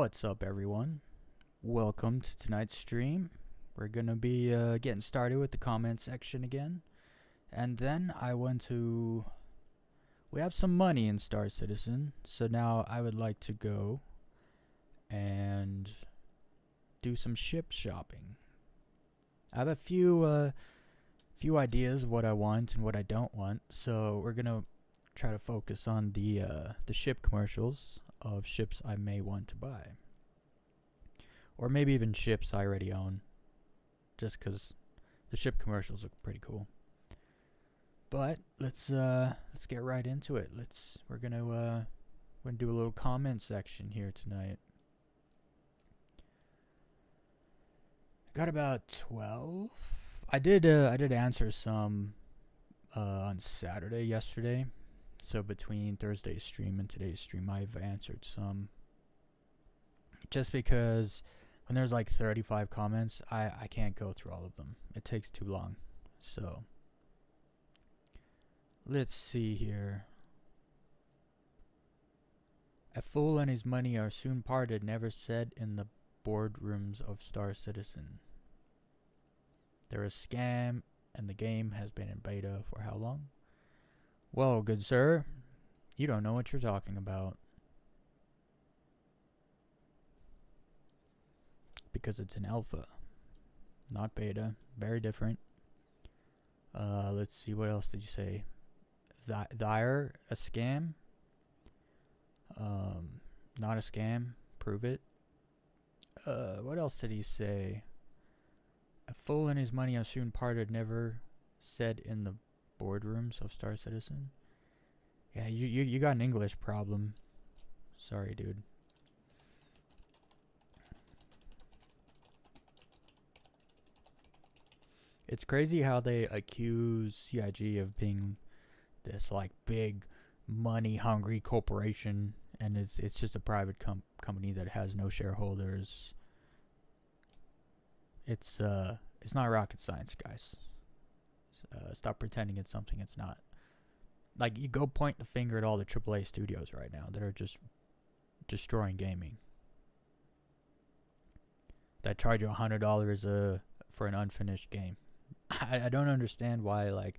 What's up, everyone? Welcome to tonight's stream. We're gonna be getting started with the comment section again. And then we have some money in Star Citizen, so now I would like to go and do some ship shopping. I have a few ideas of what I want and what I don't want, so we're gonna try to focus on the ship commercials of ships I may want to buy. Or maybe even ships I already own. Just because the ship commercials look pretty cool. But let's get right into it. We're gonna do a little comment section here tonight. I got about 12. I did answer some on Saturday yesterday. So between Thursday's stream and today's stream, I've answered some. Just because when there's like 35 comments, I can't go through all of them. It takes too long. So let's see here. A fool and his money are soon parted, never said in the boardrooms of Star Citizen. They're a scam, and the game has been in beta for how long? Well, good sir, you don't know what you're talking about. Because it's an alpha, not beta. Very different. Let's see, what else did you say? They're a scam? Not a scam. Prove it. What else did he say? A fool and his money are soon parted, never said in the boardrooms of Star Citizen. Yeah, you got an English problem. Sorry, dude. It's crazy how they accuse CIG of being this like big money hungry corporation, and it's just a private company that has no shareholders. It's not rocket science, guys. Stop pretending it's something it's not. Like, you go point the finger at all the AAA studios right now that are just destroying gaming. That charge you $100 for an unfinished game. I don't understand why, like,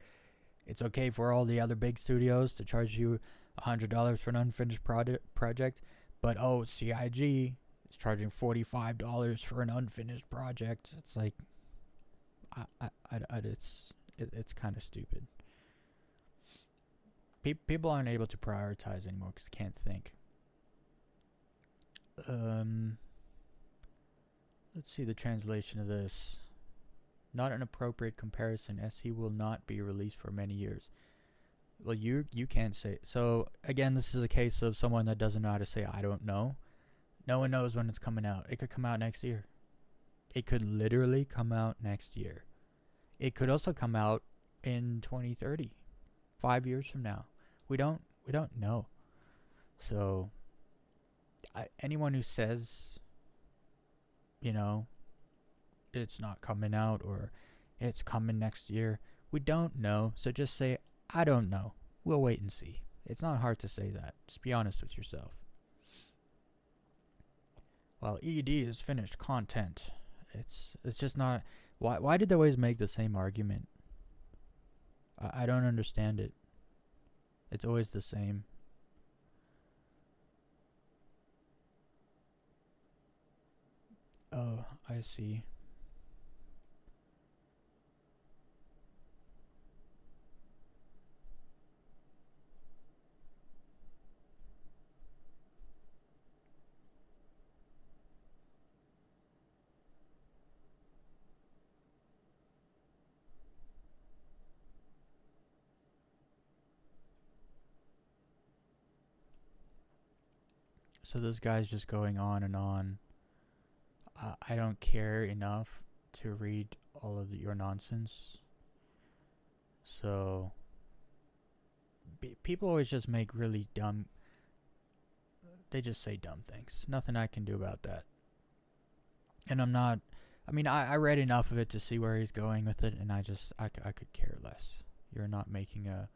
it's okay for all the other big studios to charge you $100 for an unfinished project, but CIG is charging $45 for an unfinished project. It's like, it's kind of stupid. People aren't able to prioritize anymore because they can't think. Let's see the translation of this. Not an appropriate comparison, SE will not be released for many years. Well, you can't say. So again, this is a case of someone that doesn't know how to say I don't know. No one knows when it's coming out. It could come out next year. It could literally come out next year. It could also come out in 2030, 5 years from now. We don't know. So anyone who says, it's not coming out or it's coming next year, we don't know. So just say, I don't know. We'll wait and see. It's not hard to say that. Just be honest with yourself. Well, ED is finished content. It's just not. Why did they always make the same argument? I don't understand it. It's always the same. Oh, I see. So this guy's just going on and on. I don't care enough to read all of your nonsense. So people always just make really dumb. They just say dumb things. Nothing I can do about that. And I'm not. I mean, I read enough of it to see where he's going with it, and I could care less. You're not making a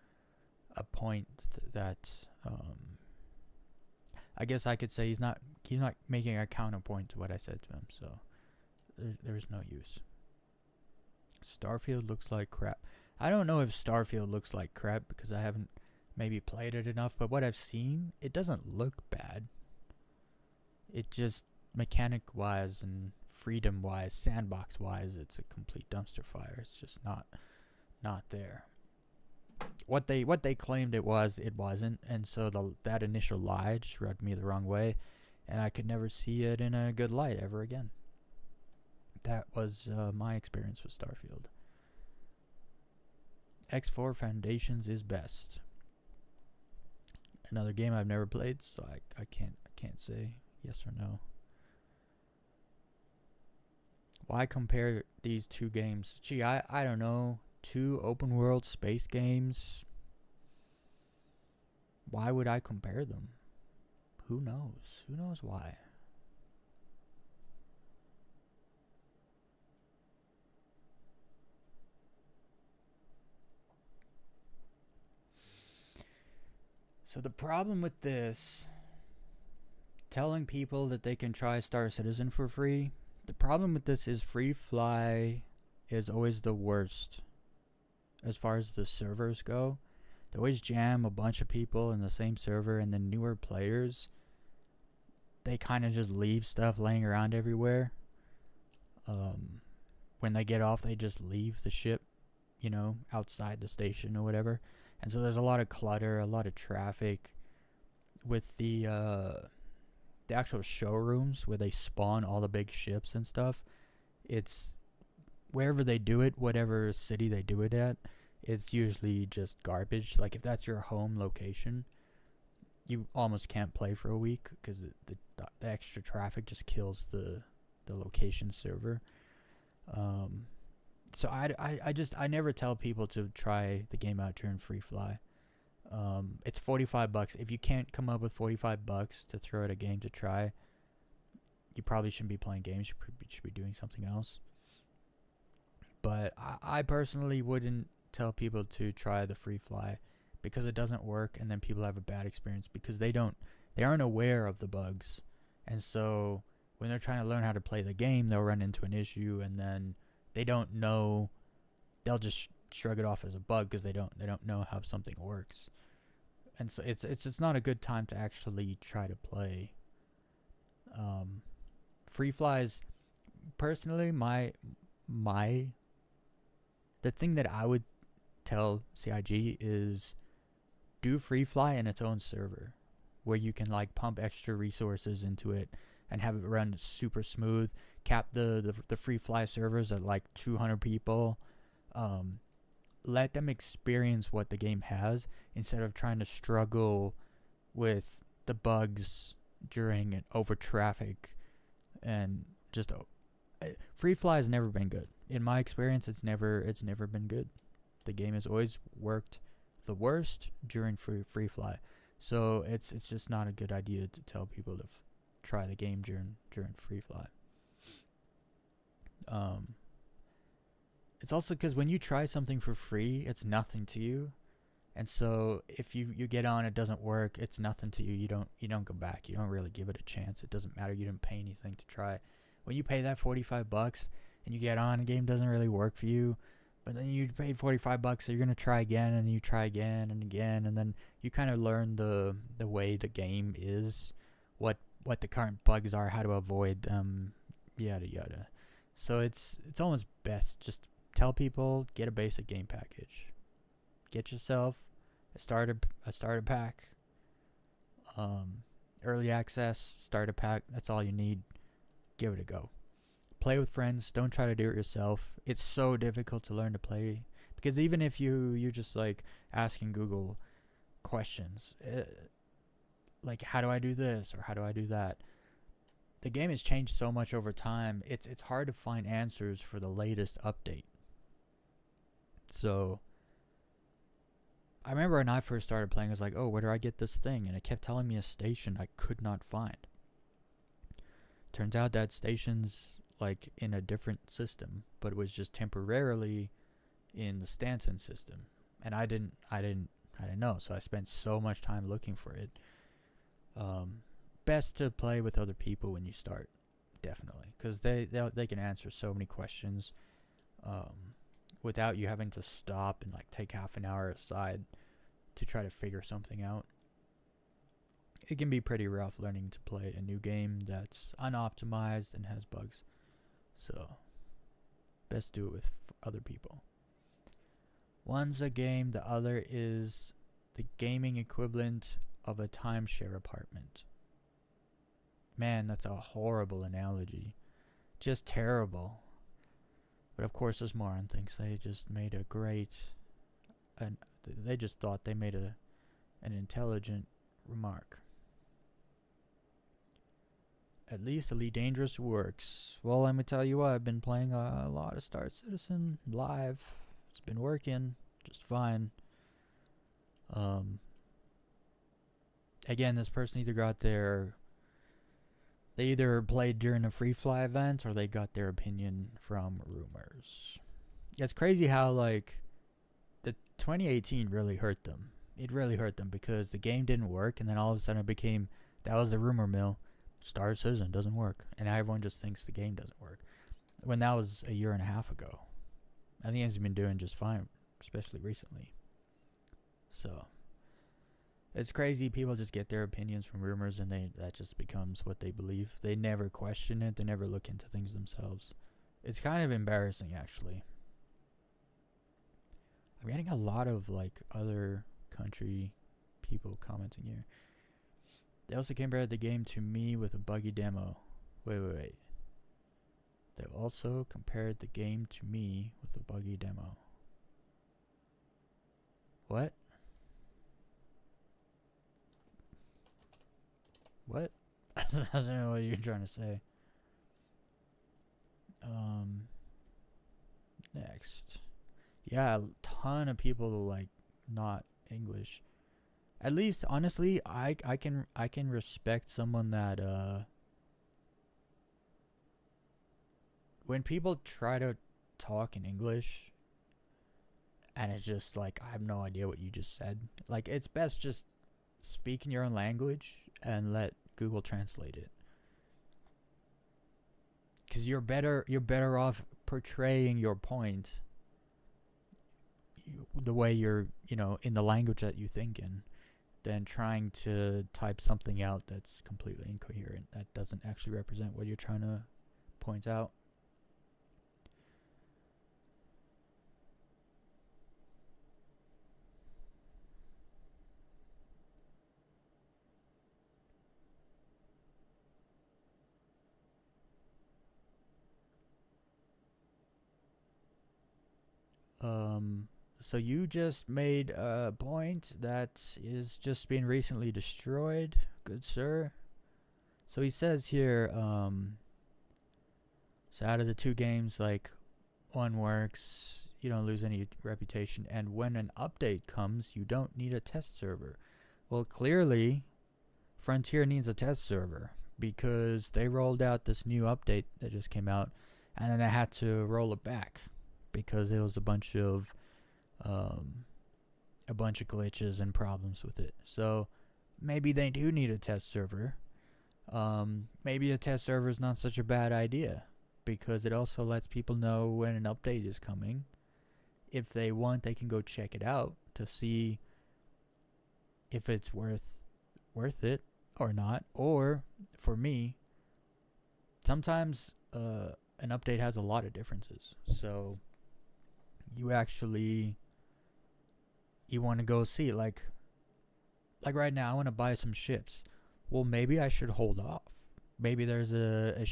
point that I guess I could say he's not making a counterpoint to what I said to him, so there's no use. Starfield looks like crap. I don't know if Starfield looks like crap because I haven't maybe played it enough, but what I've seen, it doesn't look bad. It just, mechanic-wise and freedom-wise, sandbox-wise, it's a complete dumpster fire. It's just not there. What they claimed it was, it wasn't, and so that initial lie just rubbed me the wrong way, and I could never see it in a good light ever again. That was my experience with Starfield. X4 Foundations is best. Another game I've never played, so I can't say yes or no. Why compare these two games? Gee, I don't know. Two open world space games. Why would I compare them? Who knows? Who knows why? So the problem with this, telling people that they can try Star Citizen for free, the problem with this is free fly is always the worst as far as the servers go. They always jam a bunch of people in the same server, and then newer players, they kind of just leave stuff laying around everywhere. When they get off, they just leave the ship, outside the station or whatever. And so there's a lot of clutter, a lot of traffic with the actual showrooms where they spawn all the big ships and stuff. It's wherever they do it, whatever city they do it at, it's usually just garbage. Like if that's your home location, you almost can't play for a week because the extra traffic just kills the location server. So I never tell people to try the game out during free fly. It's $45. If you can't come up with $45 to throw at a game to try, you probably shouldn't be playing games. You should be doing something else. But I personally wouldn't tell people to try the free fly because it doesn't work, and then people have a bad experience because they aren't aware of the bugs, and so when they're trying to learn how to play the game, they'll run into an issue, and then they don't know. They'll just shrug it off as a bug because they don't know how something works, and so it's not a good time to actually try to play. Free flies, personally, the thing that I would tell CIG is do free fly in its own server where you can like pump extra resources into it and have it run super smooth. Cap the free fly servers at like 200 people. Let them experience what the game has instead of trying to struggle with the bugs during and over traffic and just free fly has never been good. In my experience, it's never been good. The game has always worked the worst during free fly. So it's just not a good idea to tell people to try the game during free fly. It's also because when you try something for free, it's nothing to you. And so if you get on, it doesn't work, it's nothing to you. You don't go back. You don't really give it a chance. It doesn't matter. You didn't pay anything to try. When you pay that $45 and you get on, a game doesn't really work for you, but then you paid $45, so you're gonna try again, and you try again and again, and then you kind of learn the way the game is, what the current bugs are, how to avoid them, yada yada. So it's almost best just tell people, get a basic game package, get yourself a starter pack, early access starter pack. That's all you need. Give it a go. Play with friends. Don't try to do it yourself. It's so difficult to learn to play because even if you're just like asking Google questions, like how do I do this or how do I do that, the game has changed so much over time. It's hard to find answers for the latest update. So I remember when I first started playing, I was like, oh, where do I get this thing? And it kept telling me a station I could not find. Turns out that station's like in a different system, but it was just temporarily in the Stanton system, and I didn't know, so I spent so much time looking for it. best to play with other people when you start, definitely, because they can answer so many questions without you having to stop and like take half an hour aside to try to figure something out. It can be pretty rough learning to play a new game that's unoptimized and has bugs. So, best do it with other people. One's a game, the other is the gaming equivalent of a timeshare apartment. Man, that's a horrible analogy. Just terrible. But of course, as Moron thinks, they just made a great... they just thought they made an intelligent remark. At least Elite Dangerous works. Well, let me tell you what, I've been playing a lot of Star Citizen live. It's been working just fine. Again, this person either got they either played during a free fly event or they got their opinion from rumors. It's crazy how like the 2018 really hurt them. It really hurt them because the game didn't work, and then all of a sudden it became, that was the rumor mill. Star Citizen doesn't work, and now everyone just thinks the game doesn't work. When that was a year and a half ago. I think it's been doing just fine, especially recently. So it's crazy. People just get their opinions from rumors, and that just becomes what they believe. They never question it. They never look into things themselves. It's kind of embarrassing, actually. I'm getting a lot of like other country people commenting here. They also compared the game to me with a buggy demo. Wait. They also compared the game to me with a buggy demo. What? What? I don't know what you're trying to say. Next. Yeah, a ton of people like not English. At least, honestly, I can respect someone that when people try to talk in English and it's just like I have no idea what you just said. Like, it's best just speak in your own language and let Google translate it. Cuz you're better off portraying your point the way you're, in the language that you think in, than trying to type something out that's completely incoherent, that doesn't actually represent what you're trying to point out. So you just made a point that is just being recently destroyed, good sir. So he says here, so out of the two games, like, one works, you don't lose any reputation, and when an update comes, you don't need a test server. Well, clearly, Frontier needs a test server, because they rolled out this new update that just came out, and then they had to roll it back, because it was a bunch of glitches and problems with it. So maybe they do need a test server. Maybe a test server is not such a bad idea, because it also lets people know when an update is coming. If they want, they can go check it out to see if it's worth it or not. Or for me, sometimes an update has a lot of differences. So you want to go see, like right now I want to buy some ships. Well, maybe I should hold off. Maybe there's a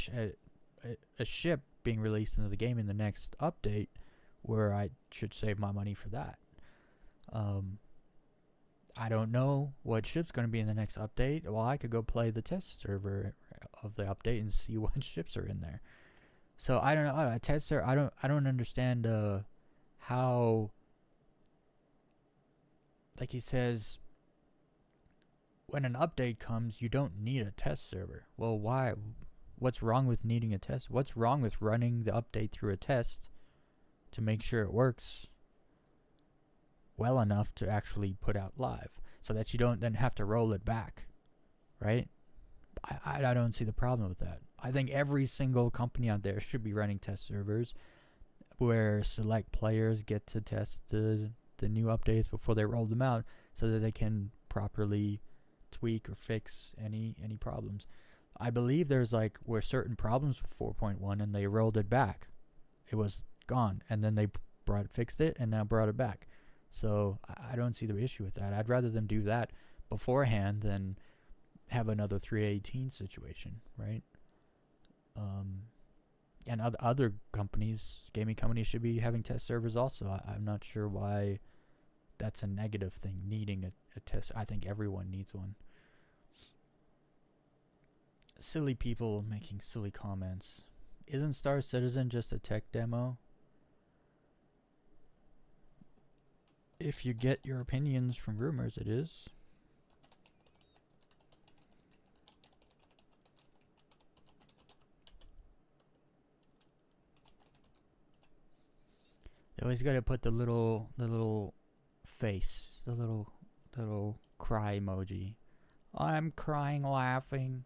ship being released into the game in the next update where I should save my money for that. I don't know what ship's going to be in the next update. Well, I could go play the test server of the update and see what ships are in there. So I don't know. A test server, I don't understand how, like he says, when an update comes, you don't need a test server. Well, why? What's wrong with needing a test? What's wrong with running the update through a test to make sure it works well enough to actually put out live, so that you don't then have to roll it back, right? I don't see the problem with that. I think every single company out there should be running test servers where select players get to test the new updates before they roll them out, so that they can properly tweak or fix any problems. I believe there's like were certain problems with 4.1 and they rolled it back. It was gone, and then they fixed it and now brought it back. So I don't see the issue with that. I'd rather them do that beforehand than have another 318 situation, right? And other companies, gaming companies, should be having test servers also. I'm not sure why that's a negative thing, needing a test. I think everyone needs one. Silly people making silly comments. Isn't Star Citizen just a tech demo? If you get your opinions from rumors, it is. They always gotta put the little face, the little cry emoji. I'm crying, laughing.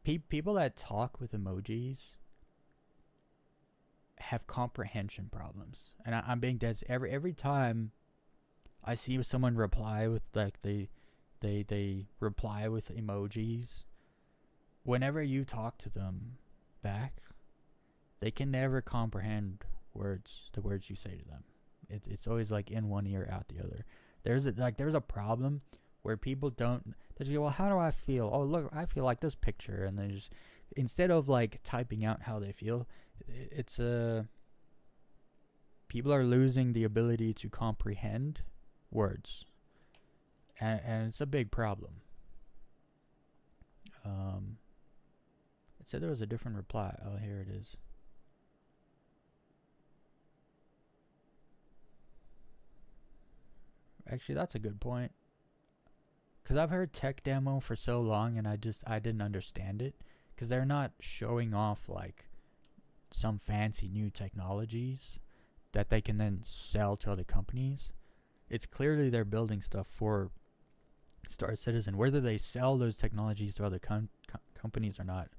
People that talk with emojis have comprehension problems, and I'm being dead. Every time I see someone reply with like they reply with emojis, whenever you talk to them back, they can never comprehend the words you say to them. It's always like in one ear out the other. There's a problem where people don't. They just go, well, how do I feel? Oh, look, I feel like this picture, and they just, instead of like typing out how they feel, it's people are losing the ability to comprehend words, and it's a big problem. It said there was a different reply. Oh, here it is. Actually, that's a good point. Because I've heard tech demo for so long, and I didn't understand it. Because they're not showing off like some fancy new technologies that they can then sell to other companies. It's clearly they're building stuff for Star Citizen. Whether they sell those technologies to other companies or not,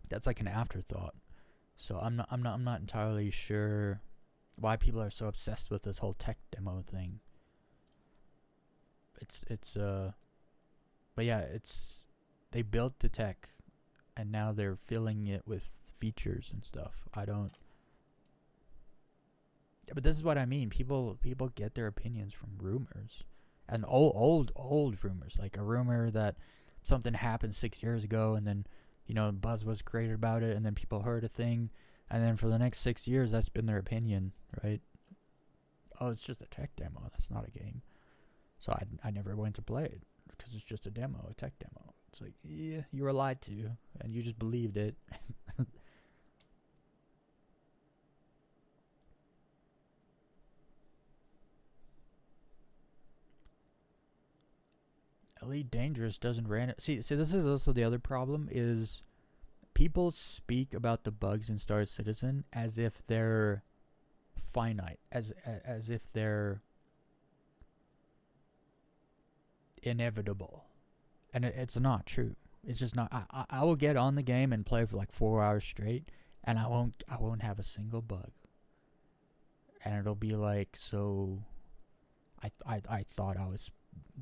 that's like an afterthought. So I'm not entirely sure why people are so obsessed with this whole tech demo thing. But yeah, they built the tech, and now they're filling it with features and stuff. Yeah, but this is what I mean. People get their opinions from rumors, and old rumors, like a rumor that something happened 6 years ago, and then buzz was created about it, and then people heard a thing, and then for the next 6 years, that's been their opinion, right? Oh, it's just a tech demo. That's not a game. So I never went to play it because it's just a demo, a tech demo. It's like, yeah, you were lied to, and you just believed it. Elite Dangerous doesn't random. See, this is also the other problem is people speak about the bugs in Star Citizen as if they're finite, as if they're inevitable, and it's not true. It's just not. I will get on the game and play for like 4 hours straight, and I won't have a single bug, and it'll be like, so I thought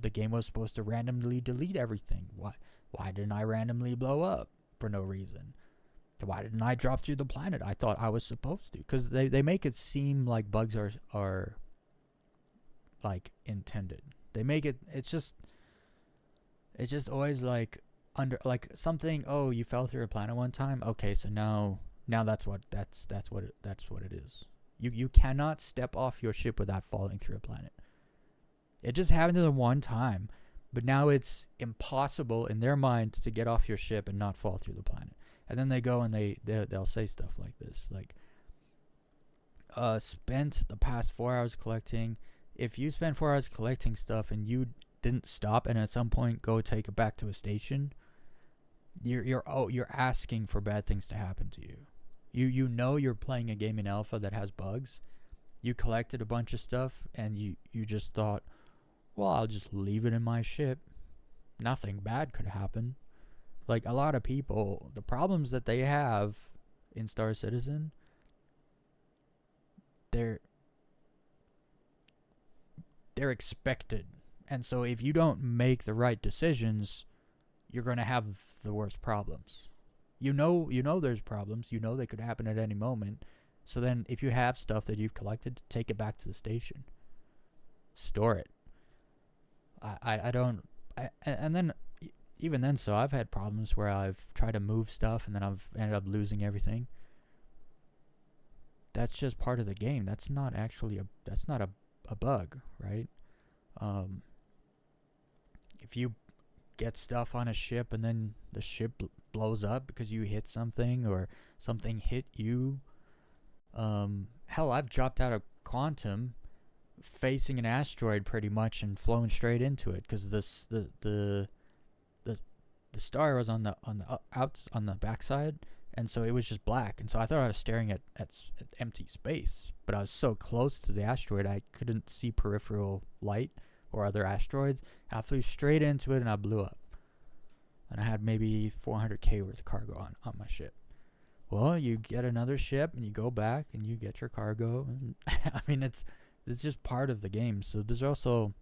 the game was supposed to randomly delete everything. Why didn't I randomly blow up for no reason? Why didn't I drop through the planet? I thought I was supposed to, because they make it seem like bugs are like intended. They make it. It's just always like under like something. Oh, you fell through a planet one time. Okay, so now that's what it is. You cannot step off your ship without falling through a planet. It just happened to them one time, but now it's impossible in their mind to get off your ship and not fall through the planet. And then they go and they'll say stuff like this, like, spent the past 4 hours collecting. If you spend 4 hours collecting stuff and you didn't stop and at some point go take it back to a station, you're asking for bad things to happen to you. You know you're playing a game in alpha that has bugs, You collected a bunch of stuff and you just thought, well, I'll just leave it in my ship. Nothing bad could happen. Like, a lot of people, the problems that they have in Star Citizen, they're expected. And so if you don't make the right decisions, you're going to have the worst problems. You know there's problems. You know they could happen at any moment. So then if you have stuff that you've collected, take it back to the station. Store it. And then even then, so I've had problems where I've tried to move stuff and then I've ended up losing everything. That's just part of the game. That's not actually a bug, right? If you get stuff on a ship and then the ship blows up because you hit something or something hit you, hell, I've dropped out of Quantum facing an asteroid pretty much and flown straight into it because the star was on the backside, and so it was just black, and so I thought I was staring at empty space, but I was so close to the asteroid I couldn't see peripheral light or other asteroids, and I flew straight into it and I blew up, and I had maybe 400k worth of cargo on my ship. Well, you get another ship and you go back and you get your cargo, and I mean it's just part of the game. So there's also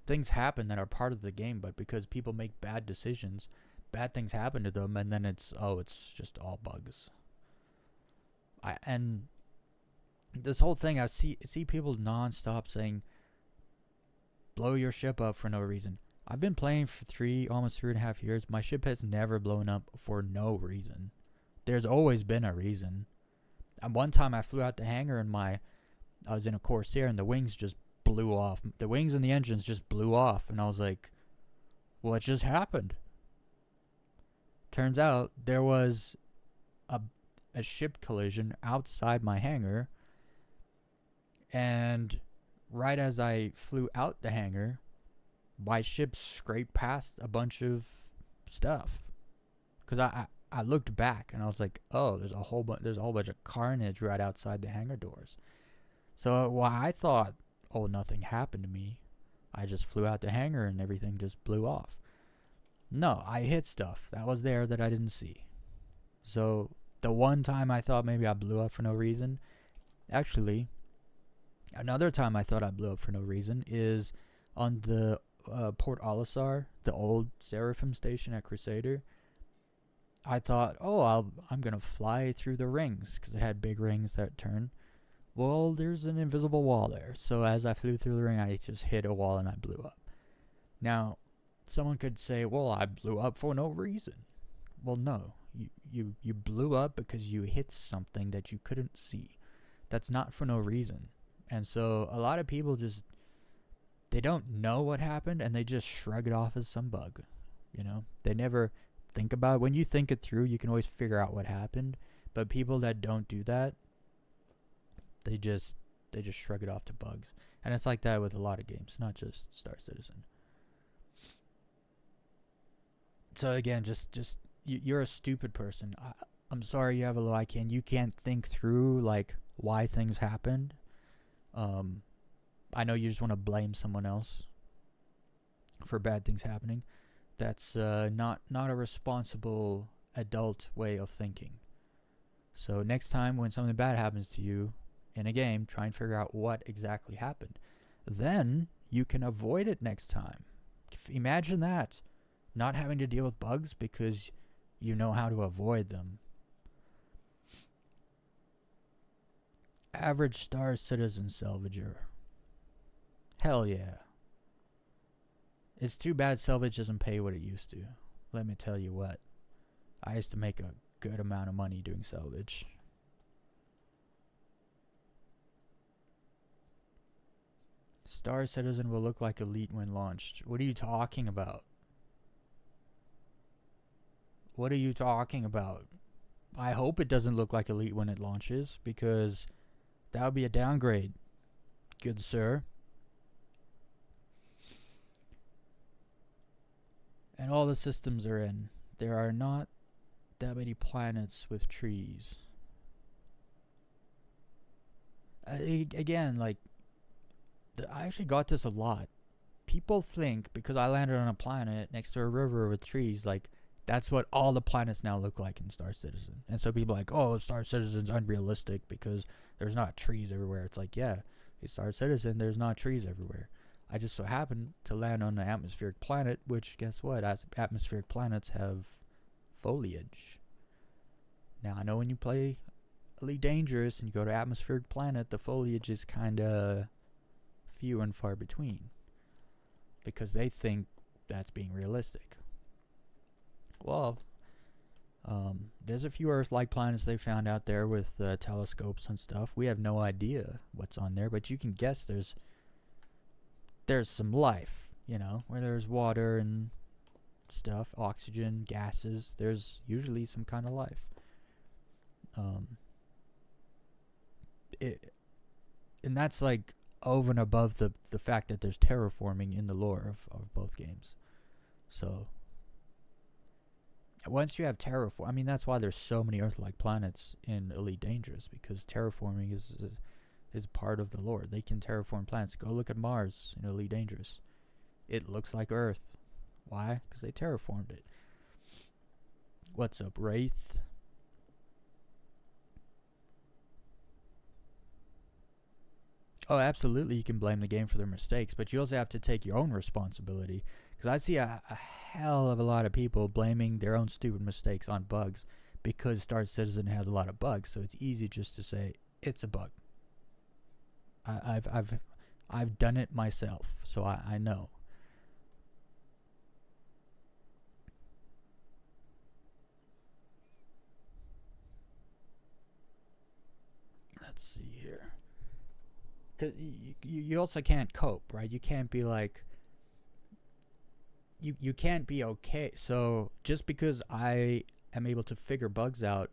things happen that are part of the game, but because people make bad decisions, bad things happen to them, and then it's just all bugs. And this whole thing, I see people nonstop saying, blow your ship up for no reason. I've been playing for almost 3.5 years. My ship has never blown up for no reason. There's always been a reason. And one time I flew out the hangar and I was in a Corsair and the wings just blew off. The wings and the engines just blew off, and I was like, what just happened? Turns out there was a ship collision outside my hangar, and right as I flew out the hangar, my ship scraped past a bunch of stuff. Because I looked back and I was like, oh, there's a whole bunch of carnage right outside the hangar doors. So while I thought, oh, nothing happened to me, I just flew out the hangar and everything just blew off. No, I hit stuff that was there that I didn't see. So the one time I thought maybe I blew up for no reason, actually, another time I thought I blew up for no reason is on the Port Olisar, the old Seraphim station at Crusader. I thought, oh, I'm going to fly through the rings because it had big rings that turn. Well, there's an invisible wall there. So as I flew through the ring, I just hit a wall and I blew up. Now, someone could say, well, I blew up for no reason. Well, no. You blew up because you hit something that you couldn't see. That's not for no reason. And so a lot of people they don't know what happened and they just shrug it off as some bug. They never think about it. When you think it through, you can always figure out what happened. But people that don't do that, they just shrug it off to bugs. And it's like that with a lot of games, not just Star Citizen. So again, just you're a stupid person. I'm sorry you have a low IQ and you can't think through like why things happened. I know you just want to blame someone else for bad things happening. That's not a responsible adult way of thinking. So next time when something bad happens to you in a game, try and figure out what exactly happened. Then you can avoid it next time. Imagine that. Not having to deal with bugs because you know how to avoid them. Average Star Citizen salvager. Hell yeah. It's too bad salvage doesn't pay what it used to. Let me tell you what. I used to make a good amount of money doing salvage. Star Citizen will look like Elite when launched. What are you talking about? What are you talking about? I hope it doesn't look like Elite when it launches, because that would be a downgrade, good sir. And all the systems are in. There are not that many planets with trees. Again, like, I actually got this a lot. People think because I landed on a planet next to a river with trees, like, that's what all the planets now look like in Star Citizen. And so people are like, oh, Star Citizen's unrealistic because there's not trees everywhere. It's like, yeah, in Star Citizen, there's not trees everywhere. I just so happened to land on an atmospheric planet, which, guess what? Atmospheric planets have foliage. Now, I know when you play Elite Dangerous and you go to atmospheric planet, the foliage is kind of few and far between because they think that's being realistic. Well, there's a few Earth-like planets they found out there with telescopes and stuff. We have no idea what's on there, but you can guess there's some life, you know, where there's water and stuff, oxygen, gases. There's usually some kind of life. And that's like over and above the fact that there's terraforming in the lore of both games. So once you have terraform, I mean, that's why there's so many Earth-like planets in Elite Dangerous, because terraforming is part of the lore. They can terraform planets. Go look at Mars in Elite Dangerous. It looks like Earth. Why? Because they terraformed it. What's up, Wraith? Oh, absolutely, you can blame the game for their mistakes, but you also have to take your own responsibility. Because I see a hell of a lot of people blaming their own stupid mistakes on bugs because Star Citizen has a lot of bugs, so it's easy just to say, it's a bug. I've done it myself, so I know. Let's see here. You also can't cope, right? You can't be like, you can't be okay. So just because I am able to figure bugs out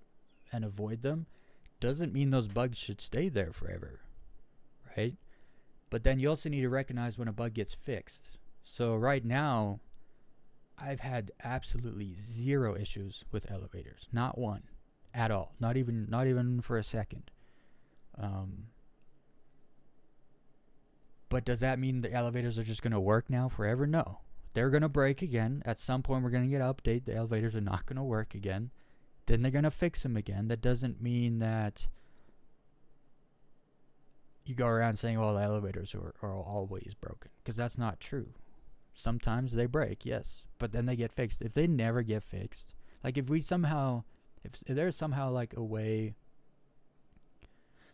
and avoid them doesn't mean those bugs should stay there forever, right? But then you also need to recognize when a bug gets fixed. So right now, I've had absolutely zero issues with elevators. Not one at all. Not even for a second. But does that mean the elevators are just going to work now forever? No. They're going to break again. At some point, we're going to get an update. The elevators are not going to work again. Then they're going to fix them again. That doesn't mean that you go around saying, well, the elevators are always broken. Because that's not true. Sometimes they break, yes. But then they get fixed. If they never get fixed, like if there's somehow like a way.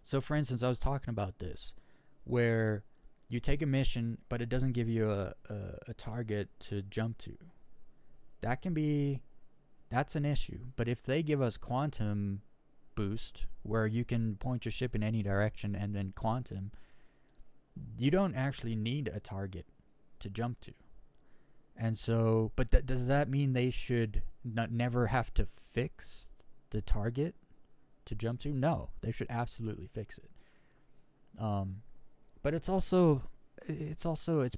So for instance, I was talking about this, where you take a mission, but it doesn't give you a target to jump to. That's an issue. But if they give us quantum boost, where you can point your ship in any direction and then quantum, you don't actually need a target to jump to. And so, but does that mean they should never have to fix the target to jump to? No, they should absolutely fix it. But it's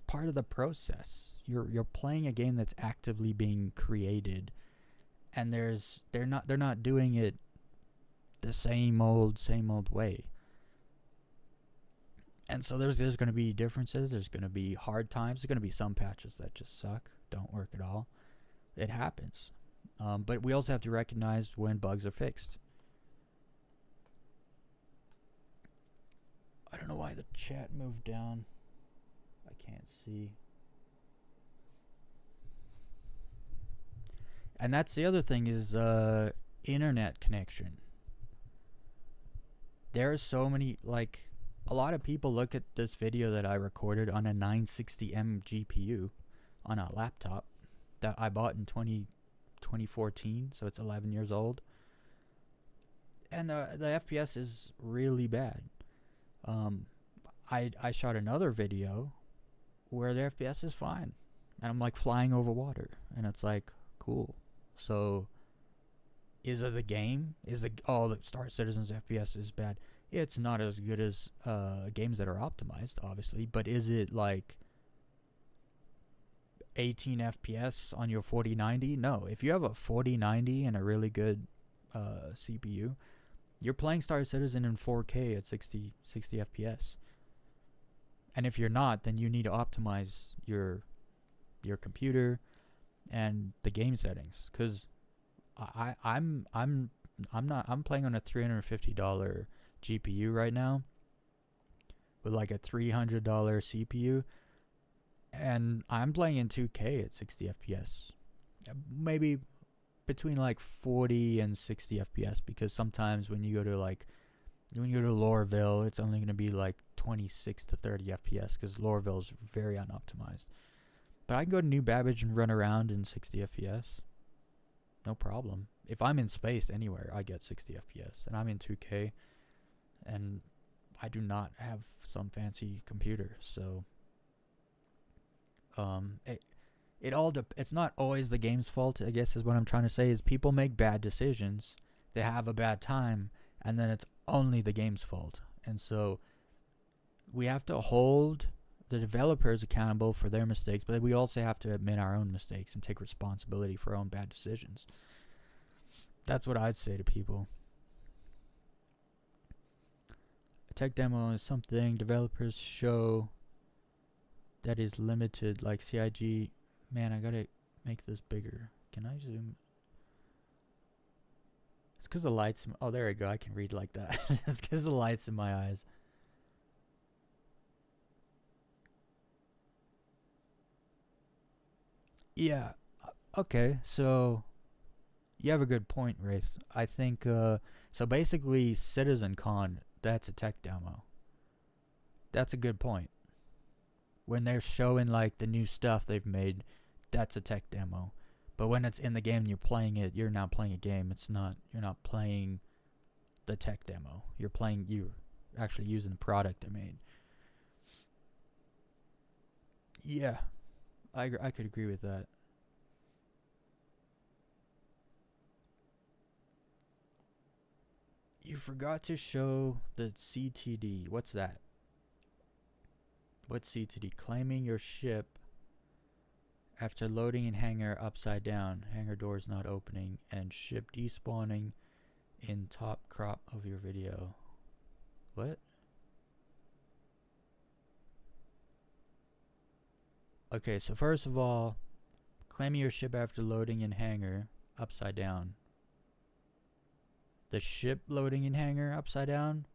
part of the process. You're playing a game that's actively being created, and they're not doing it the same old way. And so there's going to be differences. There's going to be hard times. There's going to be some patches that just suck, don't work at all. It happens. But we also have to recognize when bugs are fixed. I don't know why the chat moved down. I can't see. And that's the other thing is internet connection. There are so many, like, a lot of people look at this video that I recorded on a 960M GPU on a laptop that I bought in 2014, so it's 11 years old. And the FPS is really bad. I shot another video where the FPS is fine, and I'm like flying over water, and it's like, cool. So is it the game? The Star Citizen's FPS is bad? It's not as good as games that are optimized, obviously, but is it like 18 FPS on your 4090? No. If you have a 4090 and a really good CPU, You're playing Star Citizen in 4K at 60 FPS. And if you're not, then you need to optimize your computer and the game settings, cuz I'm playing on a $350 GPU right now with like a $300 CPU, and I'm playing in 2K at 60 FPS. Maybe between like 40 and 60 FPS, because sometimes when you go to Lorville, it's only going to be like 26 to 30 FPS because Lorville is very unoptimized. But I can go to New Babbage and run around in 60 FPS. No problem. If I'm in space anywhere, I get 60 FPS. And I'm in 2K. And I do not have some fancy computer. So, it's not always the game's fault, I guess is what I'm trying to say, is people make bad decisions. They have a bad time. And then it's only the game's fault. And so we have to hold the developers accountable for their mistakes, but we also have to admit our own mistakes and take responsibility for our own bad decisions. That's what I'd say to people. A tech demo is something developers show that is limited, like CIG. Man, I gotta make this bigger. Can I zoom? It's because the lights. Oh, there we go. I can read like that. It's because the lights in my eyes. Yeah. Okay. So you have a good point, Wraith. I think. So basically, CitizenCon, that's a tech demo. That's a good point. When they're showing like the new stuff they've made, that's a tech demo. But when it's in the game and you're playing it, you're not playing a game. You're not playing the tech demo. You're actually using the product they made. Yeah, I could agree with that. You forgot to show the CTD. What's that? What's CTD? Claiming your ship after loading in hangar upside down, hangar doors not opening, and ship despawning in top crop of your video. What? Okay, so first of all, claiming your ship after loading in hangar upside down. The ship loading in hangar upside down?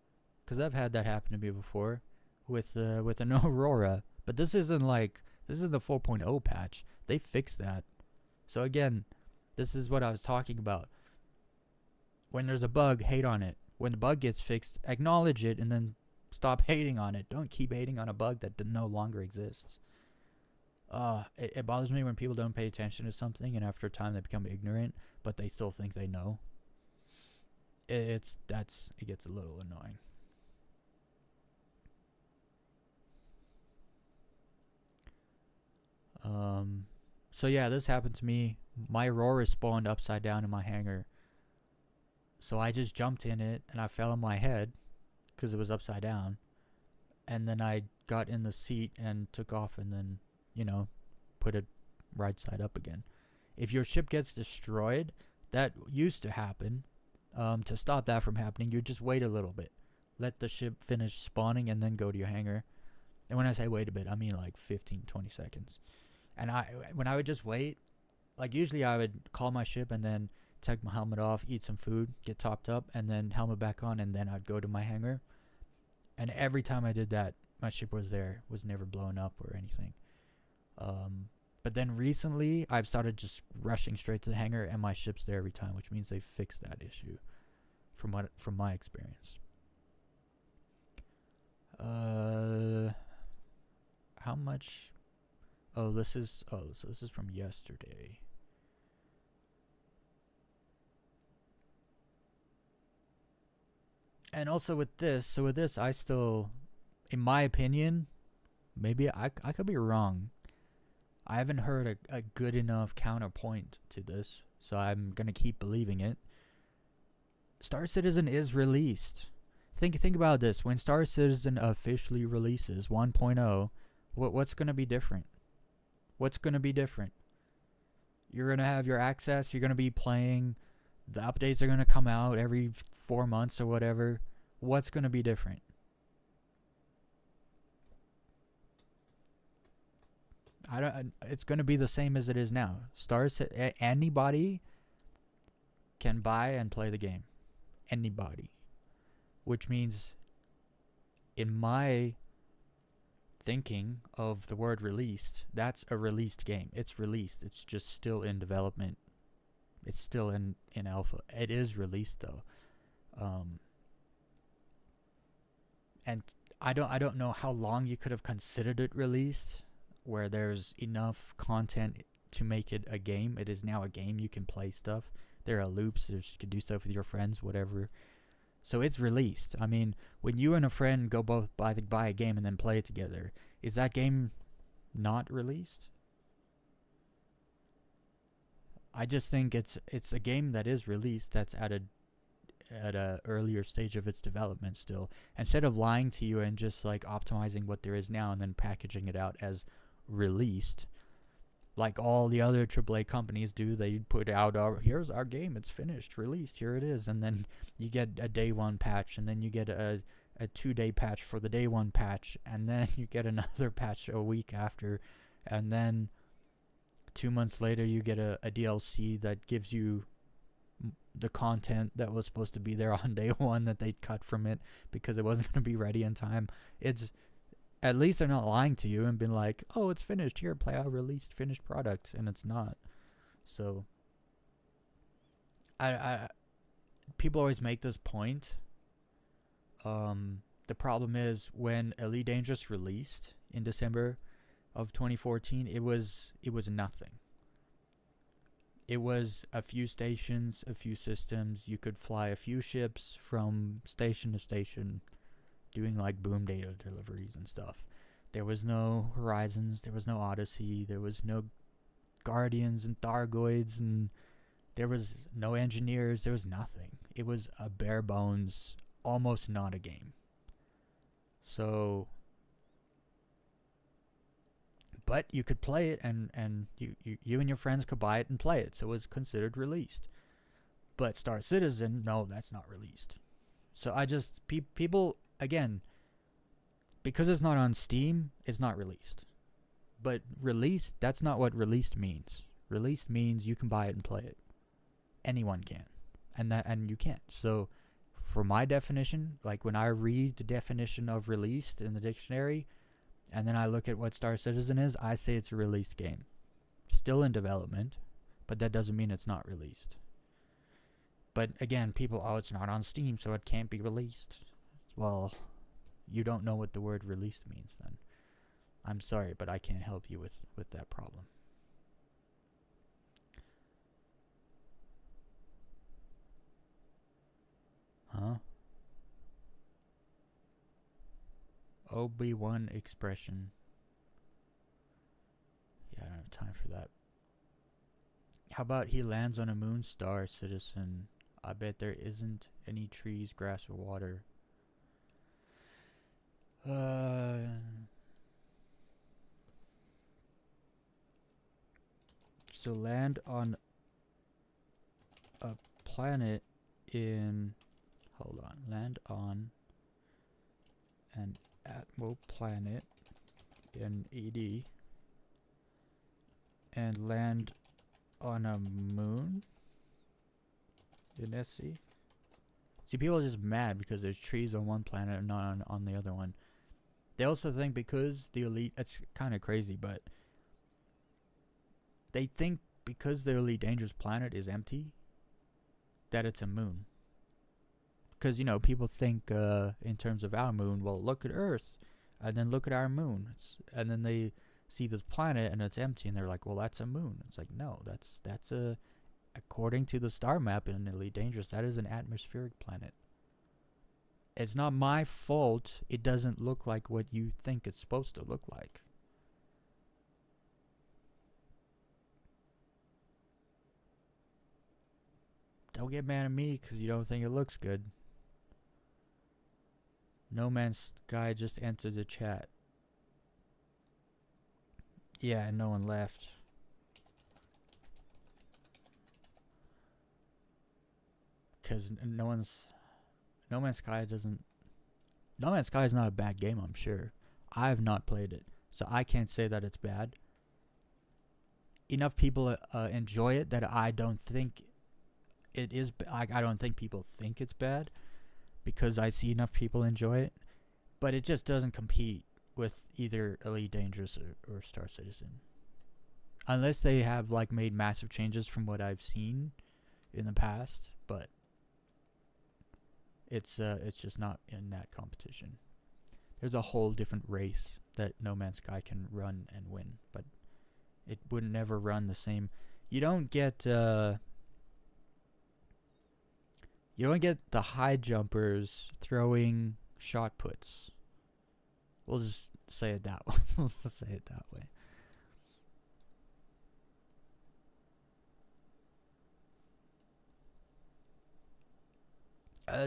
Because I've had that happen to me before with an Aurora. But this is the 4.0 patch. They fixed that. So again, this is what I was talking about. When there's a bug, hate on it. When the bug gets fixed, acknowledge it and then stop hating on it. Don't keep hating on a bug that no longer exists. It bothers me when people don't pay attention to something and after a time they become ignorant, but they still think they know. It gets a little annoying. So yeah, this happened to me. My Aurora spawned upside down in my hangar. So I just jumped in it and I fell on my head because it was upside down. And then I got in the seat and took off and then, put it right side up again. If your ship gets destroyed, that used to happen. To stop that from happening, you just wait a little bit. Let the ship finish spawning and then go to your hangar. And when I say wait a bit, I mean like 15, 20 seconds. And when I would just wait, like usually I would call my ship and then take my helmet off, eat some food, get topped up, and then helmet back on, and then I'd go to my hangar. And every time I did that, my ship was there, was never blown up or anything. But then recently, I've started just rushing straight to the hangar, and my ship's there every time, which means they fixed that issue, from my experience. How much? So this is from yesterday. And also with this, I still, in my opinion, maybe I could be wrong. I haven't heard a good enough counterpoint to this, so I'm going to keep believing it. Star Citizen is released. Think about this. When Star Citizen officially releases 1.0, what's going to be different? What's going to be different? You're going to have your access. You're going to be playing The updates are gonna come out every 4 months or whatever. What's gonna be different? I don't. It's gonna be the same as it is now. Anybody can buy and play the game. Anybody, which means, in my thinking of the word released, that's a released game. It's released. It's just still in development. It's still in alpha. It is released though. And I don't know how long you could have considered it released, where there's enough content to make it a game. It is now a game. You can play stuff. There are loops. You can do stuff with your friends, whatever. So it's released. I mean, when you and a friend go both buy a game and then play it together, is that game not released? I just think it's a game that is released, that's at a earlier stage of its development still. Instead of lying to you and just like optimizing what there is now and then packaging it out as released, like all the other AAA companies do. They put out, here's our game, it's finished, released, here it is, and then you get a day one patch, and then you get a 2-day patch for the day one patch, and then you get another patch a week after, and then 2 months later you get a DLC that gives you the content that was supposed to be there on day one that they cut from it because it wasn't going to be ready in time. It's, at least they're not lying to you and been like, oh, it's finished, here, play our released finished product, and it's not. So I people always make this point. The problem is, when Elite Dangerous released in December of 2014, it was nothing. It was a few stations, a few systems. You could fly a few ships from station to station, doing like boom data deliveries and stuff. There was no Horizons, there was no Odyssey, there was no Guardians and Thargoids, and there was no engineers, there was nothing. It was a bare bones, almost not a game. So, but you could play it, and you and your friends could buy it and play it, so it was considered released. But Star Citizen, no, that's not released. So I just, people, again, because it's not on Steam, it's not released. But released, that's not what released means. Released means you can buy it and play it. Anyone can. And you can't. So for my definition, like when I read the definition of released in the dictionary, and then I look at what Star Citizen is, I say it's a released game. Still in development, but that doesn't mean it's not released. But again, people, it's not on Steam, so it can't be released. Well, you don't know what the word released means then. I'm sorry, but I can't help you with that problem. Huh? Obi-Wan expression. Yeah, I don't have time for that. How about he lands on a moon, Star Citizen? I bet there isn't any trees, grass, or water. So land on a planet in... Hold on. Land on an Atmo planet in ED. And land on a moon in SC. See, people are just mad because there's trees on one planet and not on the other one. They also think because the Elite... It's kind of crazy, but... They think because the Elite Dangerous planet is empty, that it's a moon. Because, you know, people think in terms of our moon, well, look at Earth, and then look at our moon. And then they see this planet, and it's empty, and they're like, well, that's a moon. It's like, no, that's a... According to the star map in Elite Dangerous, that is an atmospheric planet. It's not my fault it doesn't look like what you think it's supposed to look like. Don't get mad at me because you don't think it looks good. No Man's Sky just entered the chat. Yeah, and no one left. because No Man's Sky doesn't. No Man's Sky is not a bad game, I'm sure. I have not played it, so I can't say that it's bad. Enough people enjoy it that I don't think it is. I don't think people think it's bad because I see enough people enjoy it, but it just doesn't compete with either Elite Dangerous or Star Citizen, unless they have like made massive changes from what I've seen in the past. But it's just not in that competition. There's a whole different race that No Man's Sky can run and win, but it would never run the same. You don't get the high jumpers throwing shot puts. We'll just say it that way. We'll say it that way.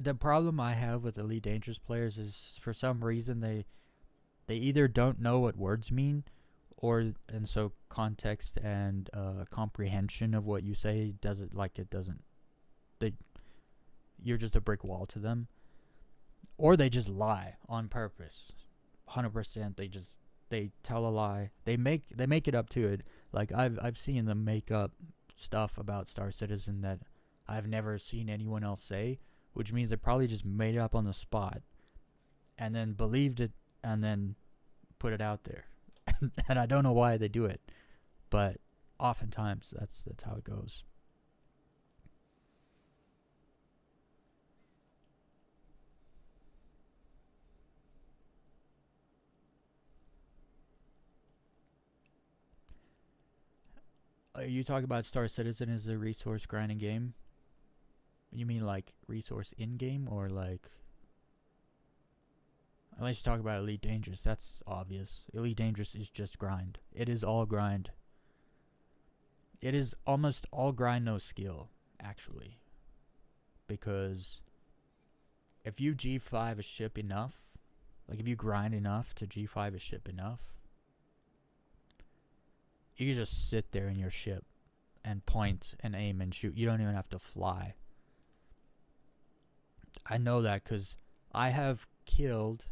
The problem I have with Elite Dangerous players is for some reason they either don't know what words mean, and so context and comprehension of what you say doesn't. You're just a brick wall to them, or they just lie on purpose. 100%. They tell a lie. They make it up to it. Like I've seen them make up stuff about Star Citizen that I've never seen anyone else say, which means they probably just made it up on the spot and then believed it and then put it out there. And I don't know why they do it, but oftentimes that's how it goes. Are you talking about Star Citizen as a resource grinding game? You mean like resource in game, or like? Unless you talk about Elite Dangerous, that's obvious. Elite Dangerous is just grind. It is all grind. It is almost all grind, no skill, actually. Because if you G5 a ship enough, like if you grind enough to G5 a ship enough, you can just sit there in your ship and point and aim and shoot. You don't even have to fly. I know that because I have killed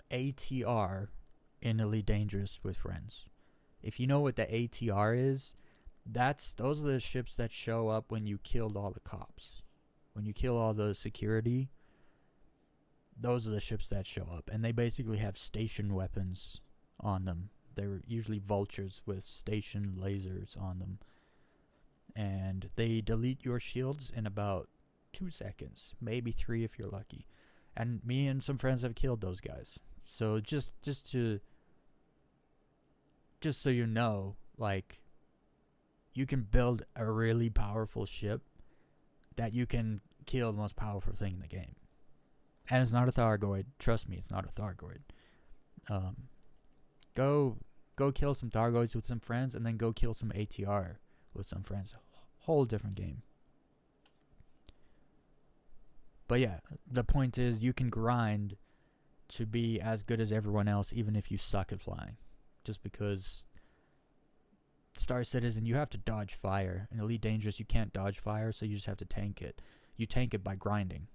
ATR in Elite Dangerous with friends. If you know what the ATR is, those are the ships that show up when you killed all the cops. When you kill all the security, those are the ships that show up. And they basically have station weapons on them. They're usually vultures with station lasers on them. And they delete your shields in about 2 seconds. Maybe 3 if you're lucky. And me and some friends have killed those guys. So just so you know, like, you can build a really powerful ship that you can kill the most powerful thing in the game. And it's not a Thargoid. Trust me, it's not a Thargoid. Go kill some Thargoids with some friends, and then go kill some ATR with some friends. Whole different game. But yeah, the point is you can grind to be as good as everyone else, even if you suck at flying. Just because Star Citizen, you have to dodge fire. In Elite Dangerous, you can't dodge fire, so you just have to tank it. You tank it by grinding.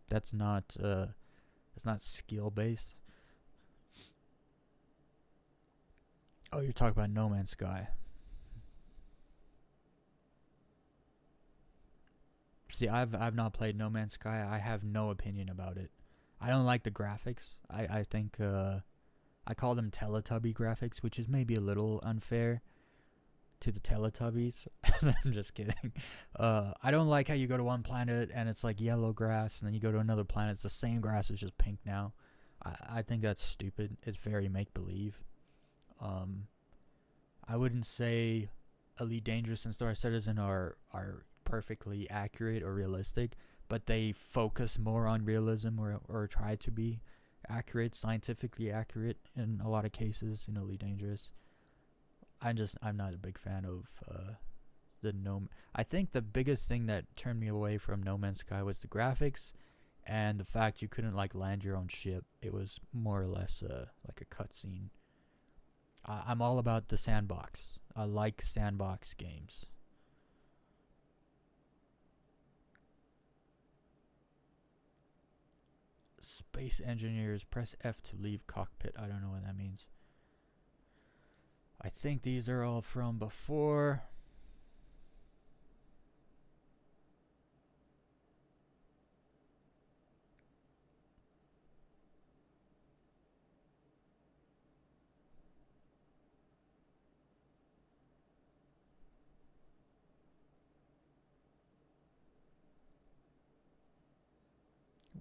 That's not skill based. Oh, you're talking about No Man's Sky. See, I've not played No Man's Sky. I have no opinion about it. I don't like the graphics. I think I call them Teletubby graphics, which is maybe a little unfair to the Teletubbies. I'm just kidding. I don't like how you go to one planet and it's like yellow grass, and then you go to another planet, it's the same grass, it's just pink now. I think that's stupid. It's very make-believe. I wouldn't say Elite Dangerous and Star Citizen are perfectly accurate or realistic, but they focus more on realism or try to be accurate, scientifically accurate in a lot of cases in Elite Dangerous. I'm not a big fan of I think the biggest thing that turned me away from No Man's Sky was the graphics and the fact you couldn't like land your own ship. It was more or less like a cutscene. I'm all about the sandbox. I like sandbox games. Space engineers, press F to leave cockpit. I don't know what that means. I think these are all from before.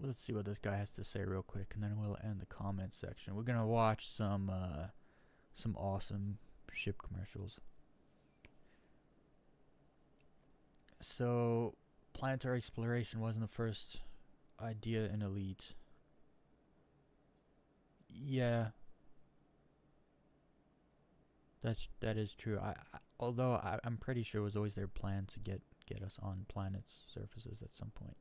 Let's see what this guy has to say real quick, and then we'll end the comment section. We're gonna watch some awesome ship commercials. So, planetary exploration wasn't the first idea in Elite. Yeah, that is true. Although I'm pretty sure it was always their plan to get us on planets' surfaces at some point.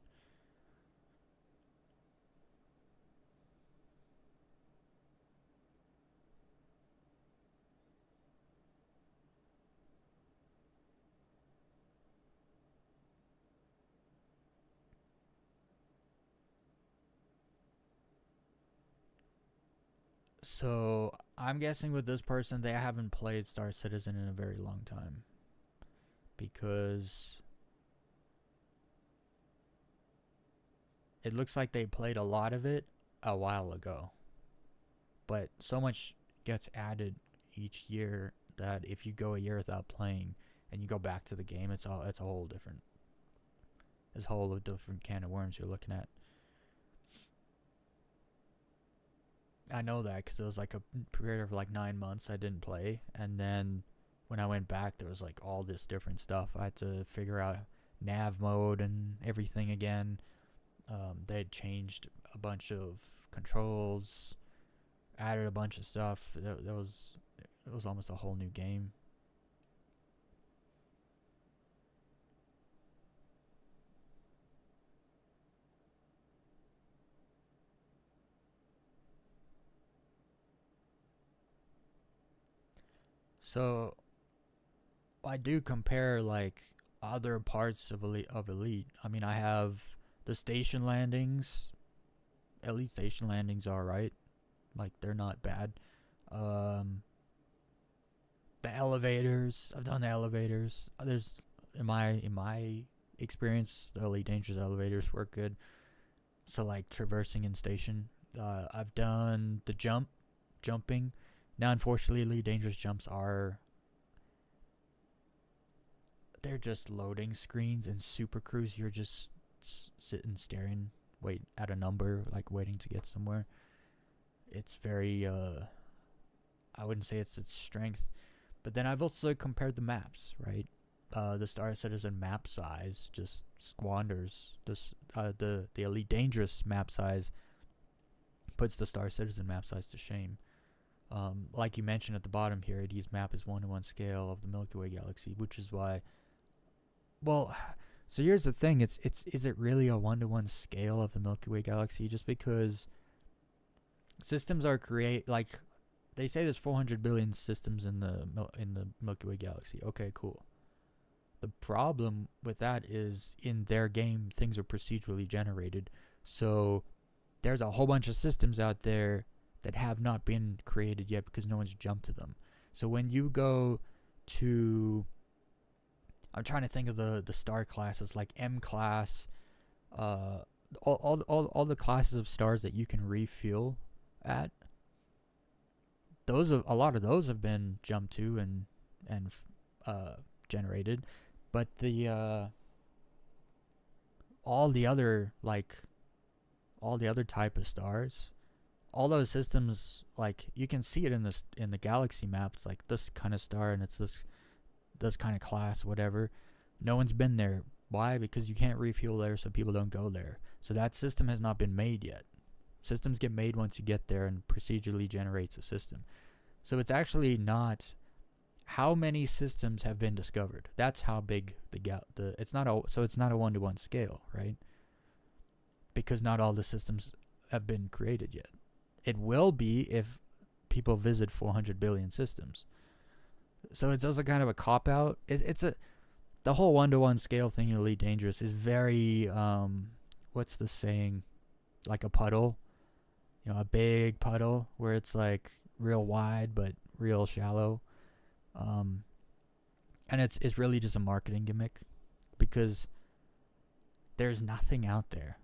So I'm guessing with this person, they haven't played Star Citizen in a very long time, because it looks like they played a lot of it a while ago. But so much gets added each year that if you go a year without playing and you go back to the game, it's a whole different can of worms you're looking at. I know that because it was like a period of like 9 months I didn't play, and then when I went back, there was like all this different stuff. I had to figure out nav mode and everything again. They had changed a bunch of controls, added a bunch of stuff. It was almost a whole new game. So I do compare like other parts of Elite. I mean, I have the station landings. Elite station landings are right. Like, they're not bad. The elevators. I've done the elevators. There's in my experience, the Elite Dangerous elevators work good. So like traversing in station. I've done the jumping. Now, unfortunately, Elite Dangerous jumps they're just loading screens. And Super Cruise, you're just sitting staring, wait at a number, like waiting to get somewhere. It's very I wouldn't say it's its strength. But then I've also compared the maps, right? The Star Citizen map size just squanders this. The Elite Dangerous map size puts the Star Citizen map size to shame. Like you mentioned at the bottom here, AD's map is 1-to-1 scale of the Milky Way galaxy, which is why. Well, so here's the thing: is it really a 1-to-1 scale of the Milky Way galaxy? Just because systems are like they say there's 400 billion systems in the Milky Way galaxy. Okay, cool. The problem with that is in their game things are procedurally generated, so there's a whole bunch of systems out there that have not been created yet because no one's jumped to them. So when you go to, I'm trying to think of the star classes like M class, all the classes of stars that you can refuel at. A lot of those have been jumped to and generated, but all the other type of stars, all those systems, like you can see it in the galaxy map. It's like this kind of star and it's this kind of class, whatever. No one's been there. Why? Because you can't refuel there, so people don't go there. So that system has not been made yet. Systems get made once you get there and procedurally generates a system. So it's actually not how many systems have been discovered. That's how big it's not a 1-to-1 scale, right? Because not all the systems have been created yet. It will be if people visit 400 billion systems. So it's also kind of a cop-out. The whole 1-to-1 scale thing in Elite Dangerous is very, what's the saying? Like a puddle. You know, a big puddle where it's like real wide but real shallow. Um, and it's really just a marketing gimmick because there's nothing out there.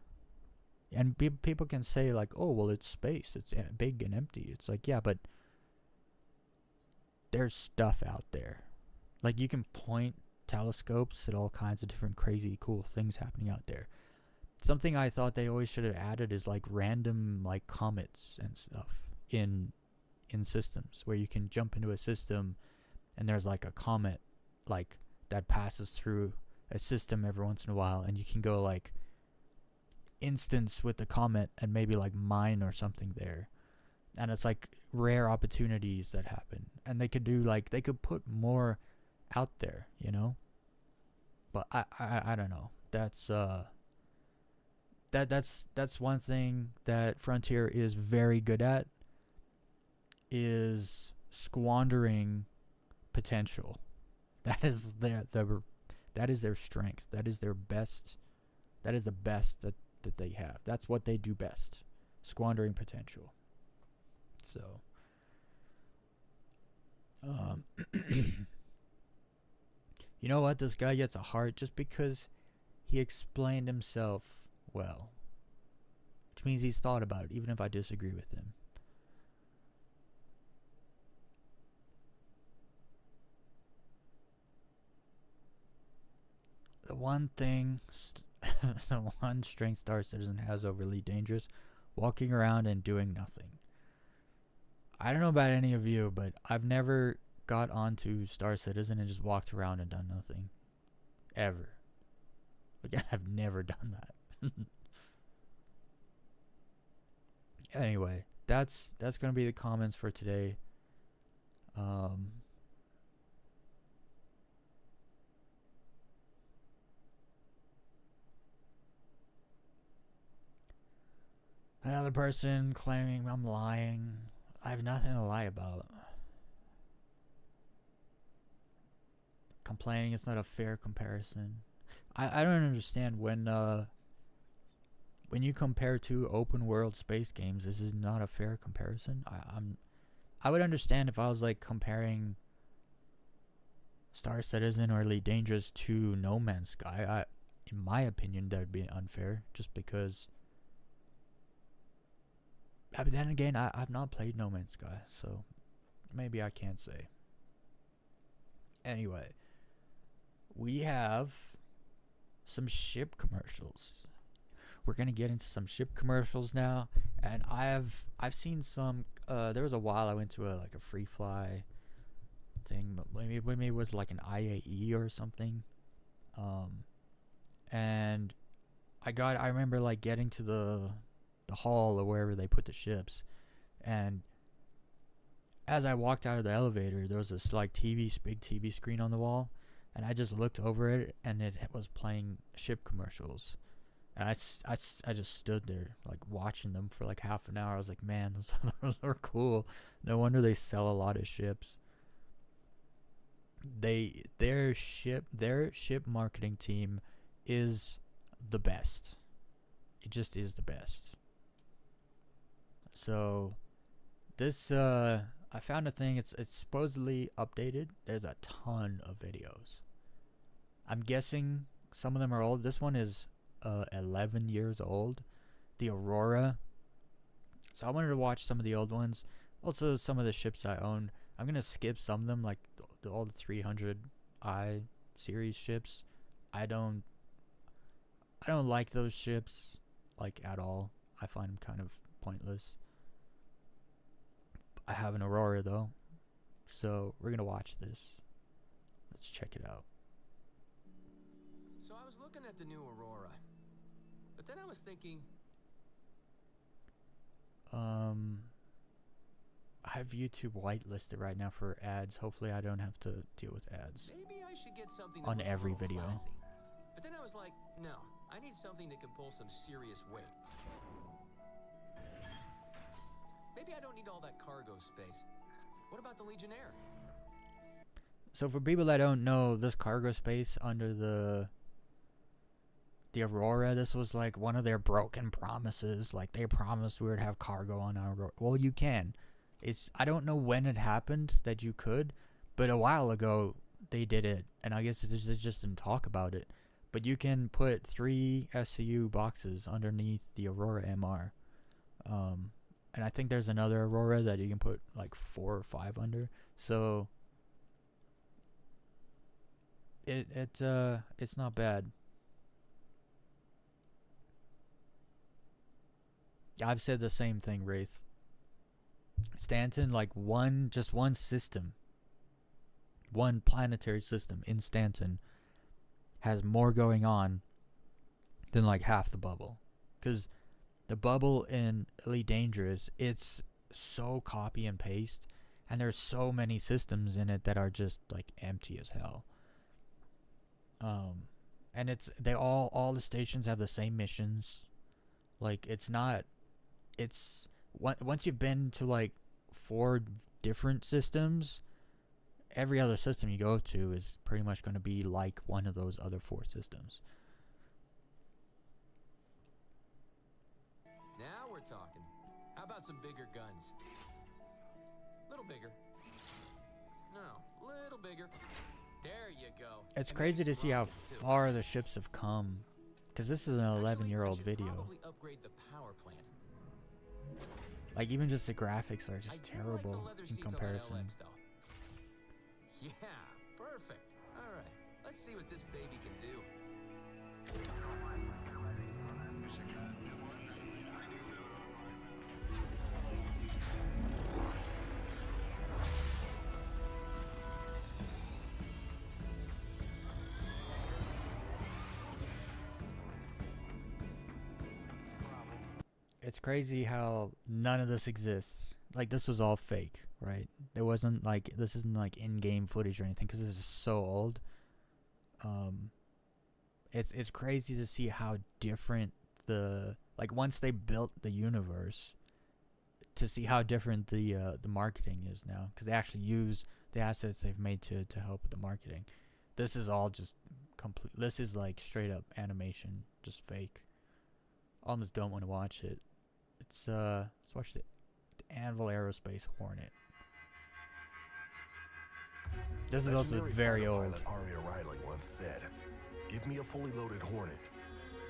And people can say like, "Oh, well, it's space. It's big and empty." It's like, yeah, but there's stuff out there. Like you can point telescopes at all kinds of different crazy cool things happening out there. Something I thought they always should have added is like random like comets and stuff in systems where you can jump into a system and there's like a comet like that passes through a system every once in a while, and you can go like instance with the comet and maybe like mine or something there. And it's like rare opportunities that happen, and they could put more out there, you know. But I don't know. That's one thing that Frontier is very good at, is squandering potential. That is their strength. That is their best. That is the best that they have. That's what they do best. Squandering potential. So you know what? This guy gets a heart just because he explained himself well. Which means he's thought about it, even if I disagree with him. The one thing, the one strength Star Citizen has over Elite Dangerous, walking around and doing nothing. I don't know about any of you, but I've never got onto Star Citizen and just walked around and done nothing. Ever. Like, I've never done that. Anyway, that's going to be the comments for today. Another person claiming I'm lying. I have nothing to lie about. Complaining it's not a fair comparison. I don't understand when you compare two open world space games, this is not a fair comparison. I would understand if I was like comparing Star Citizen or Elite Dangerous to No Man's Sky. In my opinion, that would be unfair, just because. But then again, I've not played No Man's Sky, so maybe I can't say. Anyway, we have some ship commercials. We're gonna get into some ship commercials now, and I've seen some. There was a while I went to a free fly thing, but maybe it was like an IAE or something. And I remember like getting to the hall or wherever they put the ships, and as I walked out of the elevator, there was this like big TV screen on the wall, and I just looked over it, and it was playing ship commercials. And I just stood there like watching them for like half an hour. I was like, man, those are cool. No wonder they sell a lot of ships. Their ship marketing team is the best. It just is the best. So this I found a thing. It's supposedly updated. There's a ton of videos. I'm guessing some of them are old. This one is 11 years old. The Aurora. So I wanted to watch some of the old ones. Also some of the ships I own. I'm gonna skip some of them, like all the 300i series ships. I don't like those ships like at all. I find them kind of pointless. I have an Aurora though, so we're gonna watch this. Let's check it out. So I was looking at the new Aurora, but then I was thinking, I have YouTube whitelisted right now for ads. Hopefully I don't have to deal with ads maybe I should get something that on looks every a little video. classy. But then I was like, no, I need something that can pull some serious weight. Maybe I don't need all that cargo space. What about the Legionnaire? So for people that don't know, this cargo space under the the Aurora, this was like one of their broken promises. Like they promised we would have cargo on our Aurora. Well, you can. I don't know when it happened that you could, but a while ago they did it, and I guess they just didn't talk about it. But you can put 3 SCU boxes underneath the Aurora MR. And I think there's another Aurora that you can put like 4 or 5 under. So it's not bad. I've said the same thing, Wraith. Stanton, like just one system, one planetary system in Stanton has more going on than like half the bubble. Because the bubble in Elite Dangerous, it's so copy and paste, and there's so many systems in it that are just like empty as hell. And all the stations have the same missions. Like once you've been to like 4 different systems, every other system you go to is pretty much going to be like one of those other 4 systems. Now we're talking. How about some bigger guns? Little bigger. No, little bigger. There you go. It's crazy to see how far the ships have come, because this is an 11-year-old video. Probably upgrade the power plant. Like even just the graphics are just terrible in comparison. Yeah, perfect. All right, let's see what this baby can do. It's crazy how none of this exists. Like this was all fake, right? There wasn't like, this isn't like in-game footage or anything, because this is so old. It's crazy to see how different like once they built the universe, to see how different the marketing is now, because they actually use the assets they've made to help with the marketing. This is all just complete. This is like straight up animation, just fake. Almost don't want to watch it. Let's watch the Anvil Aerospace Hornet. This is also very old. Aria Riley once said, "Give me a fully loaded Hornet,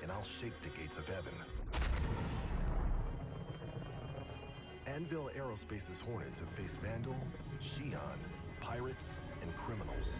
and I'll shake the gates of heaven." Anvil Aerospace's Hornets have faced Vandal, Xi'an, pirates, and criminals.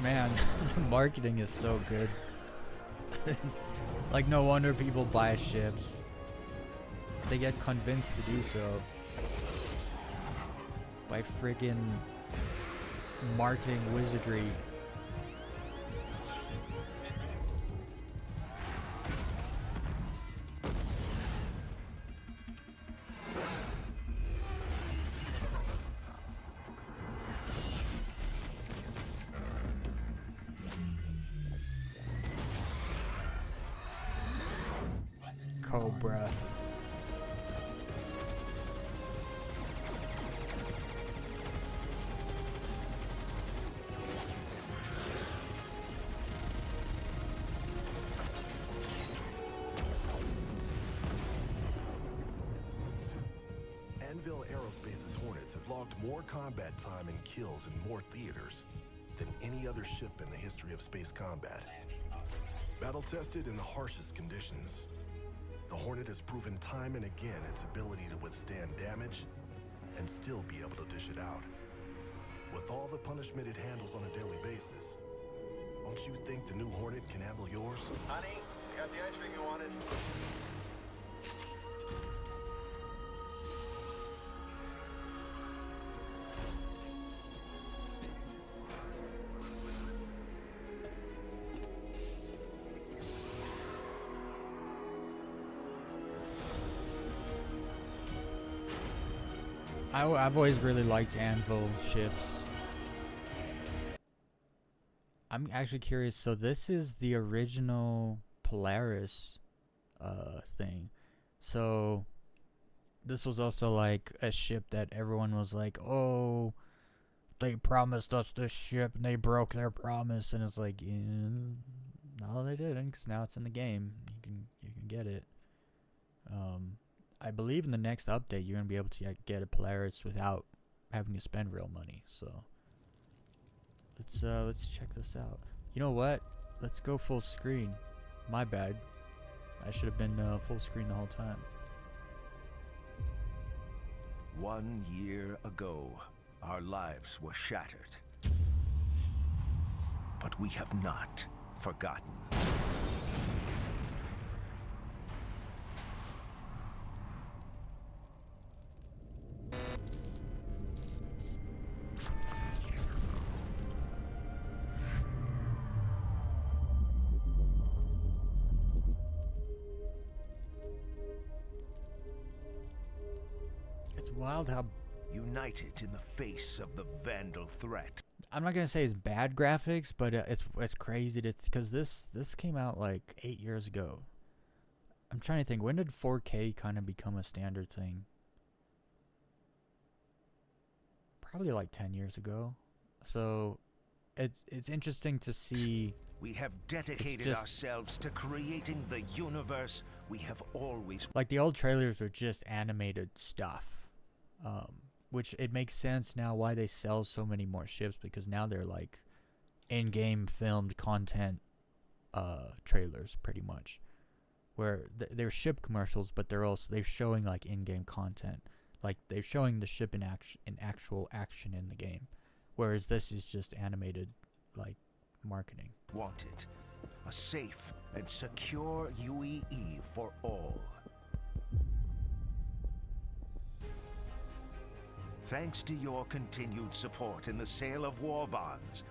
Man, marketing is so good. It's like no wonder people buy ships. They get convinced to do so by friggin' marketing wizardry. Cobra. Anvil Aerospace's Hornets have logged more combat time and kills in more theaters than any other ship in the history of space combat. Battle-tested in the harshest conditions, the Hornet has proven time and again its ability to withstand damage and still be able to dish it out. With all the punishment it handles on a daily basis, don't you think the new Hornet can handle yours? Honey, I got the ice cream you wanted. I've always really liked anvil ships. I'm actually curious. So this is the original Polaris thing. So this was also like a ship that everyone was like, "Oh, they promised us this ship and they broke their promise." And it's like, no, they didn't, because now it's in the game. You can get it. I believe in the next update you're gonna be able to get a Polaris without having to spend real money. So let's check this out. You know what? Let's go full screen. My bad. I should have been full screen the whole time. 1 year ago, our lives were shattered. But we have not forgotten. It's wild how United in the face of the Vandal threat. I'm not gonna say it's bad graphics, but it's crazy to because this came out like 8 years ago. I'm trying to think, when did 4K kind of become a standard thing? Probably like 10 years ago. So it's interesting to see. We have dedicated ourselves to creating the universe we have always. Like the old trailers were just animated stuff, which it makes sense now why they sell so many more ships, because now they're like in-game filmed content trailers pretty much, where they're ship commercials, but they're showing like in-game content, like they're showing the ship in actual action in the game, whereas this is just animated like marketing. Wanted a safe and secure UEE for all. Thanks to your continued support in the sale of war bonds,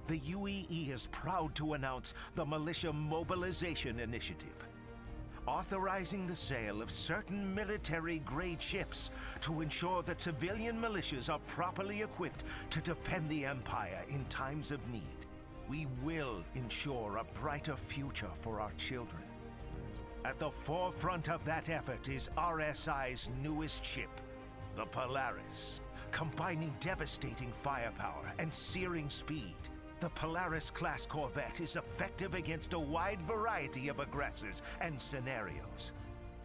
the UEE is proud to announce the Militia Mobilization Initiative, authorizing the sale of certain military-grade ships to ensure that civilian militias are properly equipped to defend the Empire in times of need. We will ensure a brighter future for our children. At the forefront of that effort is RSI's newest ship, the Polaris. Combining devastating firepower and searing speed, the Polaris-class corvette is effective against a wide variety of aggressors and scenarios.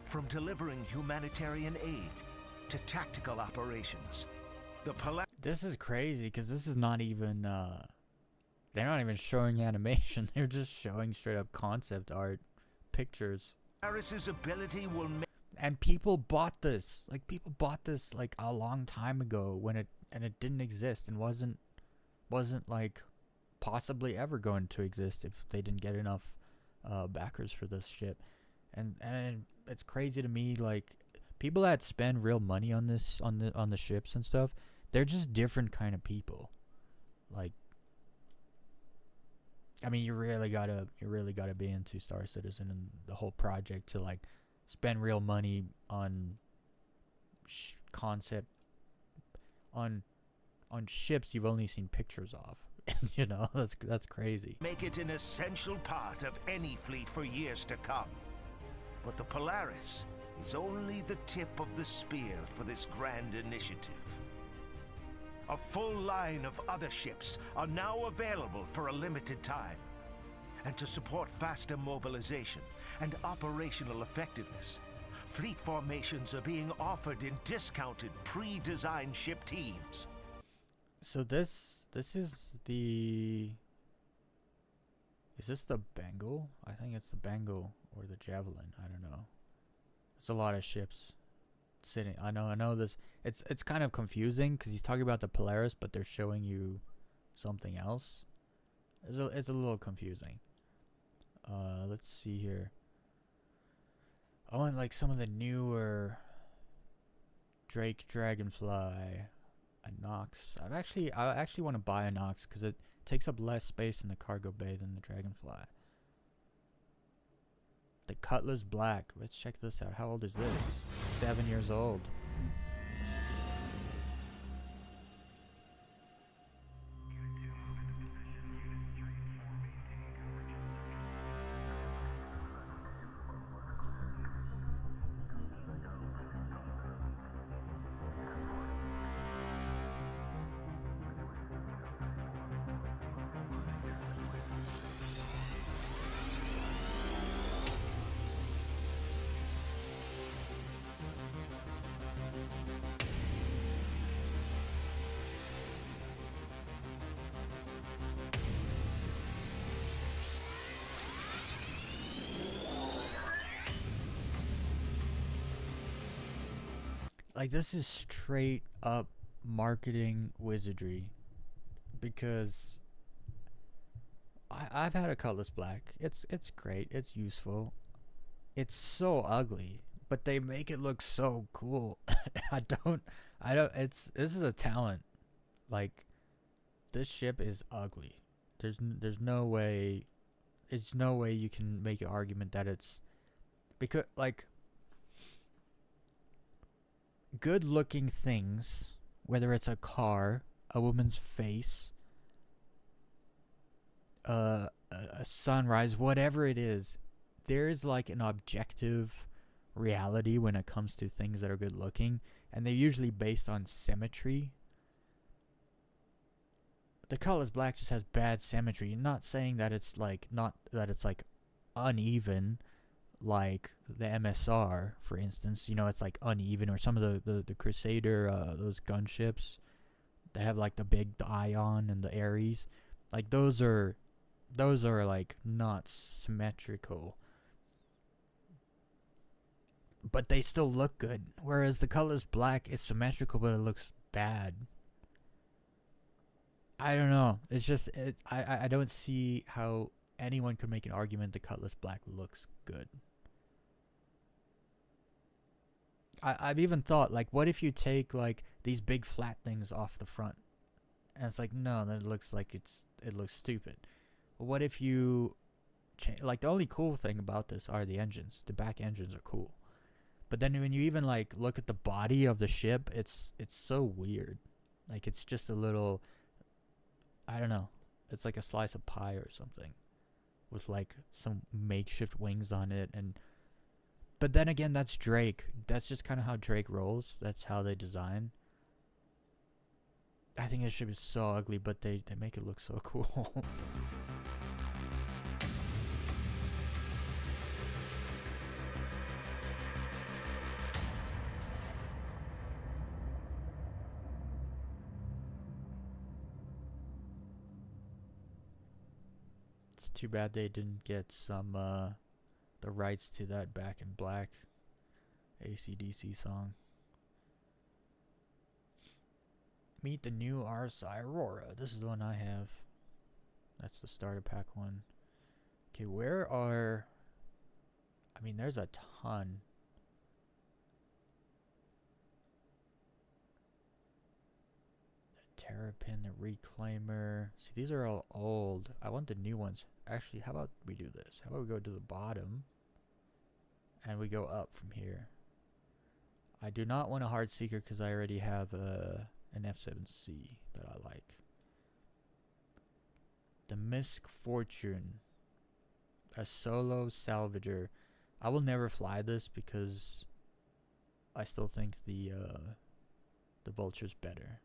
From delivering humanitarian aid to tactical operations, the Polaris... This is crazy, because this is not even... they're not even showing animation. They're just showing straight up concept art, pictures. Polaris's ability will make... And people bought this. Like, people bought this like a long time ago when it didn't exist and wasn't like possibly ever going to exist if they didn't get enough backers for this ship. And it's crazy to me, like, people that spend real money on this on the ships and stuff, they're just different kind of people. Like, I mean, you really gotta be into Star Citizen and the whole project to like spend real money on concept on ships you've only seen pictures of. You know, that's crazy. Make it an essential part of any fleet for years to come. But the Polaris is only the tip of the spear for this grand initiative. A full line of other ships are now available for a limited time. And to support faster mobilization and operational effectiveness, fleet formations are being offered in discounted pre-designed ship teams. So this is the... Is this the Bengal? I think it's the Bengal or the Javelin. I don't know. It's a lot of ships sitting. I know this. It's kind of confusing because he's talking about the Polaris, but they're showing you something else. It's a little confusing. Let's see here. Oh, and like some of the newer Drake, Dragonfly, a Nox. I actually want to buy a Nox because it takes up less space in the cargo bay than the Dragonfly. The Cutlass Black. Let's check this out. How old is this? 7 years old. like, this is straight up marketing wizardry, because I've had a colorless black. It's great. It's useful. It's so ugly, but they make it look so cool. I don't. This is a talent. Like, this ship is ugly. There's no way. It's no way you can make an argument that it's, because, like, good looking things, whether it's a car, a woman's face, a sunrise, whatever it is, there's like an objective reality when it comes to things that are good looking, and they're usually based on symmetry. The colorless black just has bad symmetry. Not saying that it's like uneven, like the MSR, for instance. You know, it's like uneven, or some of the Crusader, those gunships that have like the Ion and the Ares, like those are like not symmetrical, but they still look good. Whereas the colorless black is symmetrical, but it looks bad. I don't know. It's just I don't see how anyone could make an argument the colorless black looks good. I've even thought, like, what if you take like these big flat things off the front, and it's like, no, that looks like it looks stupid. What if you like, the only cool thing about this are the engines. The back engines are cool, but then when you even like look at the body of the ship, it's so weird. Like, it's just a little, I don't know. It's like a slice of pie or something, with like some makeshift wings on it. But then again, that's Drake. That's just kind of how Drake rolls. That's how they design. I think this ship is so ugly, but they make it look so cool. It's too bad they didn't get some the rights to that Back in Black AC/DC song. Meet the new RSI Aurora. This is the one I have. That's the starter pack one. Okay, where are... I mean, there's a ton. The Terrapin, the Reclaimer. See, these are all old. I want the new ones. Actually, how about we do this? How about we go to the bottom and we go up from here? I do not want a Hard Seeker because I already have an F7C that I like. The Misk Fortune, a solo salvager. I will never fly this because I still think the Vulture's better.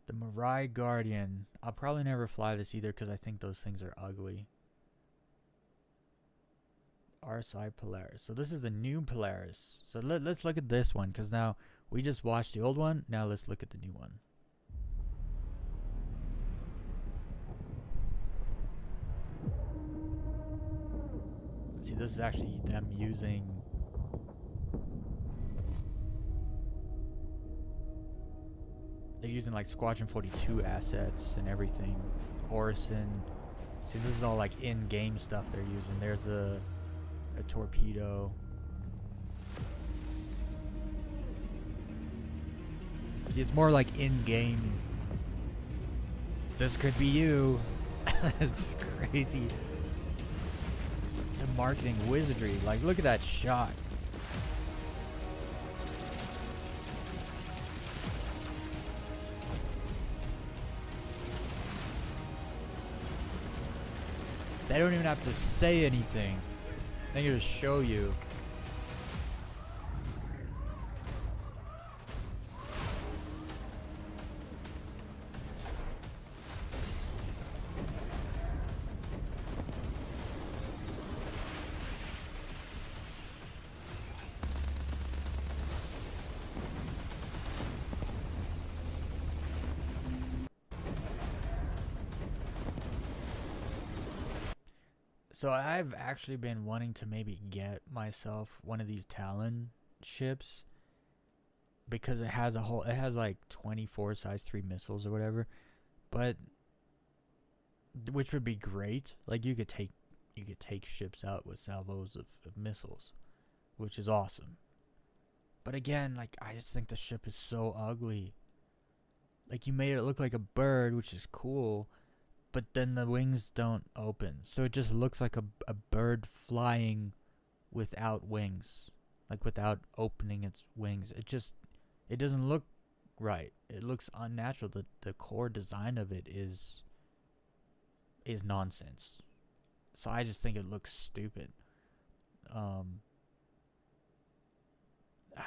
The Mirai Guardian. I'll probably never fly this either because I think those things are ugly. RSI Polaris. So this is the new Polaris. So let's look at this one, because now we just watched the old one. Now let's look at the new one. See, this is actually them using... They're using like Squadron 42 assets and everything. Orison. See, this is all like in-game stuff they're using. There's a torpedo. See, it's more like in-game. This could be you. It's crazy. The marketing wizardry. Like, look at that shot. They don't even have to say anything. They can just show you. So I've actually been wanting to maybe get myself one of these Talon ships because it has like 24 size 3 missiles or whatever, but which would be great. Like you could take ships out with salvos of missiles, which is awesome. But again, like I just think the ship is so ugly. Like you made it look like a bird, which is cool, but then the wings don't open, so it just looks like a bird flying without wings, like without opening its wings. It doesn't look right. It looks unnatural. The core design of it is nonsense. So I just think it looks stupid. I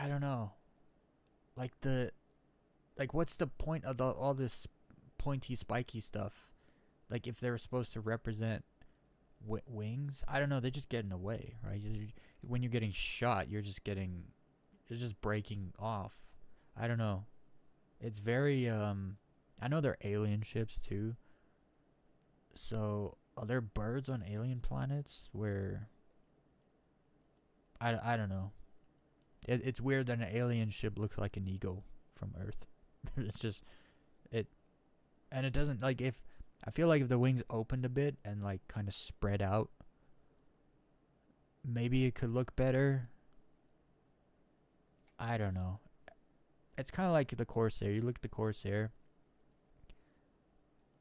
don't know. Like what's the point of all this pointy spiky stuff? Like if they were supposed to represent wings, I don't know, they just get in the way, right? When you're getting shot, you're just breaking off. I don't know. It's very I know they're alien ships too. So are there birds on alien planets where I don't know. It's weird that an alien ship looks like an eagle from Earth. It's just and it doesn't, like, if I feel like if the wings opened a bit and like kind of spread out, maybe it could look better. I don't know. It's kind of like the Corsair. You look at the Corsair,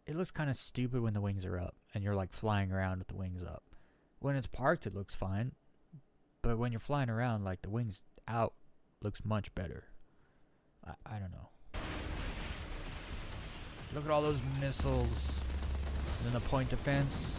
it looks kind of stupid when the wings are up and you're like flying around with the wings up. When it's parked, it looks fine, but when you're flying around, like, the wings out looks much better. I don't know. Look at all those missiles. And then the point defense.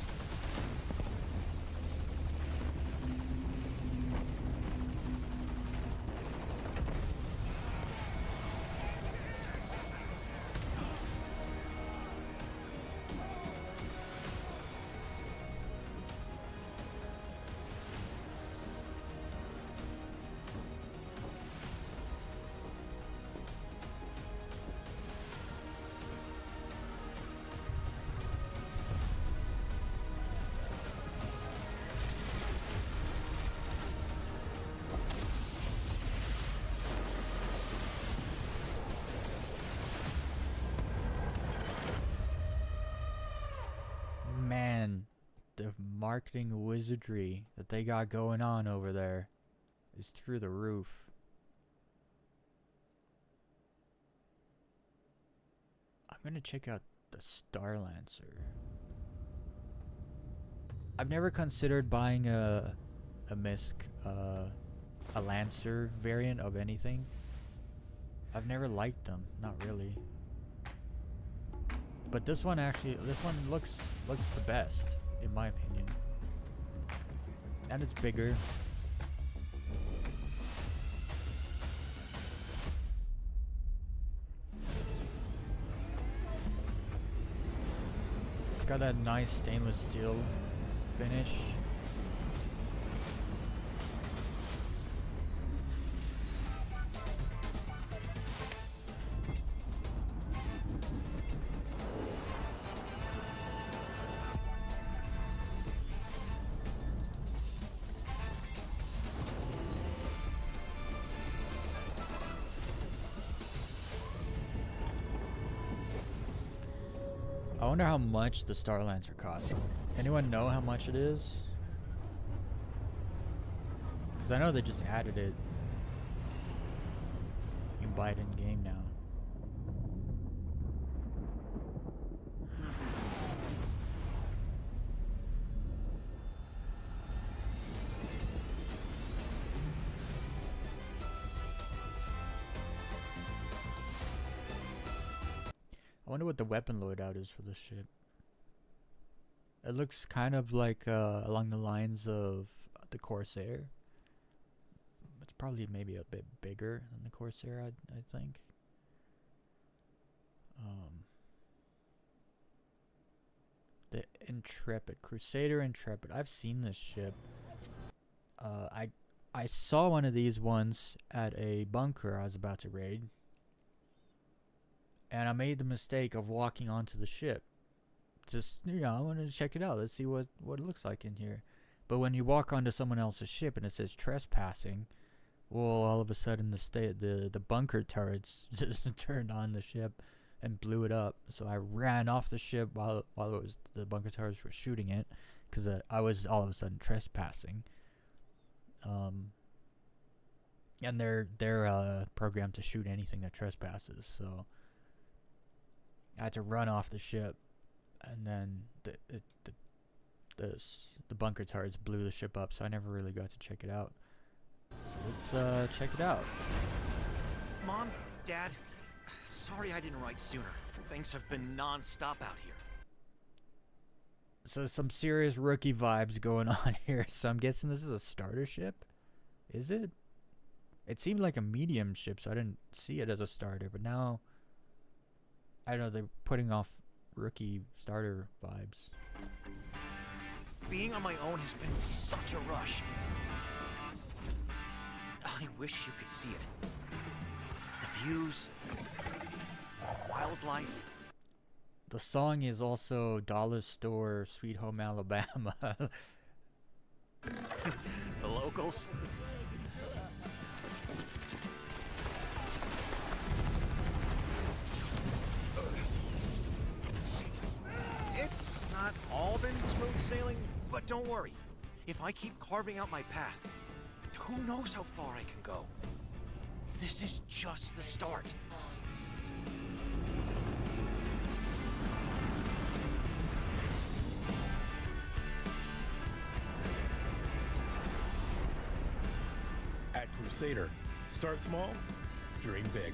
Man, the marketing wizardry that they got going on over there is through the roof. I'm gonna check out the Star Lancer. I've never considered buying a MISC, a Lancer variant of anything. I've never liked them, not really. But this one looks the best, in my opinion. And it's bigger. It's got that nice stainless steel finish. I wonder how much the Star Lancer costs. Anyone know how much it is? Because I know they just added it. You can buy it in game now. I wonder what the weapon loadout is for this ship. It looks kind of like along the lines of the Corsair. It's probably maybe a bit bigger than the Corsair, I think. The Intrepid, Crusader Intrepid. I've seen this ship. I saw one of these once at a bunker I was about to raid. And I made the mistake of walking onto the ship. Just, I wanted to check it out. Let's see what it looks like in here. But when you walk onto someone else's ship and it says trespassing, Well, all of a sudden the bunker turrets just turned on the ship and blew it up. So I ran off the ship while it was the bunker turrets were shooting it, because I was all of a sudden trespassing. And they're programmed to shoot anything that trespasses. So I had to run off the ship, and then the bunker turrets blew the ship up. So I never really got to check it out. So let's check it out. Mom, Dad, sorry I didn't write sooner. Things have been non-stop out here. So some serious rookie vibes going on here. So I'm guessing this is a starter ship? Is it? It seemed like a medium ship, so I didn't see it as a starter. But now, I don't know, they're putting off rookie starter vibes. Being on my own has been such a rush. I wish you could see it. The views, wildlife. The song is also Dollar Store, Sweet Home Alabama. The locals. It's not all been smooth sailing, but don't worry. If I keep carving out my path, who knows how far I can go. This is just the start. At Crusader, start small, dream big.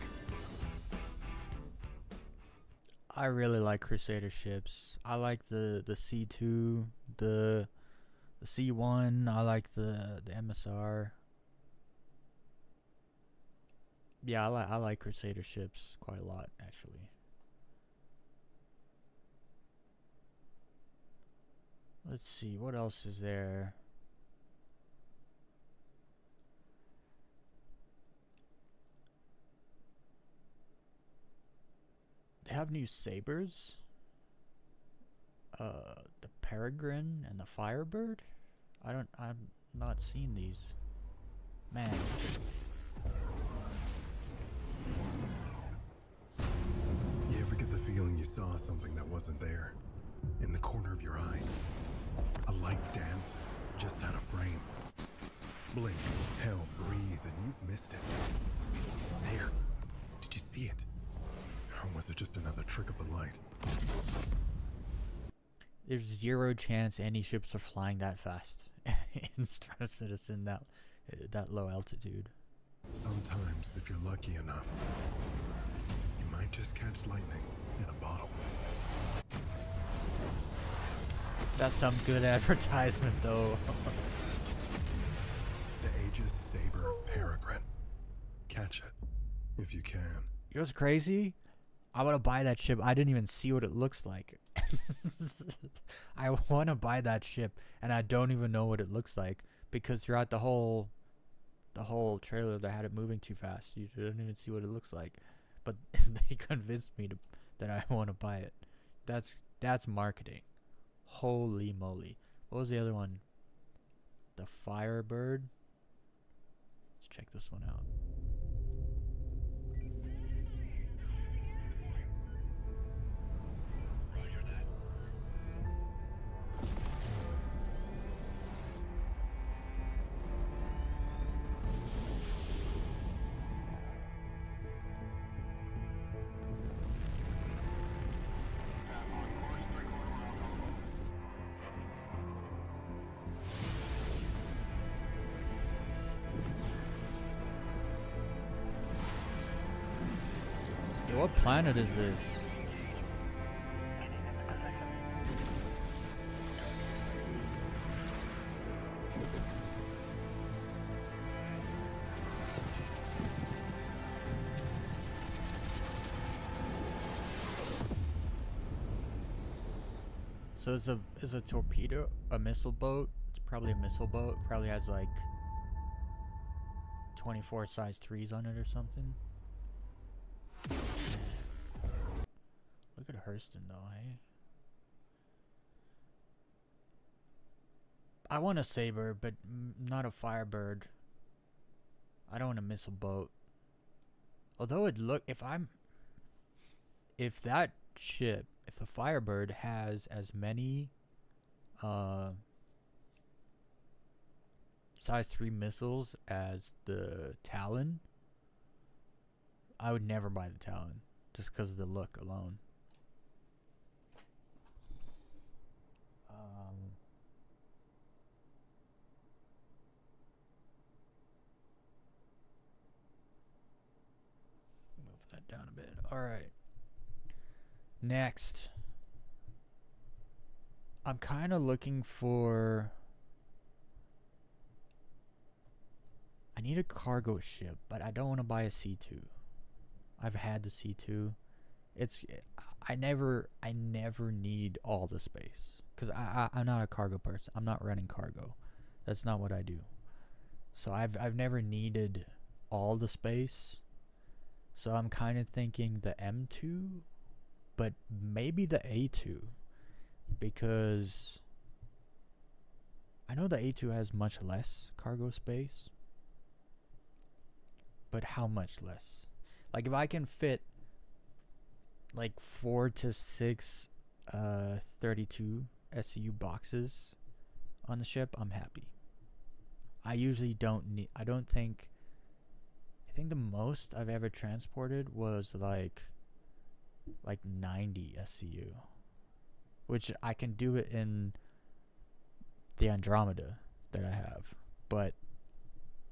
I really like Crusader ships. I like the C2, the C1. I like the MSR. Yeah, I like Crusader ships quite a lot, actually. Let's see, what else is there? They have new sabers. The Peregrine and the Firebird. I'm not seeing these. Man. You ever get the feeling you saw something that wasn't there? In the corner of your eye? A light dance, just out of frame. Blink, hell, breathe, and you've missed it. There. Did you see it? Or was it just another trick of the light? There's zero chance any ships are flying that fast in Star Citizen that low altitude. Sometimes, if you're lucky enough, you might just catch lightning in a bottle. That's some good advertisement, though. The Aegis Saber Peregrine. Catch it, if you can. You know what's crazy? I want to buy that ship. I didn't even see what it looks like. I want to buy that ship, and I don't even know what it looks like, because throughout the whole trailer, they had it moving too fast. You didn't even see what it looks like, but they convinced me that I want to buy it. That's marketing. Holy moly! What was the other one? The Firebird. Let's check this one out. What planet is this? So is a torpedo a missile boat? It's probably a missile boat. Probably has like 24 size 3s on it or something. Look at Hurston though, hey? I want a Saber, but not a Firebird. I don't want to miss a boat. Although it look, if that ship, if the Firebird has as many size 3 missiles as the Talon, I would never buy the Talon just because of the look alone. Move that down a bit. All right. Next, I'm kind of looking for. I need a cargo ship, but I don't want to buy a C2. I've had the C2. I never need all the space because I'm not a cargo person. I'm not running cargo. That's not what I do. So I've never needed all the space. So I'm kind of thinking the M2, but maybe the A2, because I know the A2 has much less cargo space. But how much less? Like if I can fit like 4 to 6 32 SCU boxes on the ship, I'm happy. I usually don't need, I think the most I've ever transported was like 90 SCU, which I can do it in the Andromeda that I have, but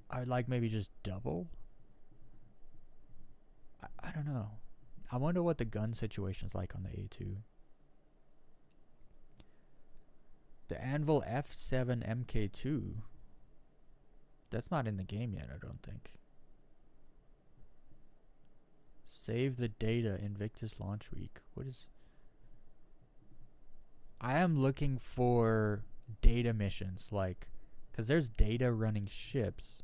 I would like maybe just double. I don't know. I wonder what the gun situation is like on the A2. The Anvil F7 MK2. That's not in the game yet, I don't think. Save the data Invictus launch week. What is... I am looking for data missions, like... Because there's data running ships.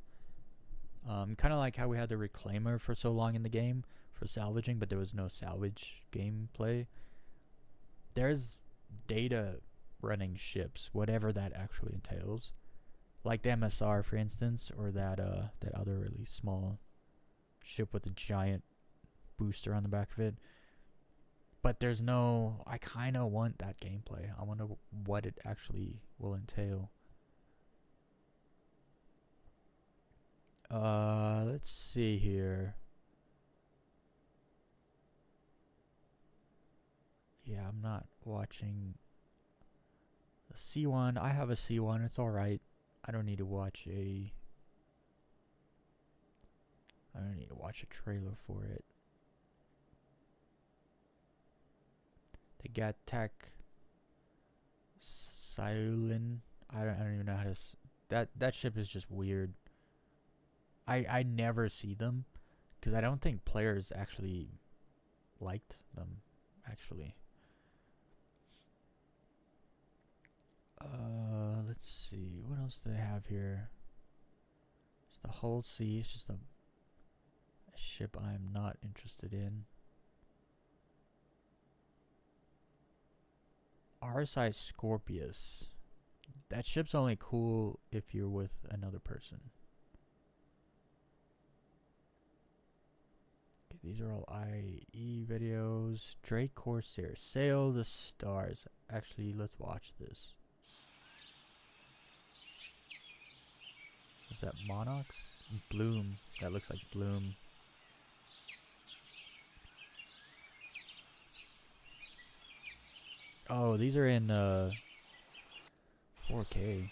Kind of like how we had the Reclaimer for so long in the game for salvaging, but there was no salvage gameplay. There's data running ships, whatever that actually entails, like the MSR, for instance, or that other really small ship with a giant booster on the back of it. But there's no. I kind of want that gameplay. I wonder what it actually will entail. Let's see here. Yeah, I'm not watching the C1. I have a C1. It's alright. I don't need to watch a trailer for it. The Gattack Silin. I don't even know how to... That ship is just weird. I never see them because I don't think players actually liked them, actually. Let's see. What else do they have here? It's the Hull C. It's just a ship I'm not interested in. RSI Scorpius. That ship's only cool if you're with another person. Okay, these are all IE videos. Drake Corsair. Sail the Stars. Actually, let's watch this. Is that Monox? Bloom. That looks like Bloom. Oh, these are in 4K.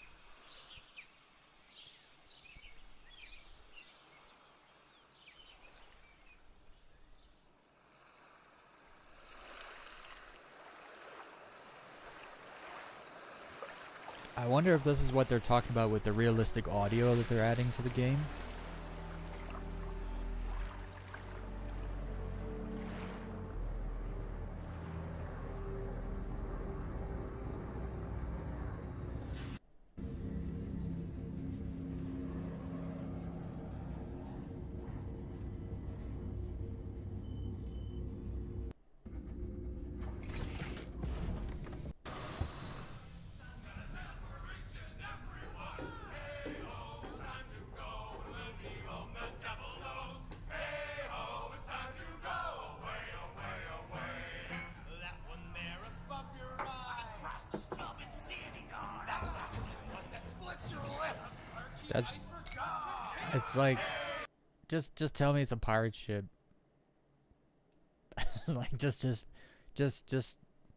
I wonder if this is what they're talking about with the realistic audio that they're adding to the game. That's. It's like, just tell me it's a pirate ship. Like just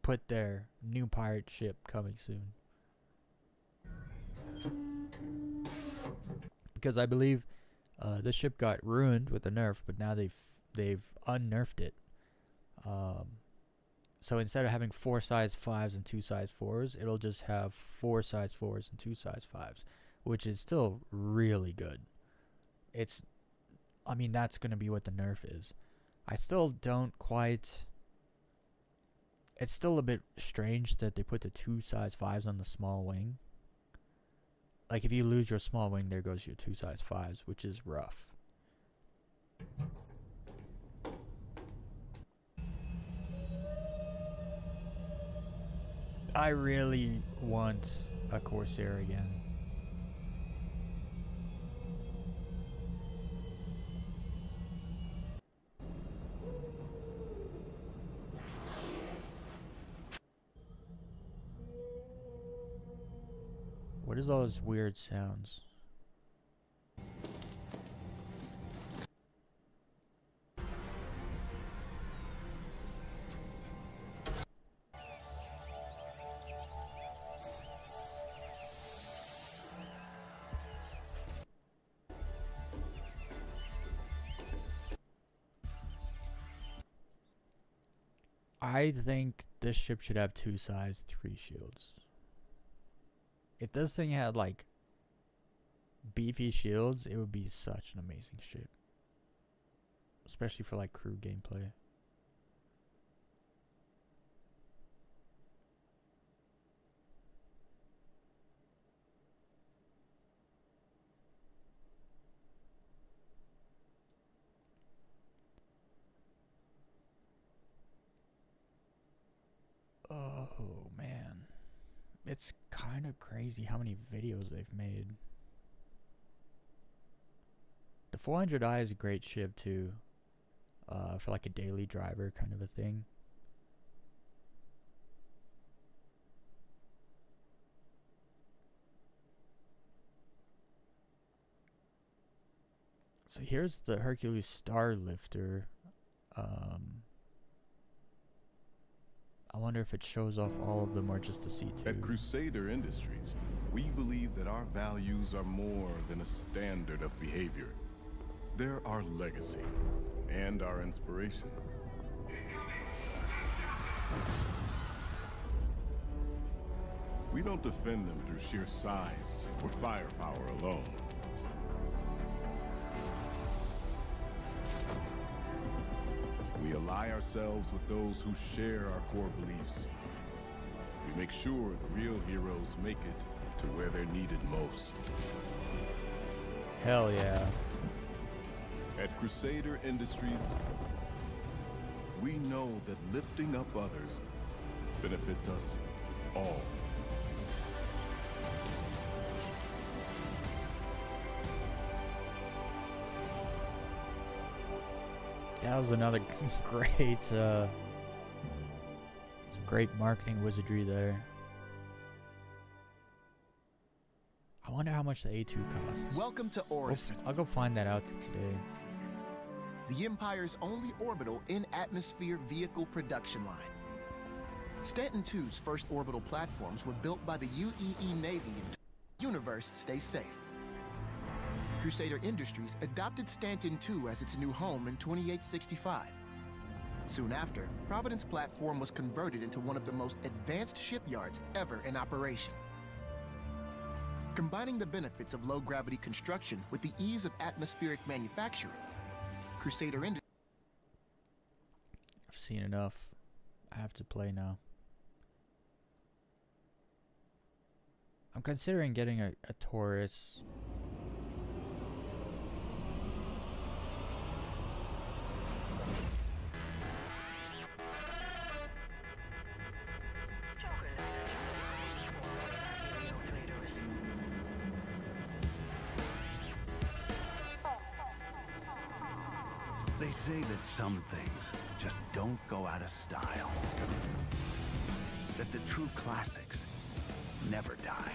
put there, new pirate ship coming soon. Because I believe the ship got ruined with the nerf, but now they've unnerfed it. So instead of having 4 size 5s and 2 size 4s, it'll just have 4 size 4s and 2 size 5s, which is still really good. I mean, that's going to be what the nerf is. I still don't quite... It's still a bit strange that they put the 2 size 5s on the small wing. Like, if you lose your small wing, there goes your 2 size 5s, which is rough. I really want a Corsair again. What is all those weird sounds? I think this ship should have 2 size 3 shields. If this thing had like beefy shields, it would be such an amazing ship. Especially for like crew gameplay. Oh man. It's kind of crazy how many videos they've made. The 400i is a great ship too. For like a daily driver kind of a thing. So here's the Hercules Star Lifter. I wonder if it shows off all of them or just the C2. At Crusader Industries, we believe that our values are more than a standard of behavior. They're our legacy and our inspiration. We don't defend them through sheer size or firepower alone. We ally ourselves with those who share our core beliefs. We make sure the real heroes make it to where they're needed most. Hell yeah. At Crusader Industries, we know that lifting up others benefits us all. That was another great marketing wizardry there. I wonder how much the A2 costs. Welcome to Orison, I'll go find that out today. the Empire's only orbital in-atmosphere vehicle production line. Stanton II's first orbital platforms were built by the UEE Navy and the universe stay safe. Crusader Industries adopted Stanton II as its new home in 2865. Soon after, Providence platform was converted into one of the most advanced shipyards ever in operation. Combining the benefits of low-gravity construction with the ease of atmospheric manufacturing, Crusader Industries... I've seen enough. I have to play now. I'm considering getting a Taurus. They say that some things just don't go out of style. That the true classics never die.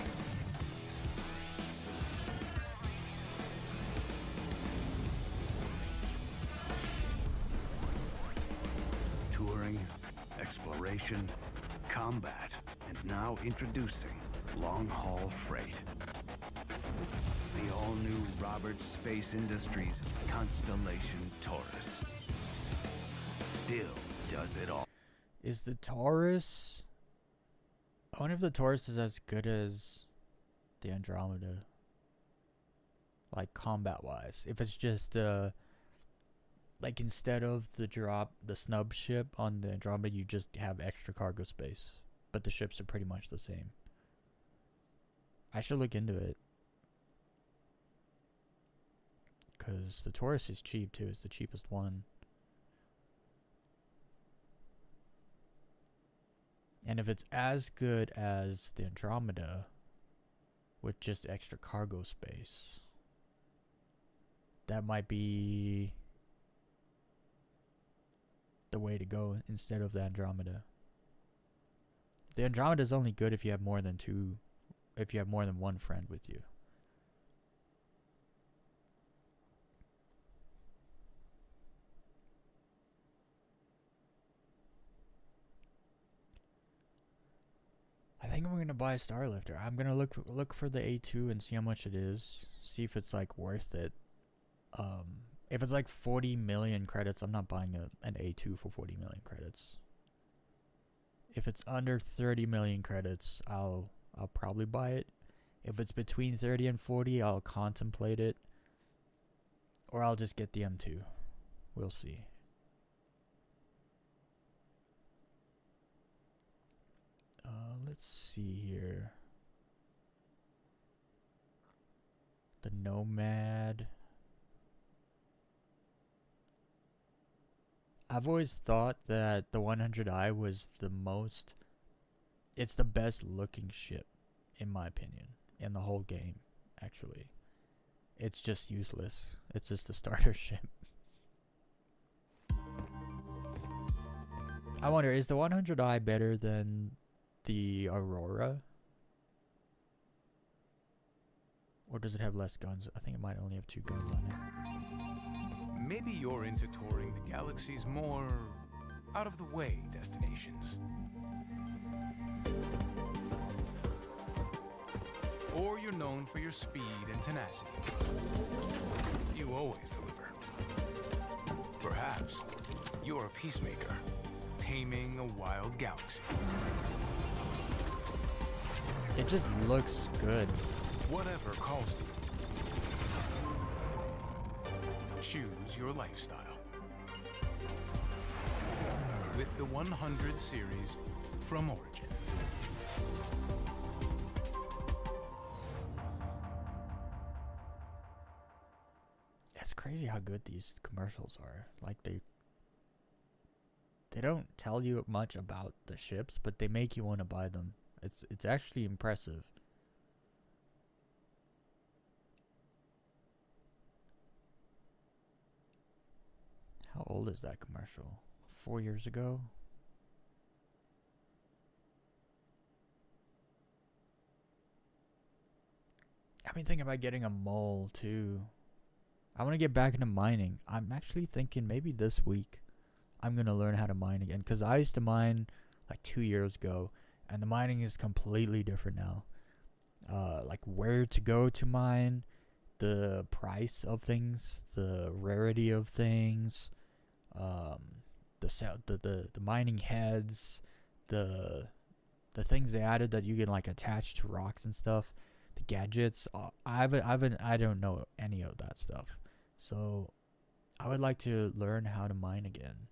exploration, combat, and now introducing long-haul freight. The all-new Roberts Space Industries Constellation Taurus. Still does it all. Is the Taurus... I wonder if the Taurus is as good as the Andromeda. Like, combat-wise. If it's just, like, instead of the snub ship on the Andromeda, you just have extra cargo space. But the ships are pretty much the same. I should look into it. Because the Taurus is cheap, too. It's the cheapest one. And if it's as good as the Andromeda, with just extra cargo space, that might be the way to go instead of the Andromeda. The Andromeda is only good if you have more than one friend with you. I think I'm gonna buy a Starlifter. I'm gonna look for the A2 and see how much it is. See if it's like worth it. If it's like 40 million credits, I'm not buying an A2 for 40 million credits. If it's under 30 million credits, I'll probably buy it. If it's between 30 and 40, I'll contemplate it. Or I'll just get the M2. We'll see. Let's see here. The Nomad. I've always thought that the 100i was it's the best looking ship, in my opinion, in the whole game, actually. It's just useless. It's just a starter ship. I wonder, is the 100i better than the Aurora? Or does it have less guns? I think it might only have 2 guns on it. Maybe you're into touring the galaxy's more out-of-the-way destinations. Or you're known for your speed and tenacity. You always deliver. Perhaps you're a peacemaker, taming a wild galaxy. It just looks good. Whatever calls to you. Choose your lifestyle. With the 100 series from Origin. It's crazy how good these commercials are. Like, they don't tell you much about the ships, but they make you want to buy them. It's actually impressive. How old is that commercial? 4 years ago? I've been thinking about getting a mole too. I want to get back into mining. I'm actually thinking maybe this week I'm going to learn how to mine again. Because I used to mine like 2 years ago. And the mining is completely different now. Like where to go to mine, the price of things, the rarity of things, the mining heads, the things they added that you can like attach to rocks and stuff, the gadgets. I don't know any of that stuff. So I would like to learn how to mine again.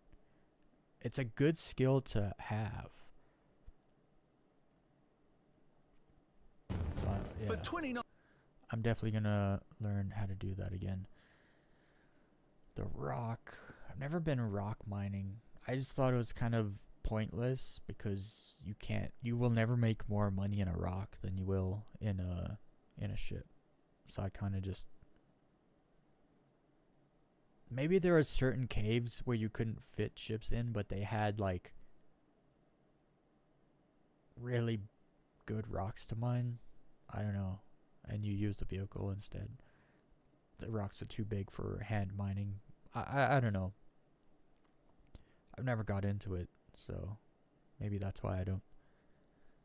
It's a good skill to have. So yeah, For 29. I'm definitely gonna learn how to do that again. The rock. I've never been rock mining. I just thought it was kind of pointless because you will never make more money in a rock than you will in a ship. So I kind of just, maybe there are certain caves where you couldn't fit ships in, but they had like really good rocks to mine. I don't know. And you use the vehicle instead. The rocks are too big for hand mining. I don't know. I've never got into it, so maybe that's why I don't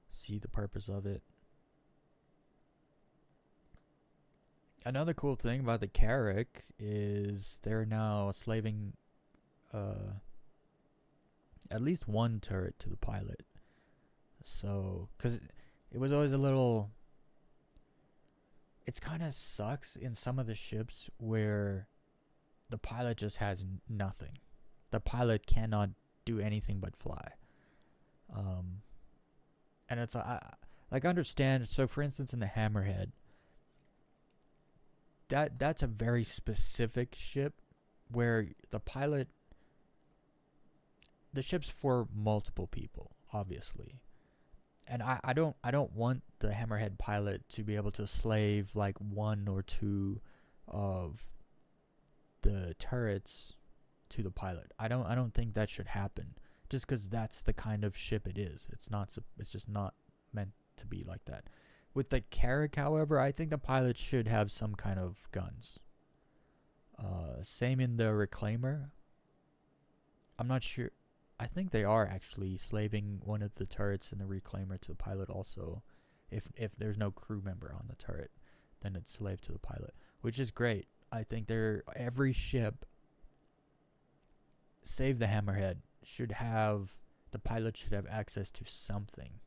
see the purpose of it. Another cool thing about the Carrack is they're now slaving at least one turret to the pilot. So, because it was always a little... It kind of sucks in some of the ships where the pilot just has nothing. The pilot cannot do anything but fly. And it's like, understand, so for instance in the Hammerhead, that's a very specific ship where the pilot, the ship's for multiple people, obviously. And I don't want the Hammerhead pilot to be able to slave like one or two of the turrets to the pilot. I don't think that should happen, just because that's the kind of ship it is. It's just not meant to be like that. With the Carrack, however, I think the pilot should have some kind of guns. Same in the Reclaimer. I'm not sure. I think they are actually slaving one of the turrets in the Reclaimer to the pilot also. If there's no crew member on the turret, then it's slaved to the pilot, which is great. I think every ship, save the Hammerhead, the pilot should have access to something.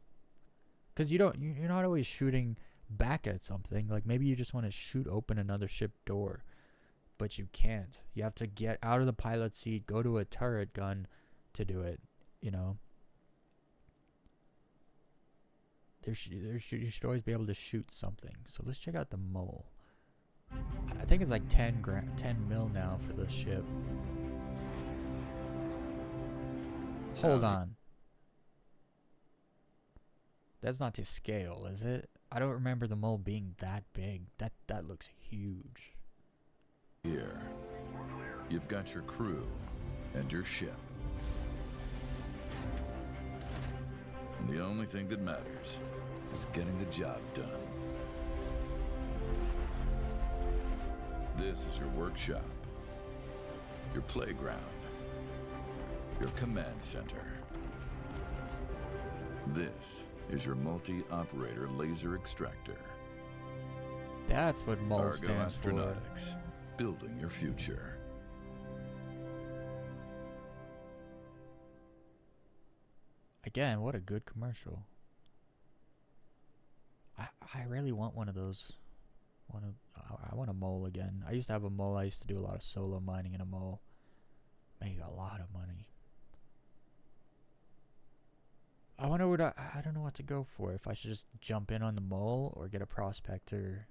Because you're not always shooting back at something. Like maybe you just want to shoot open another ship door, but you can't. You have to get out of the pilot seat, go to a turret gun to do it, you know. You should always be able to shoot something. So let's check out the mole. I think it's like 10 mil now for the ship. Hold on. That's not to scale, is it? I don't remember the mole being that big. That looks huge. Here, you've got your crew and your ship. And the only thing that matters is getting the job done. This is your workshop, your playground, your command center. This is your multi-operator laser extractor. That's what MOL Argo stands for. Astronautics, building your future. Again, what a good commercial. I really want one of those. I want a mole again. I used to have a mole. I used to do a lot of solo mining in a mole. Make a lot of money. I wonder what I don't know what to go for. If I should just jump in on the mole or get a prospector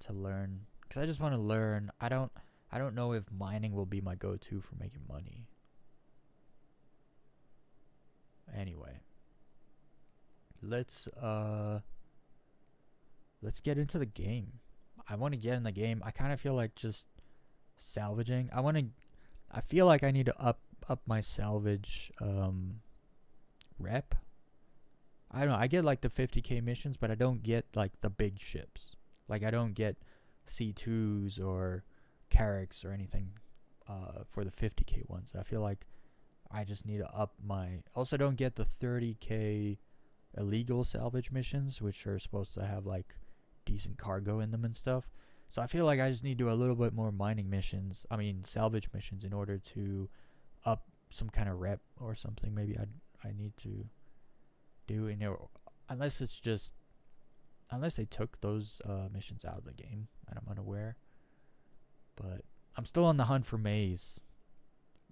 to learn. Because I just want to learn. I don't know if mining will be my go-to for making money. Anyway, let's get into the game. I want to get in the game. I kind of feel like just salvaging. I feel like I need to up my salvage rep. I don't know. I get like the 50k missions, but I don't get like the big ships. Like I don't get C2s or Carracks or anything for the 50k ones. I feel like I just need to up my... Also don't get the 30k illegal salvage missions, which are supposed to have like decent cargo in them and stuff. So I feel like I just need to do a little bit more mining missions. I mean salvage missions in order to up some kind of rep or something. Maybe I need to do, you know, unless they took those missions out of the game and I'm unaware. But I'm still on the hunt for Maze.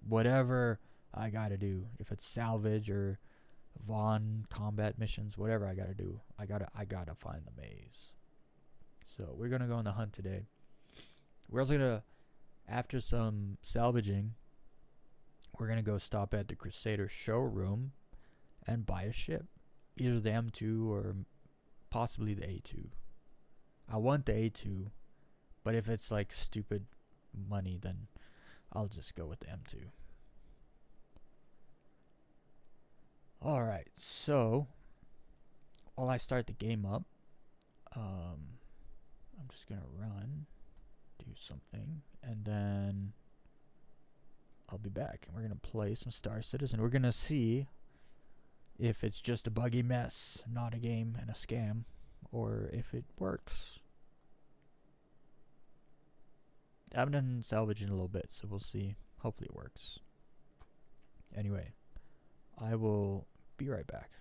Whatever I gotta do, if it's salvage or Vaughn combat missions, whatever I gotta do, I gotta find the Maze. So we're gonna go on the hunt today. We're also gonna, after some salvaging, we're gonna go stop at the Crusader showroom and buy a ship, either the M2 or possibly the A2. I want the A2, but if it's like stupid money, then I'll just go with the M2. Alright, so while I start the game up, I'm just gonna run, do something, and then I'll be back and we're gonna play some Star Citizen. We're gonna see if it's just a buggy mess, not a game and a scam, or if it works. I haven't done salvage in a little bit, so we'll see. Hopefully it works. Anyway, I will be right back.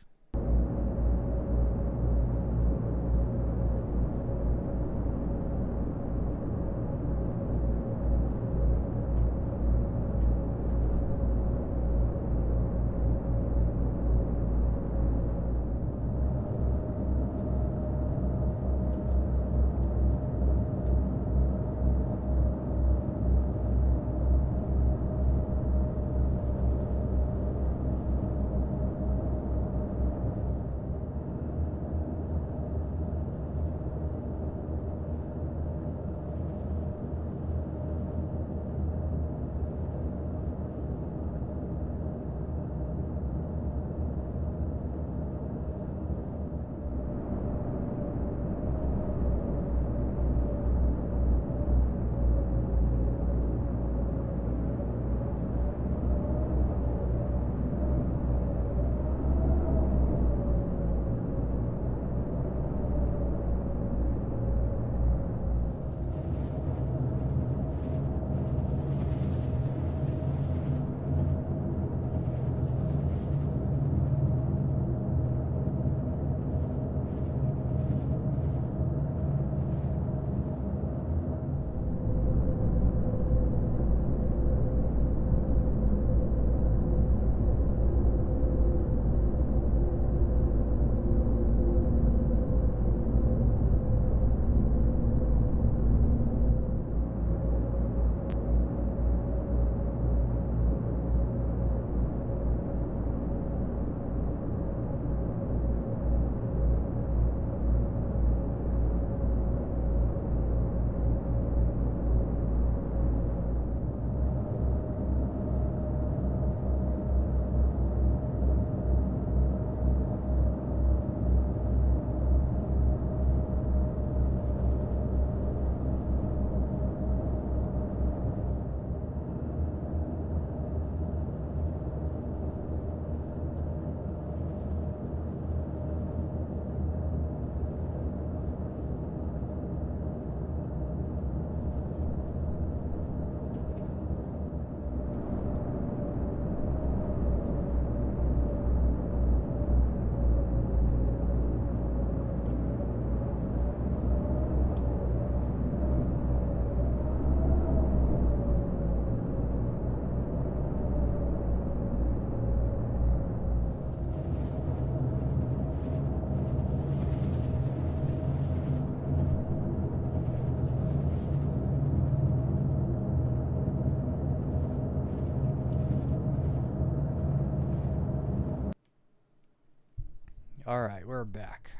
Alright, we're back.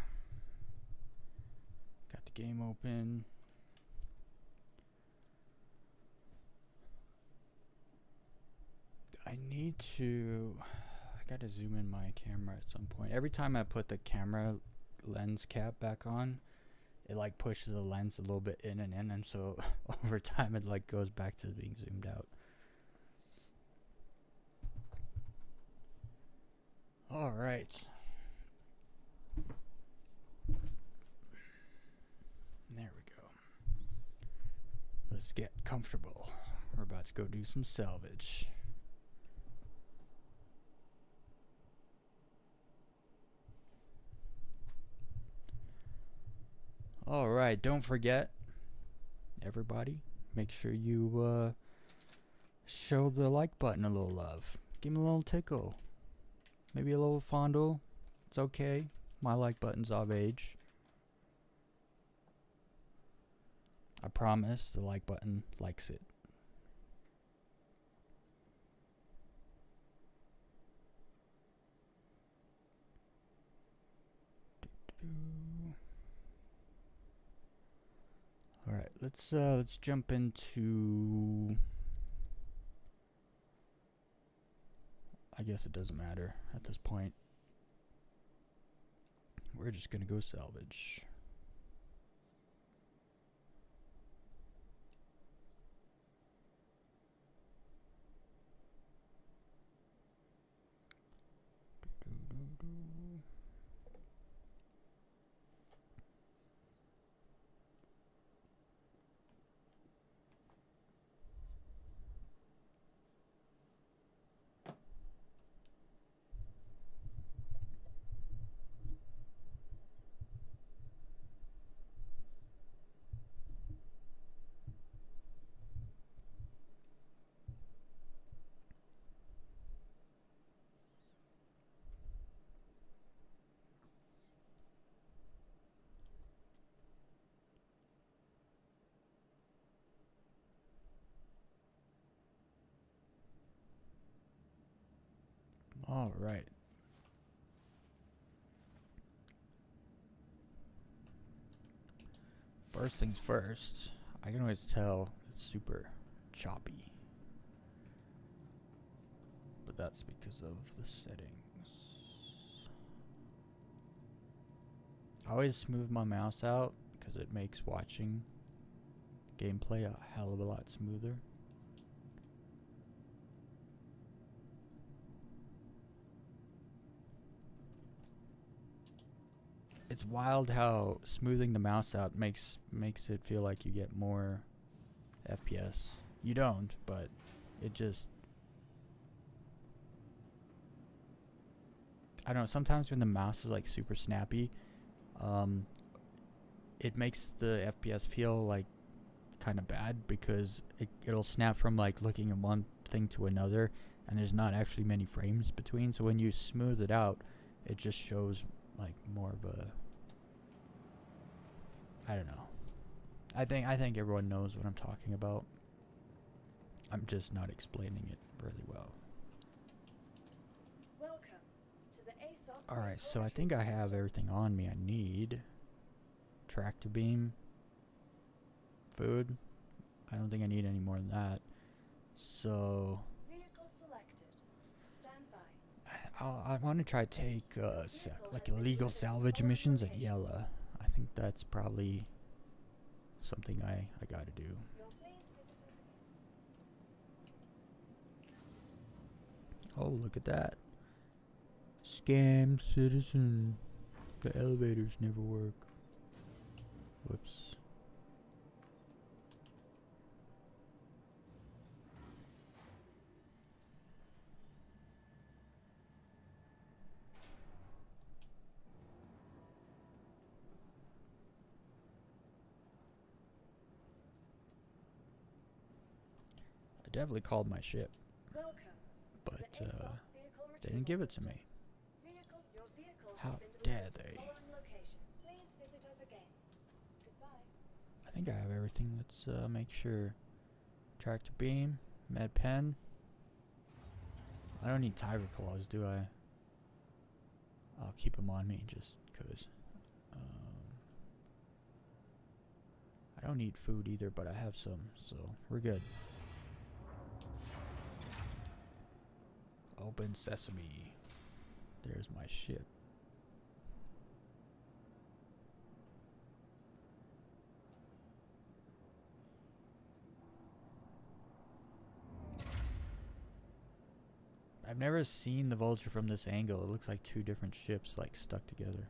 Got the game open. I gotta zoom in my camera at some point. Every time I put the camera lens cap back on, it like pushes the lens a little bit in, and so over time it like goes back to being zoomed out. Alright. There we go. Let's get comfortable. We're about to go do some salvage. Alright, don't forget, everybody, make sure you show the like button a little love. Give me a little tickle. Maybe a little fondle. It's okay. My like button's of age. I promise the like button likes it. All right, let's jump into. I guess it doesn't matter at this point. We're just gonna go salvage. All right. First things first, I can always tell it's super choppy. But that's because of the settings. I always smooth my mouse out because it makes watching gameplay a hell of a lot smoother. It's wild how smoothing the mouse out makes it feel like you get more FPS. You don't, but it just, I don't know, sometimes when the mouse is like super snappy, it makes the FPS feel like kind of bad because it'll snap from like looking at one thing to another and there's not actually many frames between. So when you smooth it out, it just shows like more of a, I don't know. I think everyone knows what I'm talking about. I'm just not explaining it really well. Welcome to the ASOP. Alright, so I think I have everything on me I need. Tractor beam. Food. I don't think I need any more than that. So Vehicle selected. Stand by. I want to try to take like illegal salvage missions at Yella. I think that's probably something I gotta do. Oh, look at that. Scam citizen. The elevators never work. Whoops. I definitely called my ship, Welcome but to the ASOP vehicle they didn't give it to me. Your vehicle How has been dare delivered to they? the following location. Please visit us again. Goodbye. I think I have everything. Let's make sure. Tractor beam, med pen. I don't need tiger claws, do I? I'll keep them on me just because. I don't need food either, but I have some, so we're good. Open sesame. There's my ship. I've never seen the Vulture from this angle. It looks like two different ships like stuck together.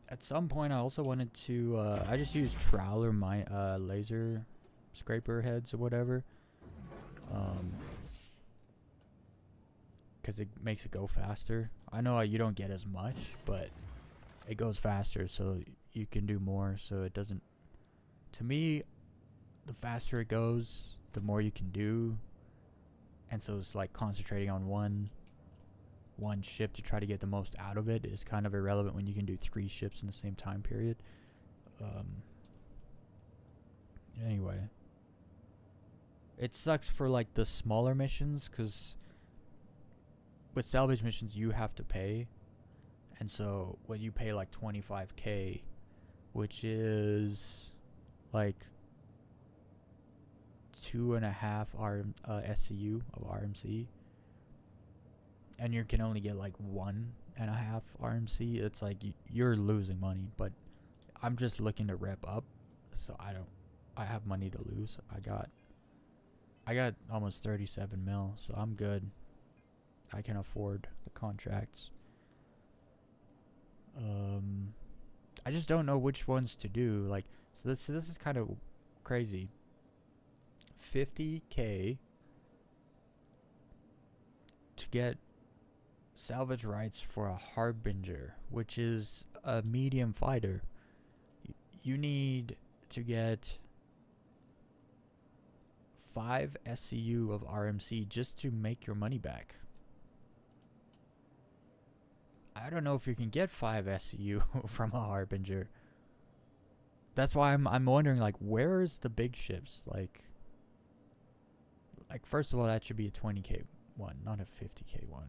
At some point I also wanted to I just used trowel or my laser scraper heads or whatever. Because it makes it go faster. I know you don't get as much, but it goes faster, so you can do more. So it doesn't. To me, the faster it goes, the more you can do. And so it's like concentrating on one ship to try to get the most out of it is kind of irrelevant when you can do 3 ships in the same time period. Anyway, it sucks for like the smaller missions because with salvage missions you have to pay, and so when you pay like 25k, which is like 2.5 SCU of RMC, and you can only get like 1.5 RMC, it's like you're losing money. But I'm just looking to rep up, so I have money to lose. I got almost 37 mil, so I'm good. I can afford the contracts. I just don't know which ones to do. Like, so this is kind of crazy. 50k to get salvage rights for a Harbinger, which is a medium fighter. You need to get 5 SCU of RMC just to make your money back. I don't know if you can get 5 SCU from a Harbinger. That's why I'm wondering, like, where's the big ships? Like first of all, that should be a 20k one, not a 50k one.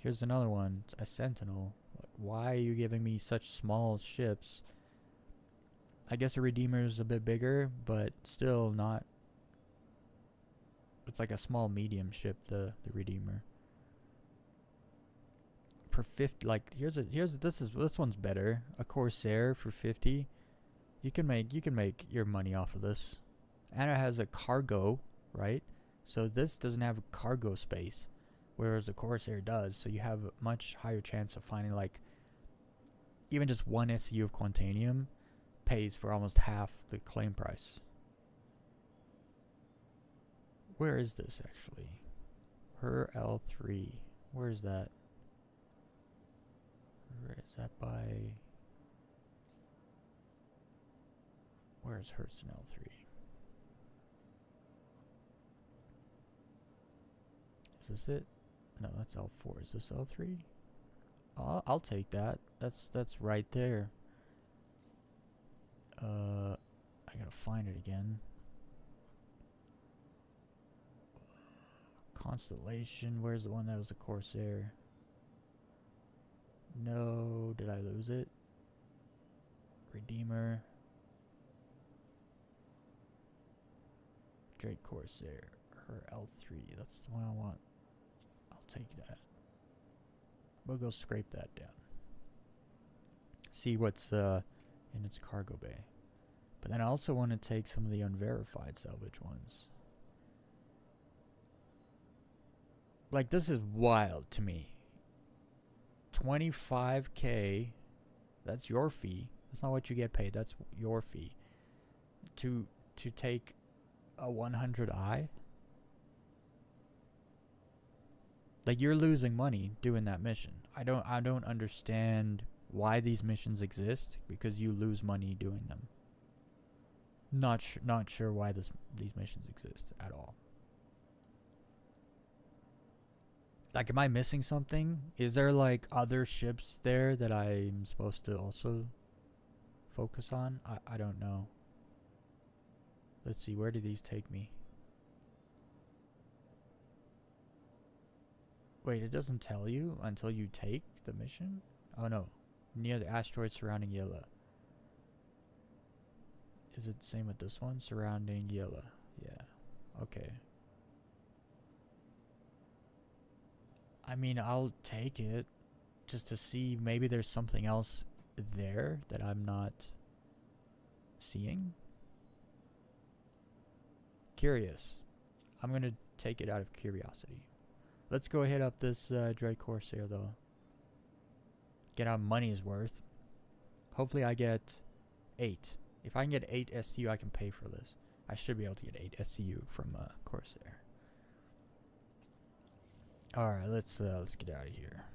Here's another one, it's a Sentinel. Like, why are you giving me such small ships? I guess a Redeemer is a bit bigger, but still not. It's like a small medium ship, the Redeemer. For 50, like this one's better. A Corsair for 50. You can make your money off of this. And it has a cargo, right? So this doesn't have a cargo space, whereas the Corsair does. So you have a much higher chance of finding, like, even just one SCU of Quantanium pays for almost half the claim price. Where is this actually? Her L3. Where is that? Where is that by? Where's Hurston L3? Is this it? No, that's L4. Is this L3? I'll take that. That's right there. I gotta find it again. Constellation. Where's the one that was the Corsair? No, did I lose it? Redeemer. Drake Corsair. Her L3. That's the one I want. I'll take that. We'll go scrape that down. See what's in its cargo bay. But then I also want to take some of the unverified salvage ones. Like, this is wild to me. 25k, that's your fee. That's not what you get paid, that's your fee. To take a 100i? Like, you're losing money doing that mission. I don't understand why these missions exist, because you lose money doing them. Not sure why these missions exist at all. Like, am I missing something? Is there, like, other ships there that I'm supposed to also focus on? I don't know. Let's see, where do these take me? Wait, it doesn't tell you until you take the mission? Oh no, near the asteroid surrounding Yilla. Is it the same with this one? Surrounding Yilla. Yeah, okay. I mean, I'll take it just to see maybe there's something else there that I'm not seeing. Curious. I'm gonna take it out of curiosity. Let's go hit up this Drake Corsair though. Get our money's worth. Hopefully I get 8. If I can get 8 SCU, I can pay for this. I should be able to get 8 SCU from Corsair. Alright, let's get out of here.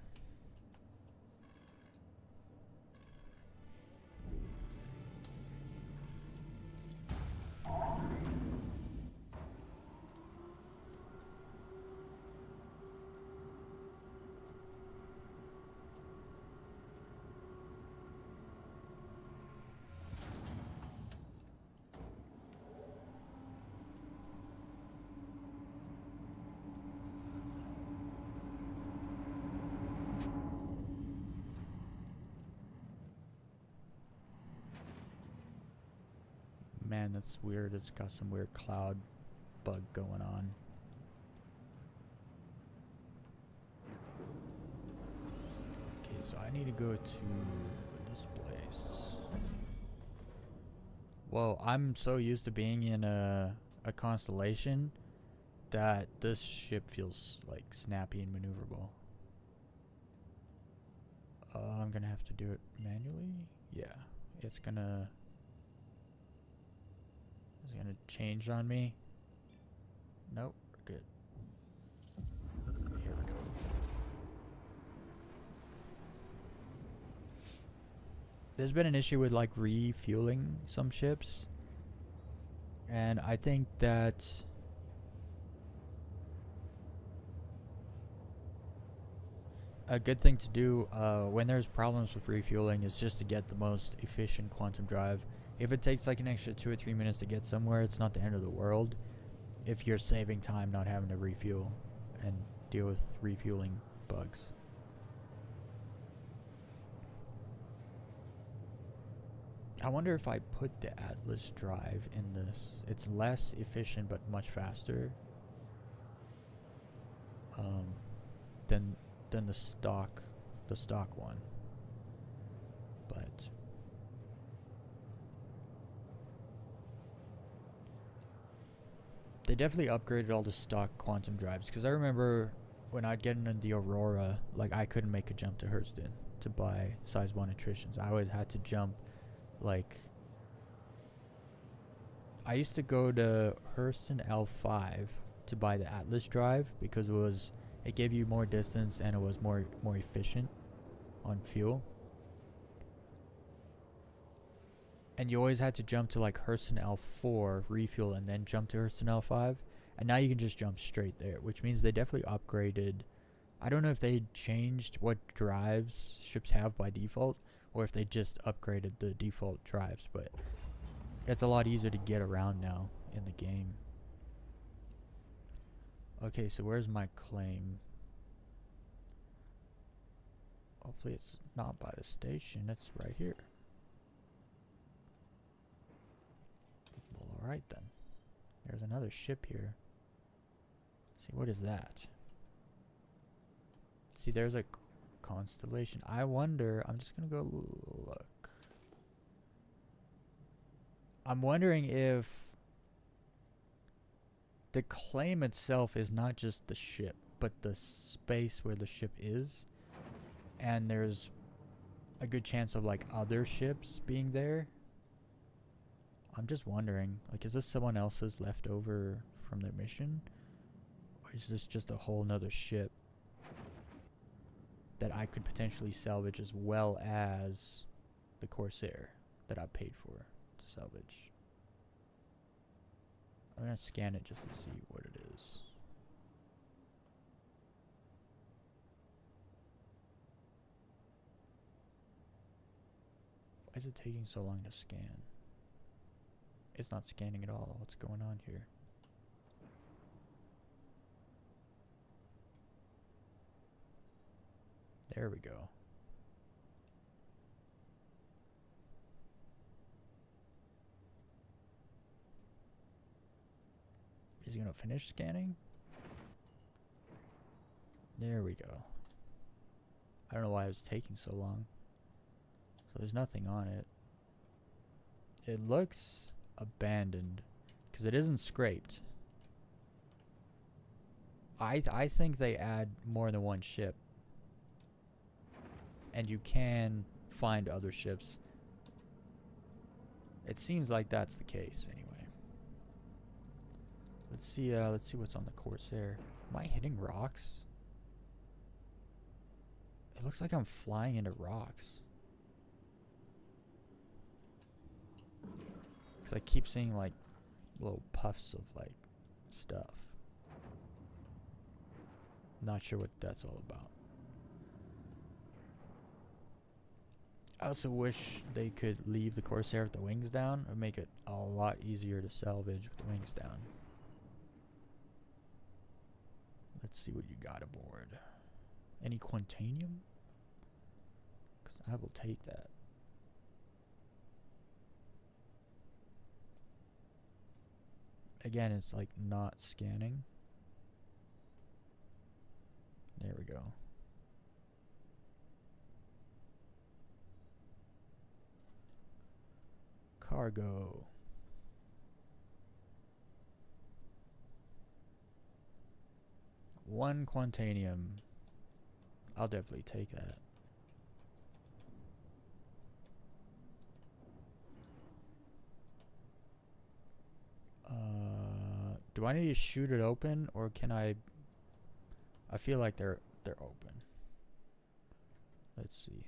Man, that's weird. It's got some weird cloud bug going on. Okay, so I need to go to this place. Whoa, I'm so used to being in a constellation that this ship feels like snappy and maneuverable. I'm gonna have to do it manually? Yeah, it's gonna change on me. Nope, we're good. Here we go. There's been an issue with like refueling some ships, and I think that a good thing to do when there's problems with refueling is just to get the most efficient quantum drive. If it takes like an extra 2 or 3 minutes to get somewhere, it's not the end of the world if you're saving time not having to refuel and deal with refueling bugs. I wonder if I put the Atlas drive in this. It's less efficient but much faster than the stock one. But they definitely upgraded all the stock quantum drives, because I remember when I'd get into the Aurora, like I couldn't make a jump to Hurston to buy size 1 attritions. I always had to jump, like, I used to go to Hurston L5 to buy the Atlas drive because it gave you more distance and it was more efficient on fuel. And you always had to jump to like Hurston L4, refuel, and then jump to Hurston L5. And now you can just jump straight there, which means they definitely upgraded. I don't know if they changed what drives ships have by default, or if they just upgraded the default drives, but it's a lot easier to get around now in the game. Okay, so where's my claim? Hopefully it's not by the station, it's right here. Well, alright then. There's another ship here. See, what is that? See, there's a constellation. I wonder, I'm just gonna go look. I'm wondering if the claim itself is not just the ship, but the space where the ship is. And there's a good chance of like other ships being there. I'm just wondering, like, is this someone else's leftover from their mission? Or is this just a whole nother ship that I could potentially salvage, as well as the Corsair that I paid for to salvage? I'm gonna scan it just to see what it is. Why is it taking so long to scan? It's not scanning at all. What's going on here? There we go. Is he gonna finish scanning? There we go. I don't know why it was taking so long. So there's nothing on it. It looks abandoned because it isn't scraped. I think they add more than one ship, and you can find other ships. It seems like that's the case anyway. Let's see what's on the Corsair. Am I hitting rocks? It looks like I'm flying into rocks. Cause I keep seeing like little puffs of like stuff. Not sure what that's all about. I also wish they could leave the Corsair with the wings down. It would make it a lot easier to salvage with the wings down. Let's see what you got aboard. Any Quantanium? Because I will take that. Again, it's like not scanning. There we go. Cargo. One Quantanium. I'll definitely take that. Do I need to shoot it open, or can I feel like they're open. Let's see.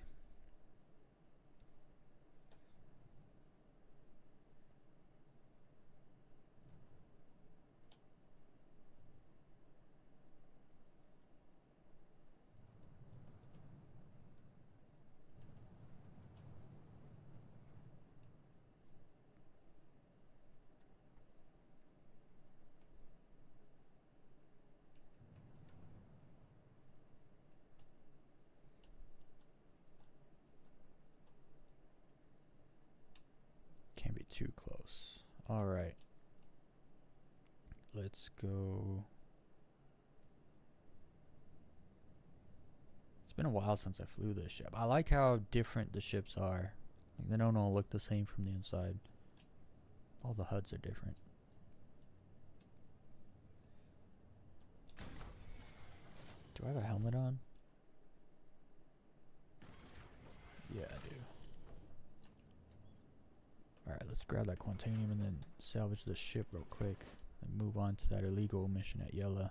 too close. Alright. Let's go. It's been a while since I flew this ship. I like how different the ships are. Like, they don't all look the same from the inside. All the HUDs are different. Do I have a helmet on? Yeah, I do. Alright, let's grab that Quantanium and then salvage the ship real quick. And move on to that illegal mission at Yella.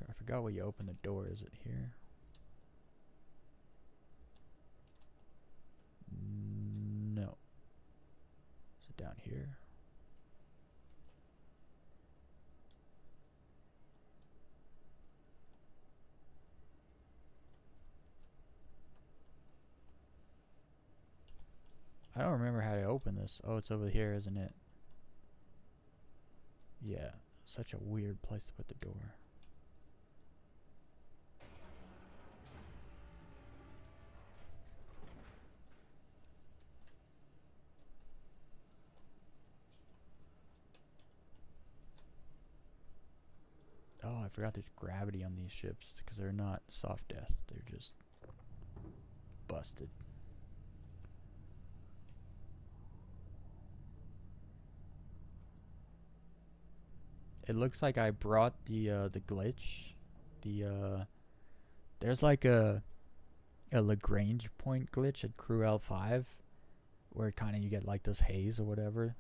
I forgot where you open the door. Is it here? No. Is it down here? I don't remember how to open this. Oh, it's over here, isn't it? Yeah, such a weird place to put the door. Oh, I forgot there's gravity on these ships because they're not soft death. They're just busted. It looks like I brought the glitch. There's like a Lagrange point glitch at Crew L5 where kind of you get like this haze or whatever.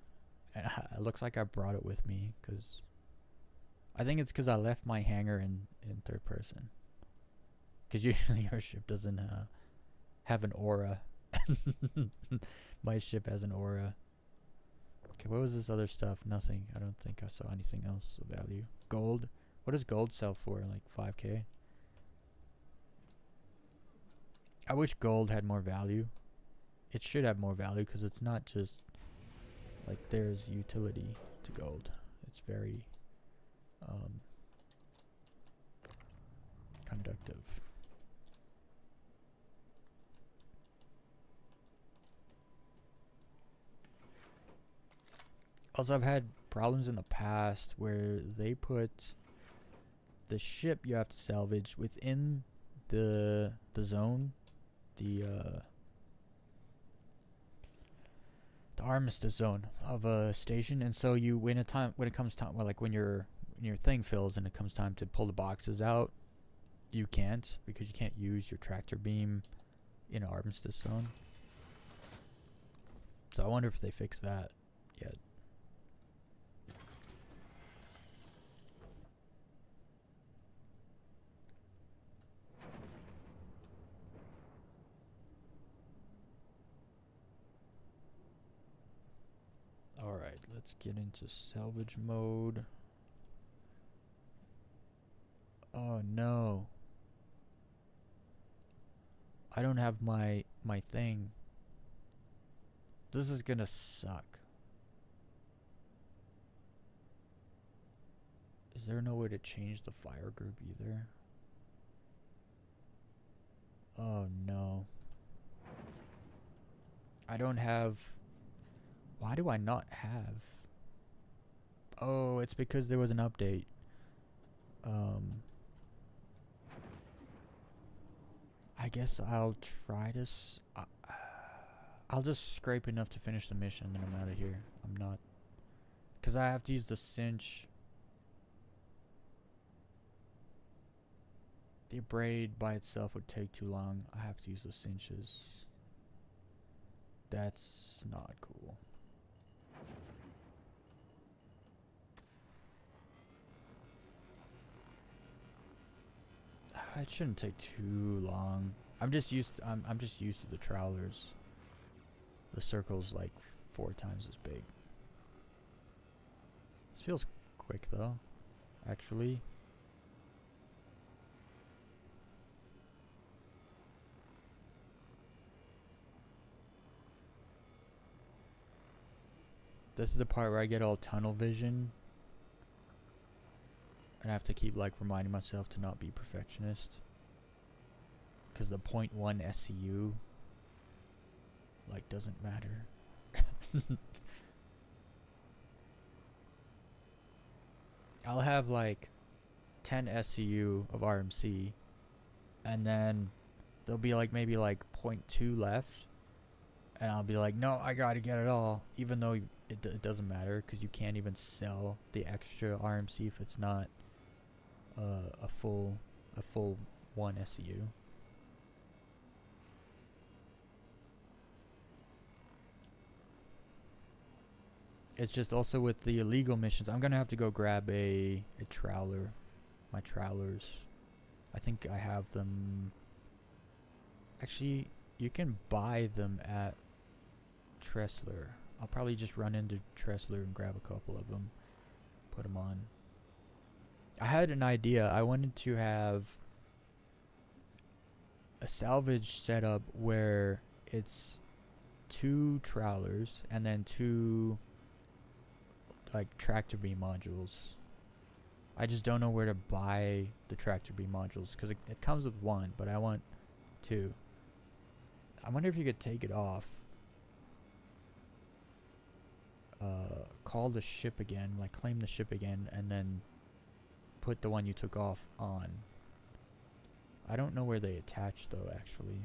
And it looks like I brought it with me because I think it's because I left my hangar in third person. Because usually your ship doesn't have an aura. My ship has an aura. Okay, what was this other stuff? Nothing. I don't think I saw anything else of value. Gold. What does gold sell for? Like 5k? I wish gold had more value. It should have more value because it's not just like there's utility to gold. It's very conductive. Also, I've had problems in the past where they put the ship you have to salvage within the zone, the armistice zone of a station, and so you when it comes time, well, like when your thing fills and it comes time to pull the boxes out, you can't because you can't use your tractor beam in an armistice zone. So I wonder if they fixed that yet. Alright, let's get into salvage mode. Oh no. I don't have my thing. This is gonna suck. Is there no way to change the fire group either? Oh no. I don't have... Why do I not have? Oh, it's because there was an update. I guess I'll try to... I'll just scrape enough to finish the mission and then I'm out of here. I'm not... Because I have to use the cinch. The abrade by itself would take too long. I have to use the cinches. That's not cool. It shouldn't take too long. I'm just used to the trawlers. The circle's like 4 times as big. This feels quick though, actually. This is the part where I get all tunnel vision And I have to keep like reminding myself to not be perfectionist. Because the 0.1 SCU like doesn't matter. I'll have like 10 SCU of RMC, and then there'll be like maybe like 0.2 left, and I'll be like, no, I gotta get it all, even though it doesn't matter, because you can't even sell the extra RMC if it's not a full 1 SCU. It's just also with the illegal missions, I'm gonna have to go grab a trawler, my trawlers. I think I have them. Actually, you can buy them at Tressler. I'll probably just run into Tressler and grab a couple of them, put them on. I had an idea. I wanted to have a salvage setup where it's 2 trawlers and then 2 like tractor beam modules. I just don't know where to buy the tractor beam modules because it comes with 1, but I want 2. I wonder if you could take it off, call the ship again, like claim the ship again, and then put the one you took off on. I don't know where they attach though, actually.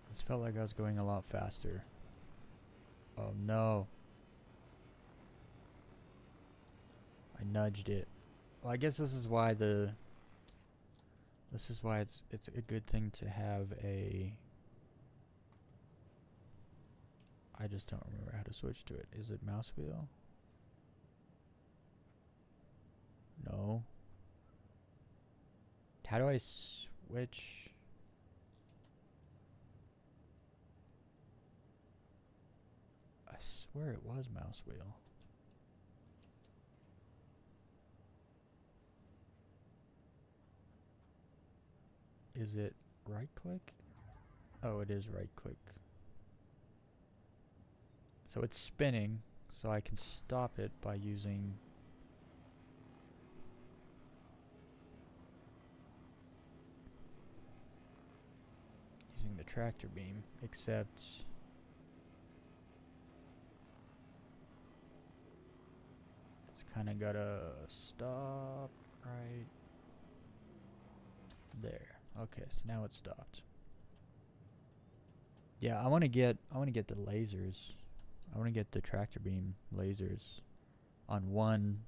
This felt like I was going a lot faster. Oh no. I nudged it. Well, I guess this is why it's a good thing to have a... I just don't remember how to switch to it. Is it mouse wheel? No. How do I switch? I swear it was mouse wheel. Is it right click? Oh, it is right click. So it's spinning, so I can stop it by using the tractor beam, except it's kind of gotta stop right there. Okay, so now it's stopped. Yeah, I want to get the lasers. I want to get the tractor beam lasers on one.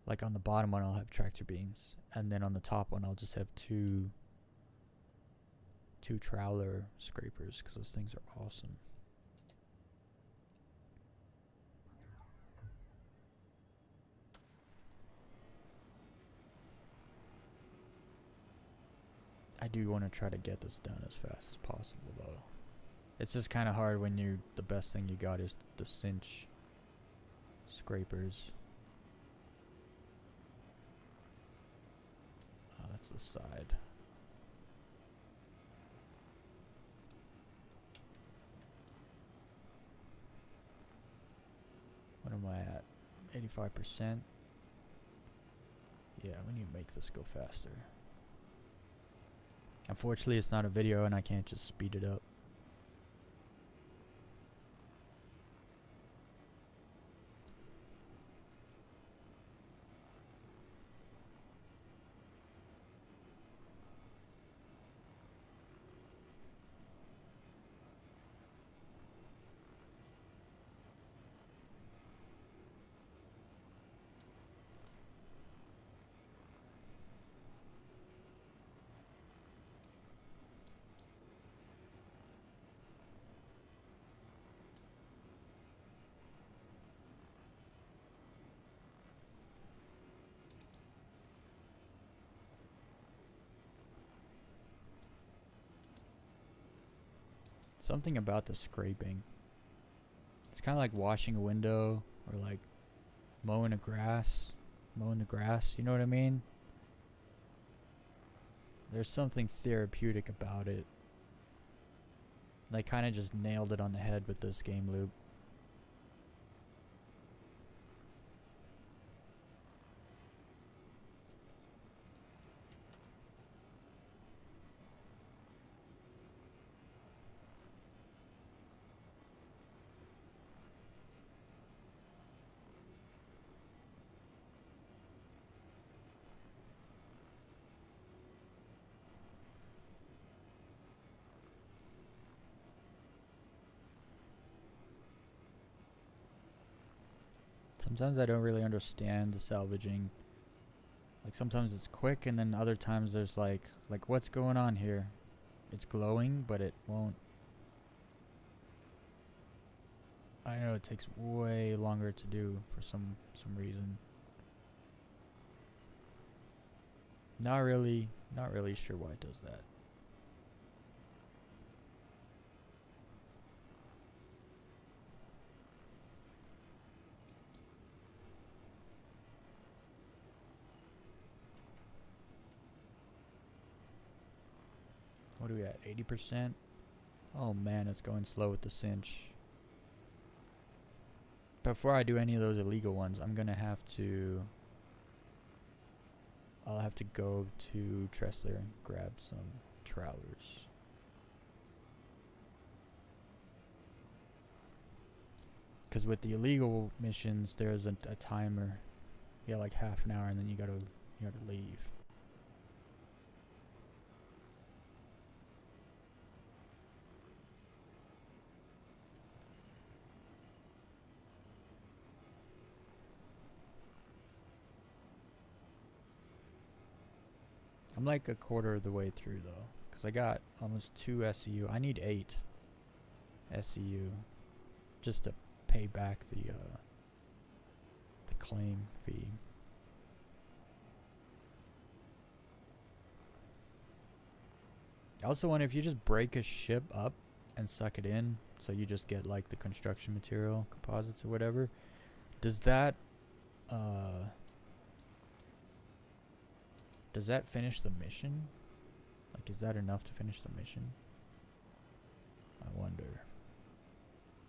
Like on the bottom one I'll have tractor beams, and then on the top one I'll just have two trawler scrapers, because those things are awesome. I do want to try to get this done as fast as possible, though. It's just kind of hard when the best thing you got is the cinch scrapers. Oh, that's the side. What am I at? 85%? Yeah, we need to make this go faster. Unfortunately, it's not a video and I can't just speed it up. Something about the scraping. It's kind of like washing a window or like mowing a grass. mowing the grass. You know what I mean? There's something therapeutic about it. They kind of just nailed it on the head with this game loop. Sometimes I don't really understand the salvaging. Like sometimes it's quick and then other times there's like what's going on here? It's glowing but it won't. I know it takes way longer to do for some reason. Not really sure why it does that. What are we at? 80%? Oh man, it's going slow with the cinch. Before I do any of those illegal ones, I'm gonna have to... I'll have to go to Tressler and grab some trowlers. Because with the illegal missions, there's a timer. You got like half an hour and then you gotta leave. I'm like a quarter of the way through though, because I got almost 2 SEU. I need 8 SEU just to pay back the claim fee. I also wonder if you just break a ship up and suck it in, so you just get like the construction material, composites or whatever. Does that finish the mission? Like, is that enough to finish the mission? I wonder.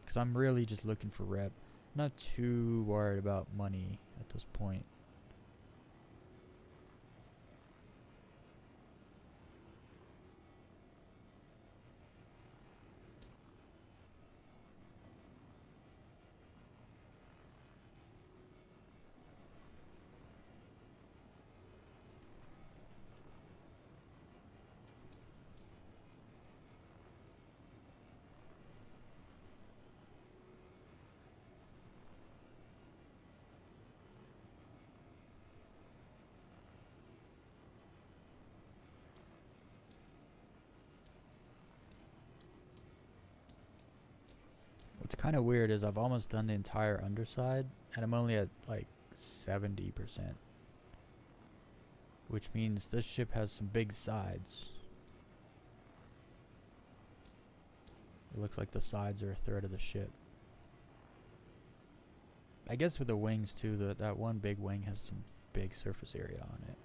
Because I'm really just looking for rep. I'm not too worried about money at this point. What's kind of weird is I've almost done the entire underside and I'm only at like 70%, which means this ship has some big sides. It looks like the sides are a third of the ship. I guess with the wings too, that one big wing has some big surface area on it.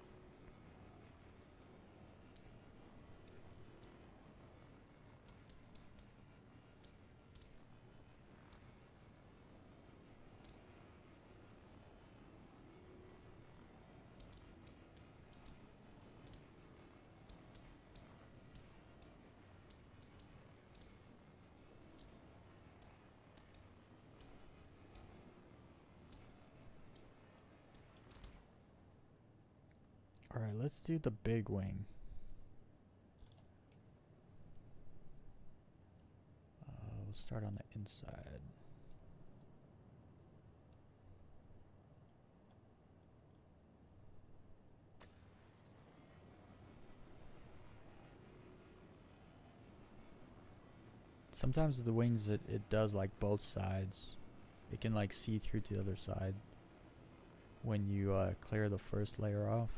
Alright, let's do the big wing. We'll start on the inside. Sometimes with the wings it does like both sides. It can like see through to the other side when you clear the first layer off.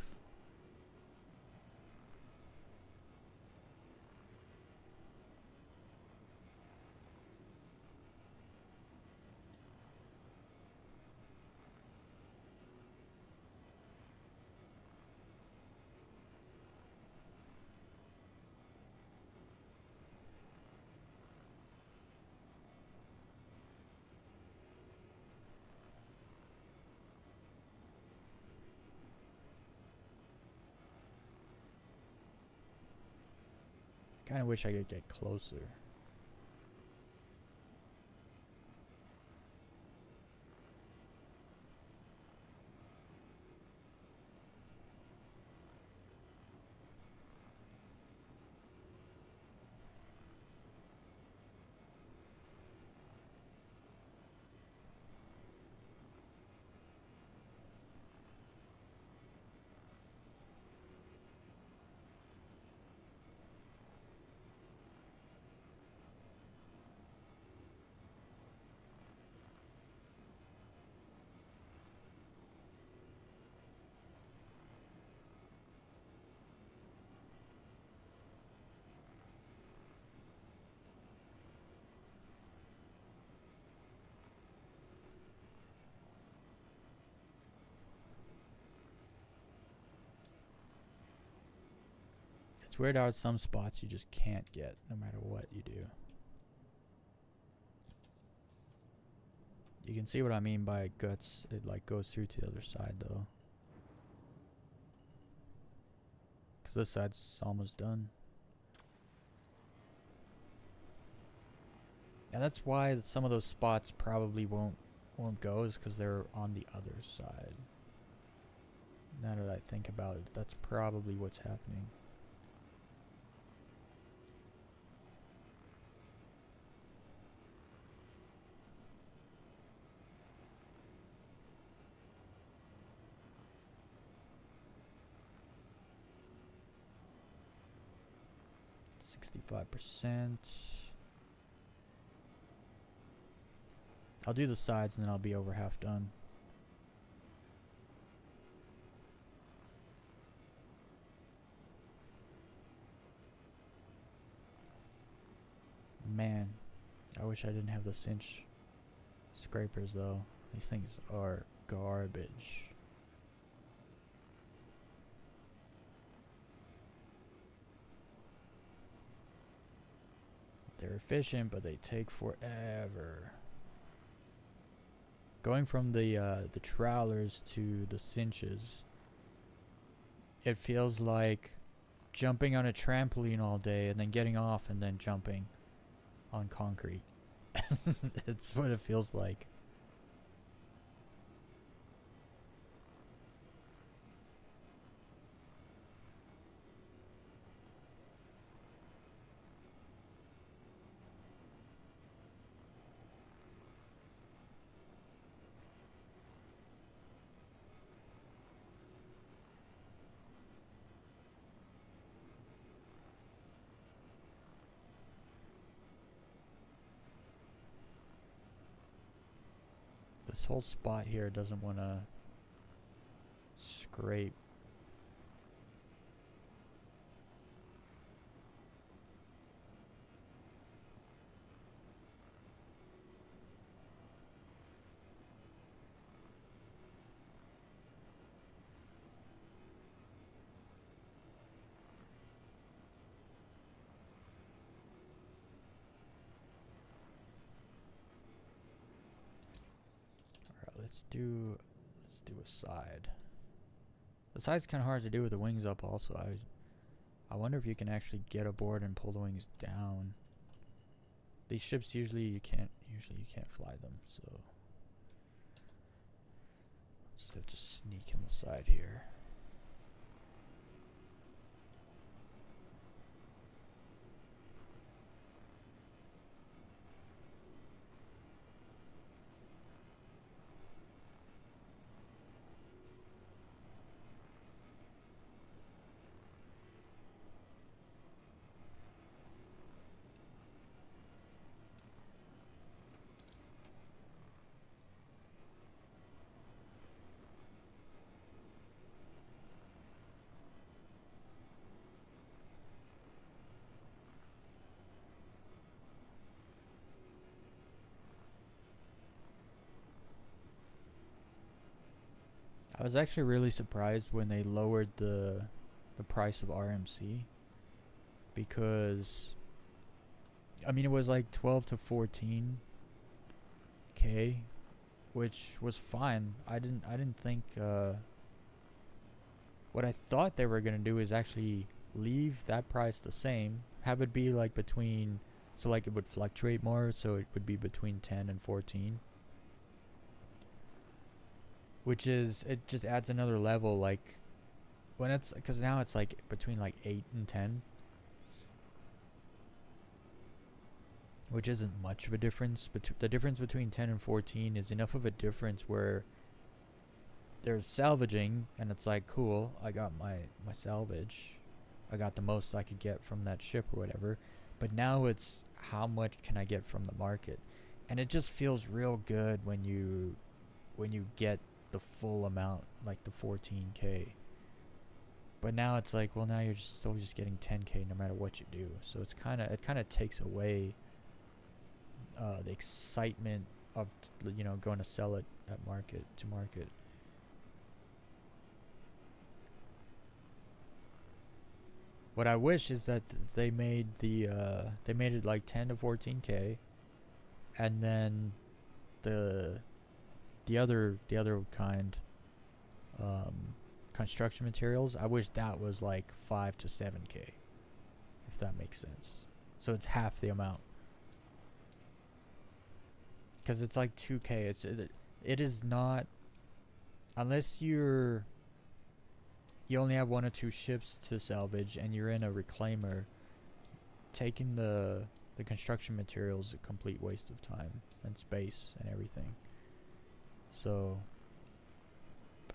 Kind of wish I could get closer. It's weird how some spots you just can't get no matter what you do. You can see what I mean by guts. It like goes through to the other side though. Cause this side's almost done. And that's why some of those spots probably won't go, is because they're on the other side. Now that I think about it, that's probably what's happening. %. I'll do the sides and then I'll be over half done. Man, I wish I didn't have the cinch scrapers though. These things are garbage. They're efficient, but they take forever. Going from the trowelers to the cinches, it feels like jumping on a trampoline all day and then getting off and then jumping on concrete. It's what it feels like. This whole spot here doesn't want to scrape. Let's do a side. The side's kind of hard to do with the wings up also. I wonder if you can actually get aboard and pull the wings down. These ships usually you can't fly them, so just have to sneak in the side here. I was actually really surprised when they lowered the price of RMC, because I mean it was like 12 to 14k, which was fine. I didn't think what I thought they were gonna do is actually leave that price the same, have it be like between, so like it would fluctuate more, so it would be between 10 and 14. Which is, it just adds another level, like, when it's, because now it's like between like 8 and 10. Which isn't much of a difference. But the difference between 10 and 14 is enough of a difference where there's salvaging, and it's like, cool, I got my salvage. I got the most I could get from that ship or whatever. But now it's, how much can I get from the market? And it just feels real good when you get the full amount, like the 14k. But now it's like, well, now you're just still just getting 10k no matter what you do. So it's it kind of takes away the excitement of going to sell it at market. What I wish is that they made it like 10 to 14k, and then the other kind, construction materials, I wish that was like 5 to 7k, if that makes sense. So it's half the amount. Because it's like 2k. It is not, unless you only have 1 or 2 ships to salvage and you're in a reclaimer, taking the construction materials is a complete waste of time and space and everything. So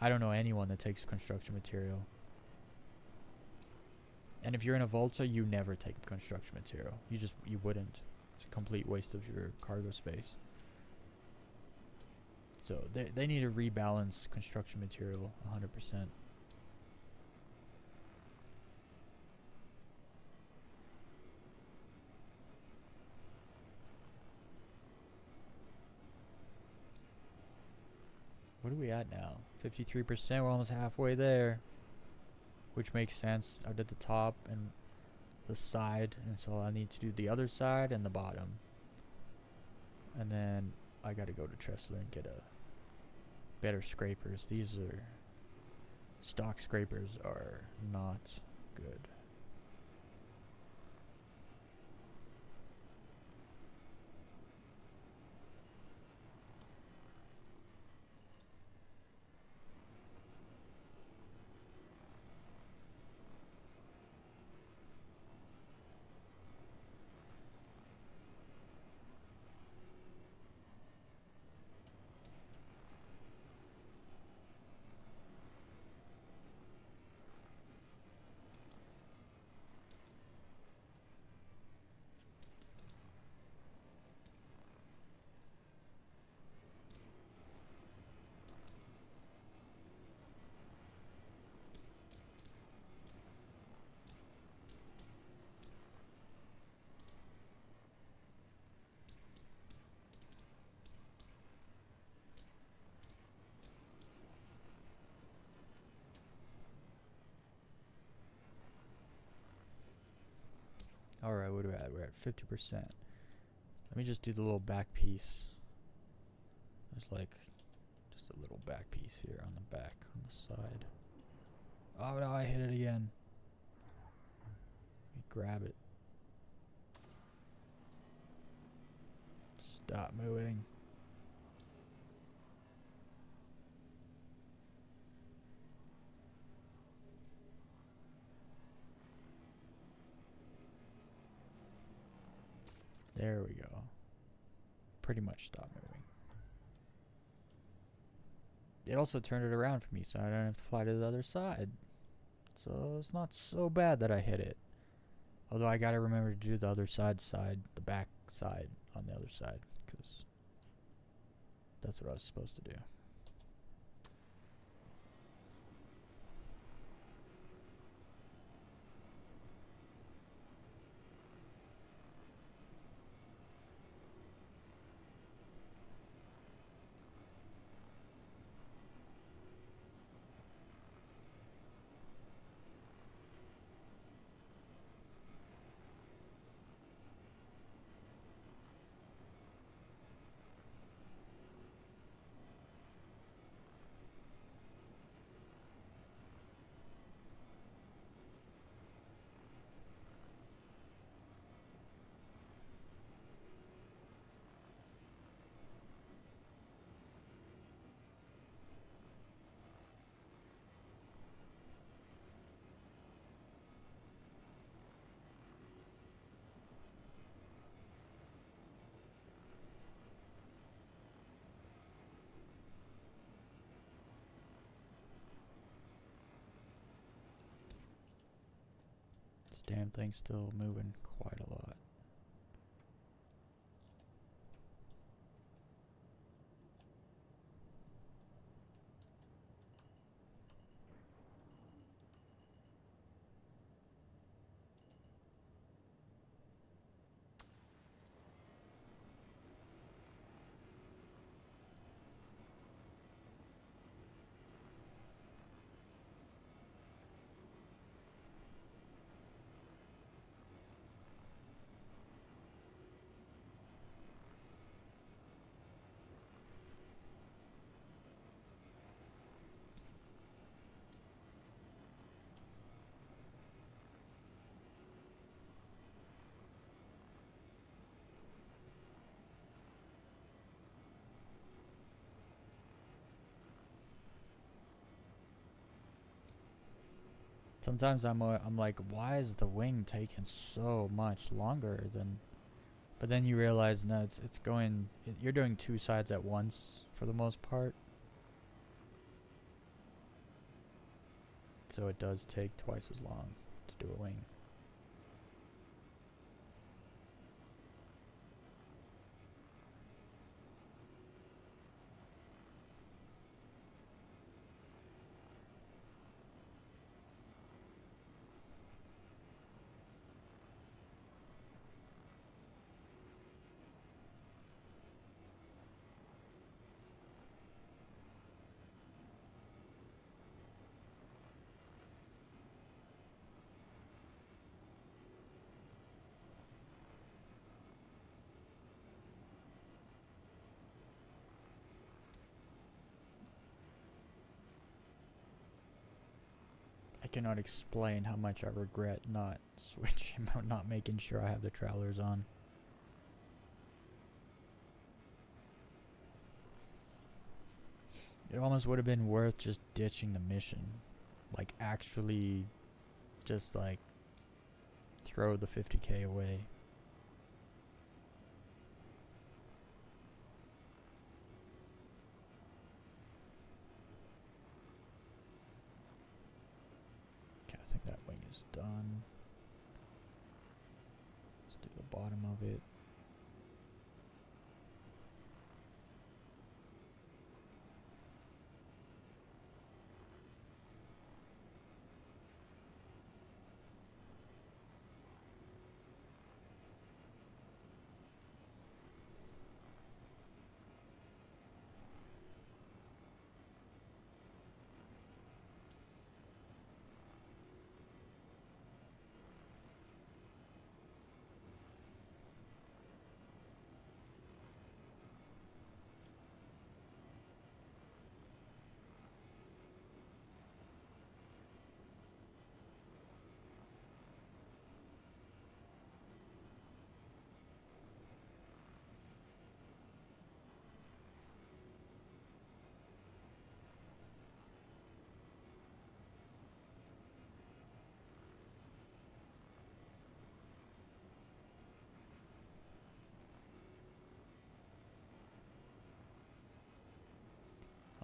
I don't know anyone that takes construction material. And if you're in a Volta, you never take construction material. You wouldn't. It's a complete waste of your cargo space. So they need to rebalance construction material 100%. What are we at now? 53%. We're almost halfway there, which makes sense. I did the top and the side, and so I need to do the other side and the bottom. And then I gotta go to Tressler and get a better scrapers. These are stock scrapers are not good. Alright, what are we at? We're at 50%. Let me just do the little back piece. There's like just a little back piece here on the back, on the side. Oh no, I hit it again. Let me grab it. Stop moving. There we go. Pretty much stop moving. It also turned it around for me, so I don't have to fly to the other side. So it's not so bad that I hit it. Although I gotta remember to do the other side, the back side on the other side, because that's what I was supposed to do. This damn thing's still moving quite a lot. Sometimes I'm like, why is the wing taking so much longer than? But then you realize, no, it's going. You're doing two sides at once for the most part, so it does take twice as long to do a wing. I cannot explain how much I regret not switching or not making sure I have the trailers on. It almost would have been worth just ditching the mission. Like, actually, just like, throw the 50k away. Okay, I think that wing is done. Let's do the bottom of it.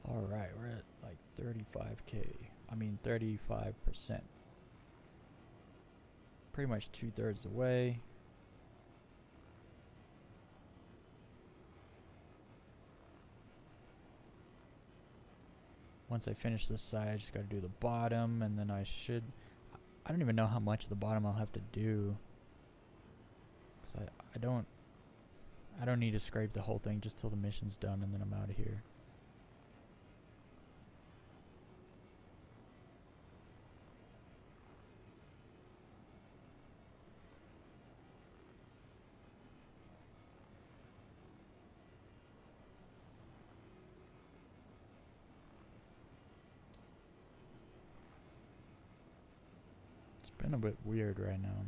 Alright, we're at like 35k. I mean 35%. Pretty much 2/3 the way. Once I finish this side, I just gotta do the bottom, and then I don't even know how much of the bottom I'll have to do. Cause I don't need to scrape the whole thing just till the mission's done, and then I'm out of here. It's been a bit weird right now.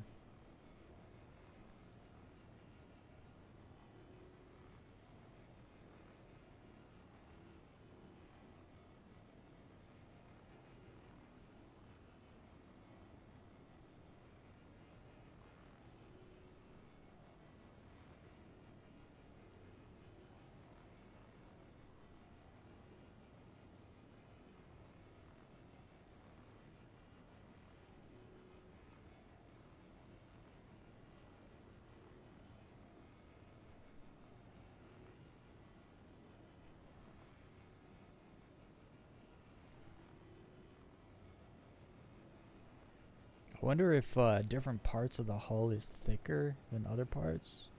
I wonder if different parts of the hull is thicker than other parts.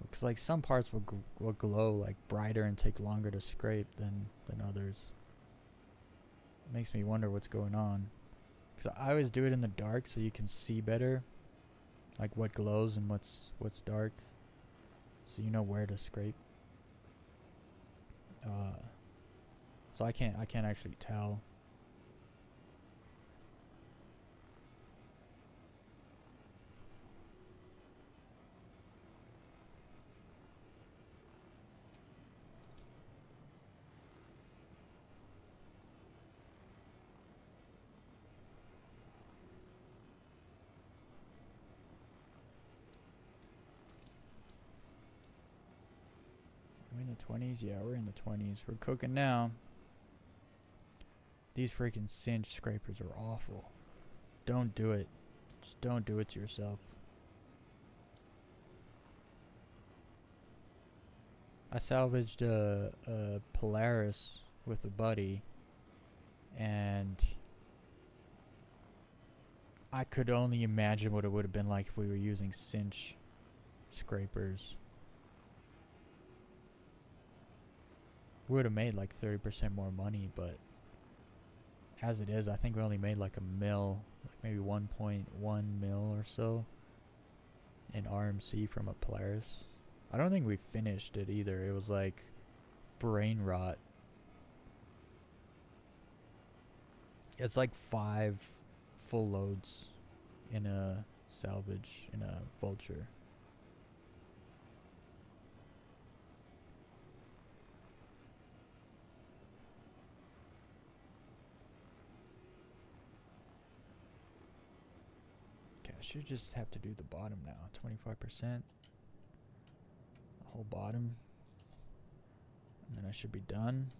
Because like some parts will glow like brighter and take longer to scrape than others. It makes me wonder what's going on. Because I always do it in the dark so you can see better, like what glows and what's dark, so you know where to scrape. So I can't actually tell. Are we in the 20s? Yeah, we're in the 20s. We're cooking now. These freaking cinch scrapers are awful. Don't do it. Just don't do it to yourself. I salvaged a Polaris with a buddy, and I could only imagine what it would have been like if we were using cinch scrapers. We would have made like 30% more money, but as it is, I think we only made like a mil, like maybe 1.1 mil or so in RMC from a Polaris. I don't think we finished it either. It was like brain rot. It's like 5 full loads in a salvage, in a vulture. Okay, I should just have to do the bottom now. 25%. Whole bottom, and then I should be done.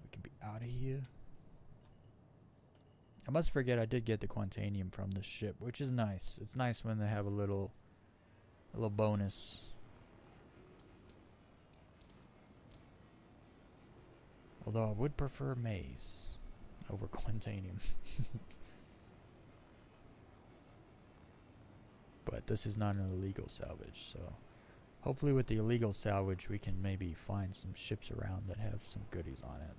We can be out of here. I must forget I did get the Quantanium from this ship, which is nice. It's nice when they have a little bonus. Although I would prefer Maze over Quantanium. But this is not an illegal salvage, so hopefully with the illegal salvage we can maybe find some ships around that have some goodies on it.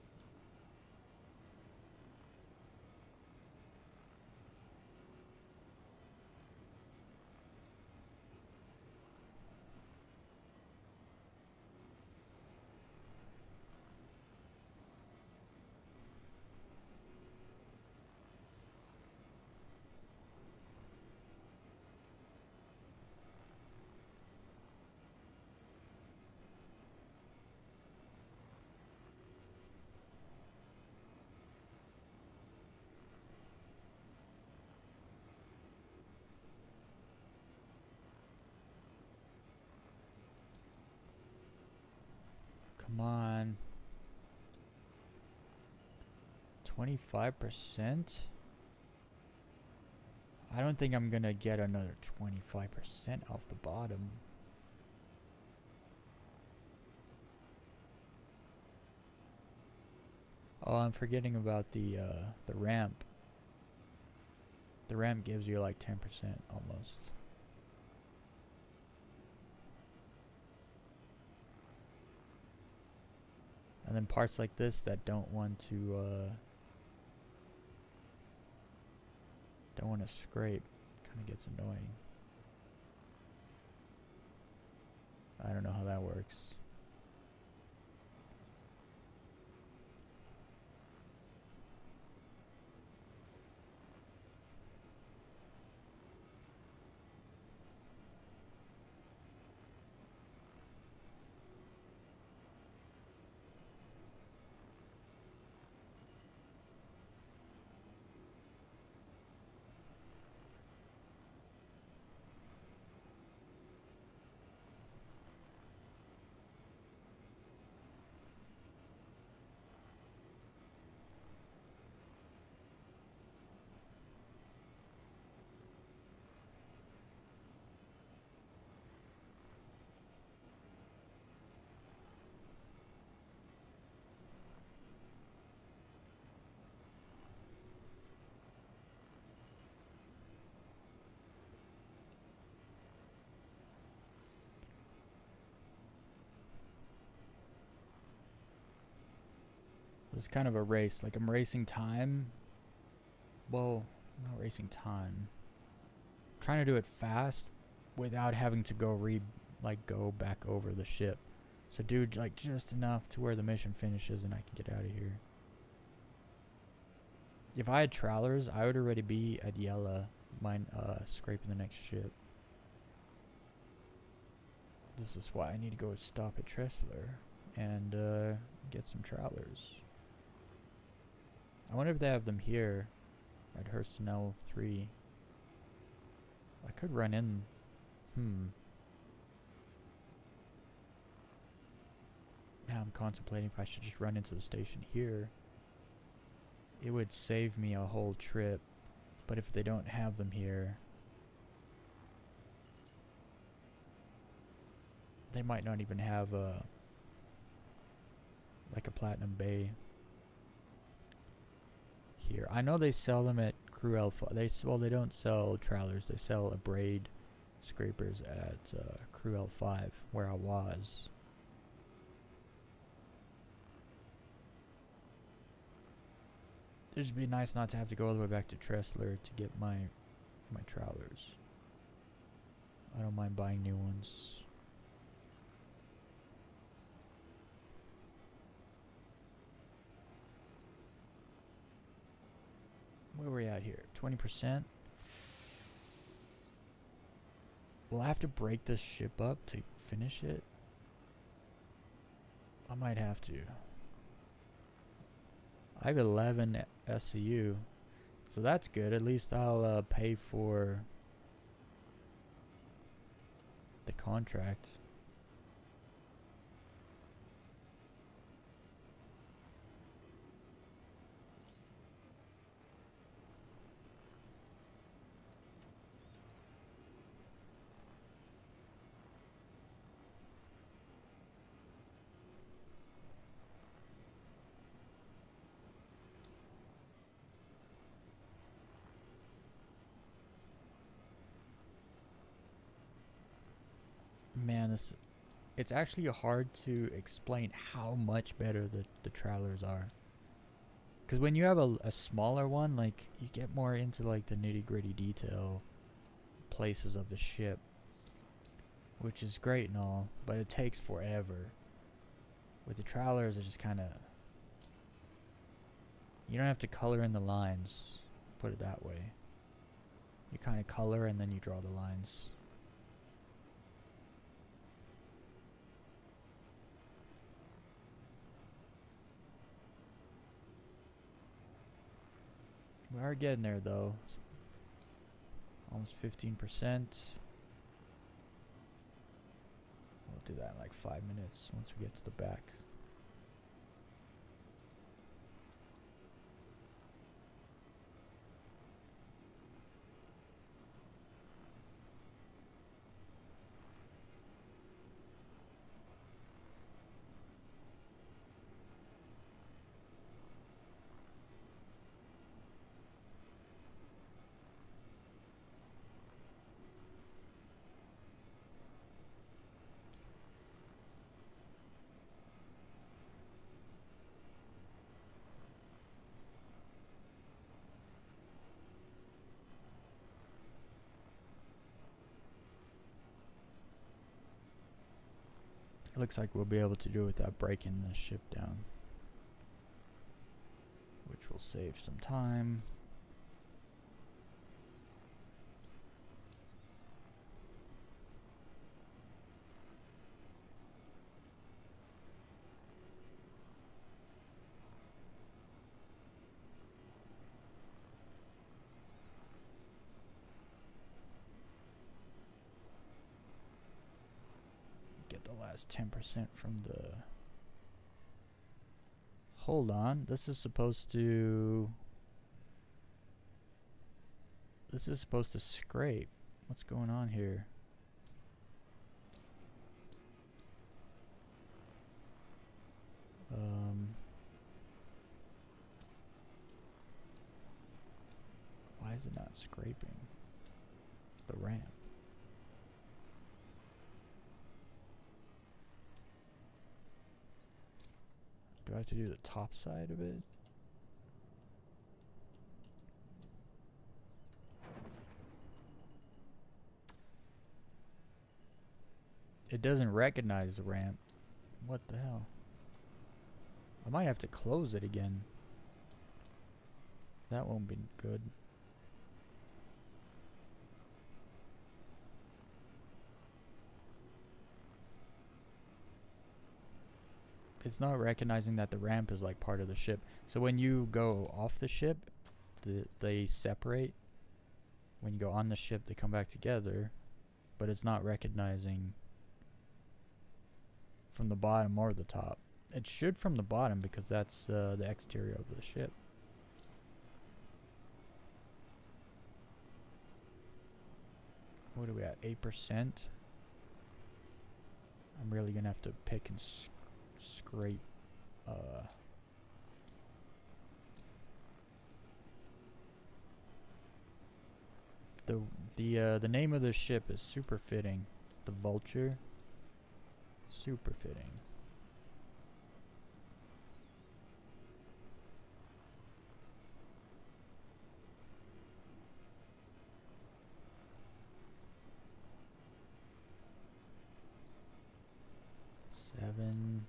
Come on. 25%? I don't think I'm gonna get another 25% off the bottom. Oh, I'm forgetting about the ramp. The ramp gives you like 10% almost. And then parts like this that don't want to scrape kind of gets annoying. I don't know how that works. It's kind of a race. Like, I'm racing time. Well, not racing time. I'm trying to do it fast without having to go go back over the ship. So do like just enough to where the mission finishes and I can get out of here. If I had trawlers, I would already be at Yella, scraping the next ship. This is why I need to go stop at Tressler and get some trawlers. I wonder if they have them here at Hurstonel 3. I could run in. Now I'm contemplating if I should just run into the station here. It would save me a whole trip, but if they don't have them here, they might not even have a Platinum Bay here. I know they sell them at Crew Alpha. They don't sell trawlers. They sell abrade scrapers at Crew L5 where I was. It'd be nice not to have to go all the way back to Tressler to get my trawlers. I don't mind buying new ones. Where are we at here? 20%? Will I have to break this ship up to finish it? I might have to. I have 11 SCU, so that's good. At least I'll pay for the contract. Man, it's actually hard to explain how much better the trawlers are. Because when you have a smaller one, like, you get more into like the nitty gritty detail places of the ship, which is great and all, but it takes forever. With the trawlers, it's just kind of, you don't have to color in the lines, put it that way. You kind of color and then you draw the lines. We are getting there though. Almost 15%. We'll do that in like 5 minutes once we get to the back. It looks like we'll be able to do it without breaking the ship down, which will save some time. Get the last 10% from the... Hold on, this is supposed to scrape. What's going on here? Why is it not scraping the ramp? Do I have to do the top side of it? It doesn't recognize the ramp. What the hell? I might have to close it again. That won't be good. It's not recognizing that the ramp is like part of the ship. So when you go off the ship, they separate. When you go on the ship, they come back together. But it's not recognizing from the bottom or the top. It should from the bottom because that's the exterior of the ship. What are we at? 8%? I'm really gonna have to pick and scrape. The name of the ship is super fitting. The Vulture. Super fitting. Seven.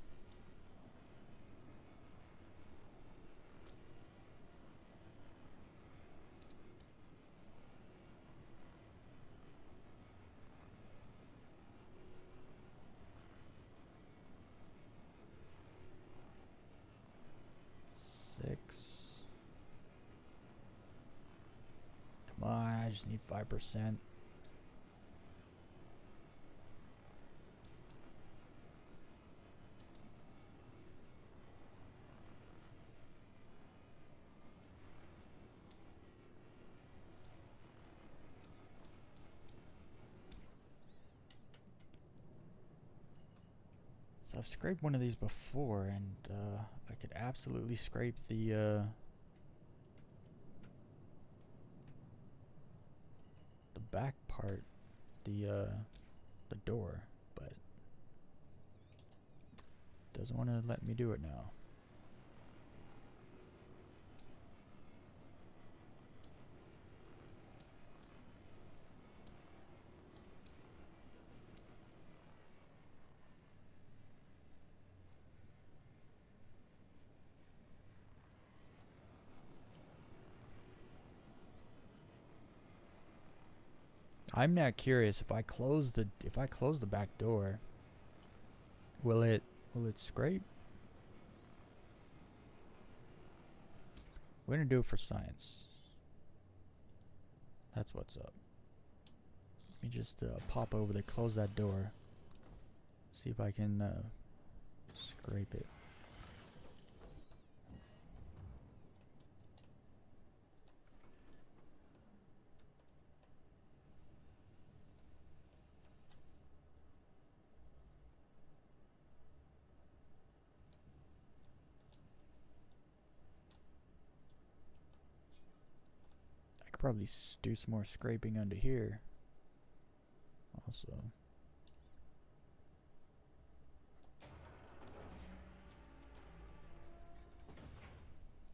Six. Come on, I just need 5%. So I've scraped one of these before, and I could absolutely scrape the back part, the door, but doesn't want to let me do it now. I'm now curious, if I close the back door, will it scrape? We're gonna do it for science. That's what's up. Let me just pop over there, close that door. See if I can scrape it. Probably do some more scraping under here also.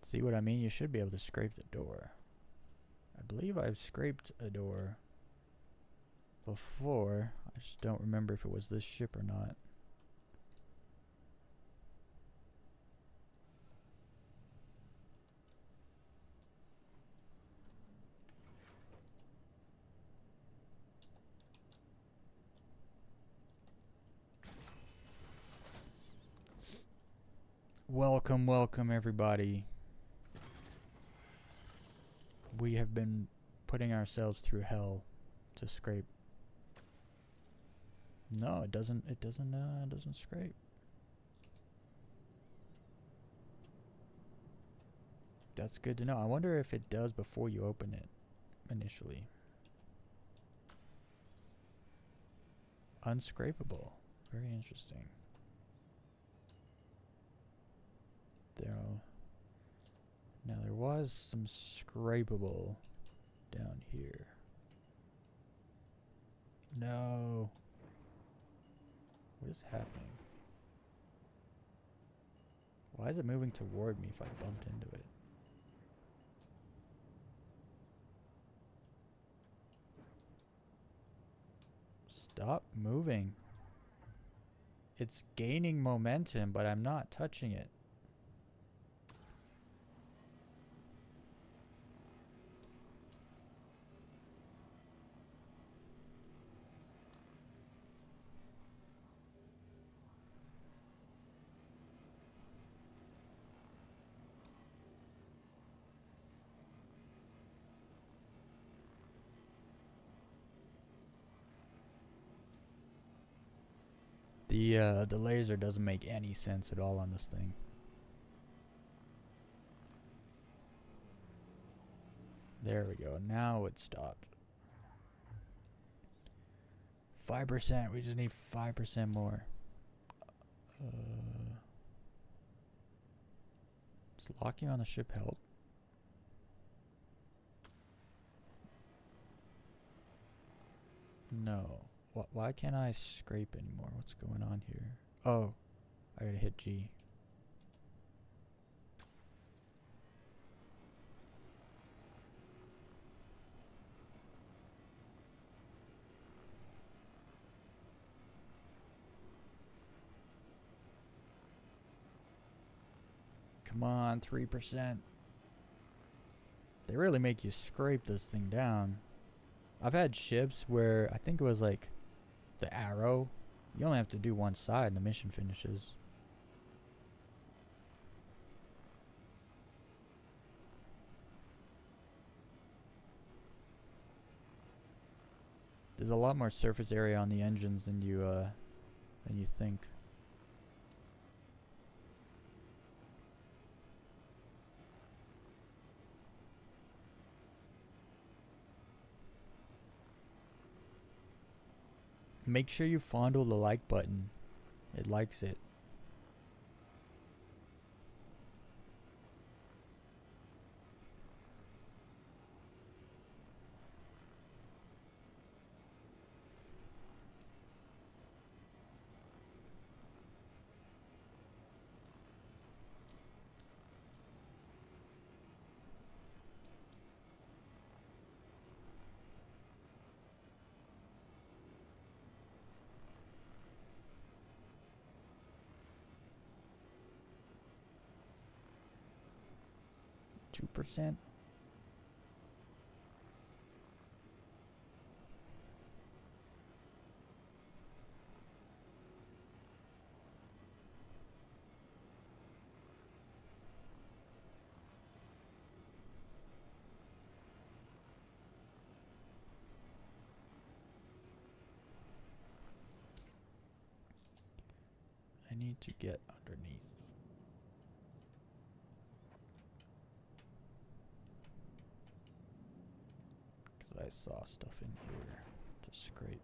See what I mean? You should be able to scrape the door. I believe I've scraped a door before. I just don't remember if it was this ship or not. Welcome, welcome everybody. We have been putting ourselves through hell to scrape. No, it doesn't scrape. That's good to know. I wonder if it does before you open it initially. Unscrapable. Very interesting. Now there was some scrapable down here. No. What is happening? Why is it moving toward me if I bumped into it? Stop moving. It's gaining momentum, but I'm not touching it. The laser doesn't make any sense at all on this thing. There we go. Now it stopped. 5%. We just need 5% more. Does locking on the ship help? No. Why can't I scrape anymore? What's going on here? Oh, I gotta hit G. Come on, 3%. They really make you scrape this thing down. I've had ships where I think it was like the arrow. You only have to do one side and the mission finishes. There's a lot more surface area on the engines than you think. Make sure you fondle the like button. It likes it. %. I need to get underneath. I saw stuff in here to scrape.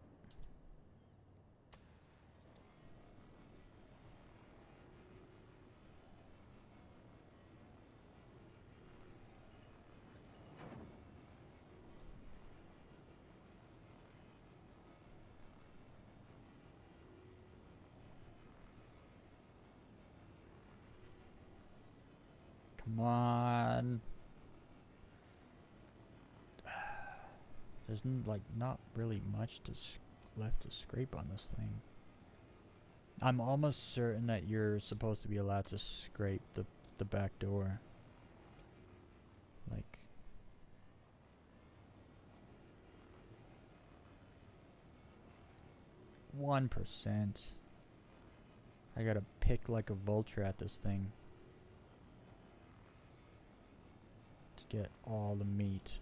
Come on. There's like not really much left to scrape on this thing. I'm almost certain that you're supposed to be allowed to scrape the back door. Like 1%. I gotta pick like a vulture at this thing to get all the meat.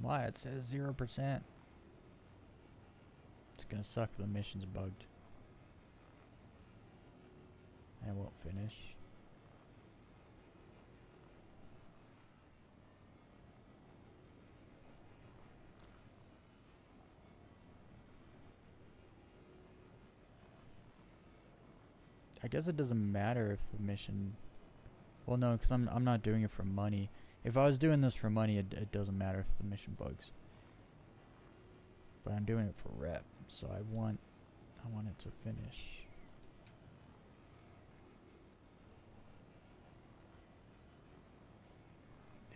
Why? It says 0%. It's gonna suck if the mission's bugged. And it won't finish. I guess it doesn't matter if the mission... Well, no, because I'm not doing it for money. If I was doing this for money, it doesn't matter if the mission bugs. But I'm doing it for rep, so I want it to finish.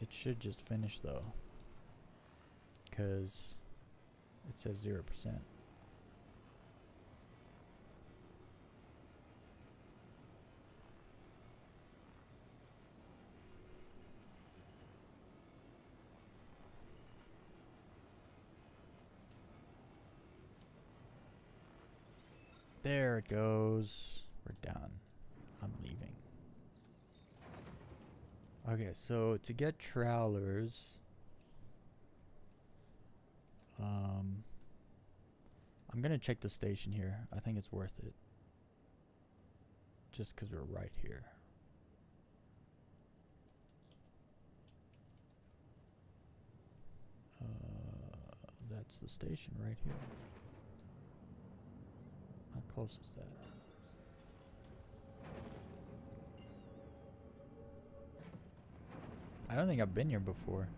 It should just finish though, because it says 0%. There it goes. We're done. I'm leaving. Okay, so to get trawlers, I'm gonna check the station here. I think it's worth it. Just because we're right here. That's the station right here. How close is that? I don't think I've been here before.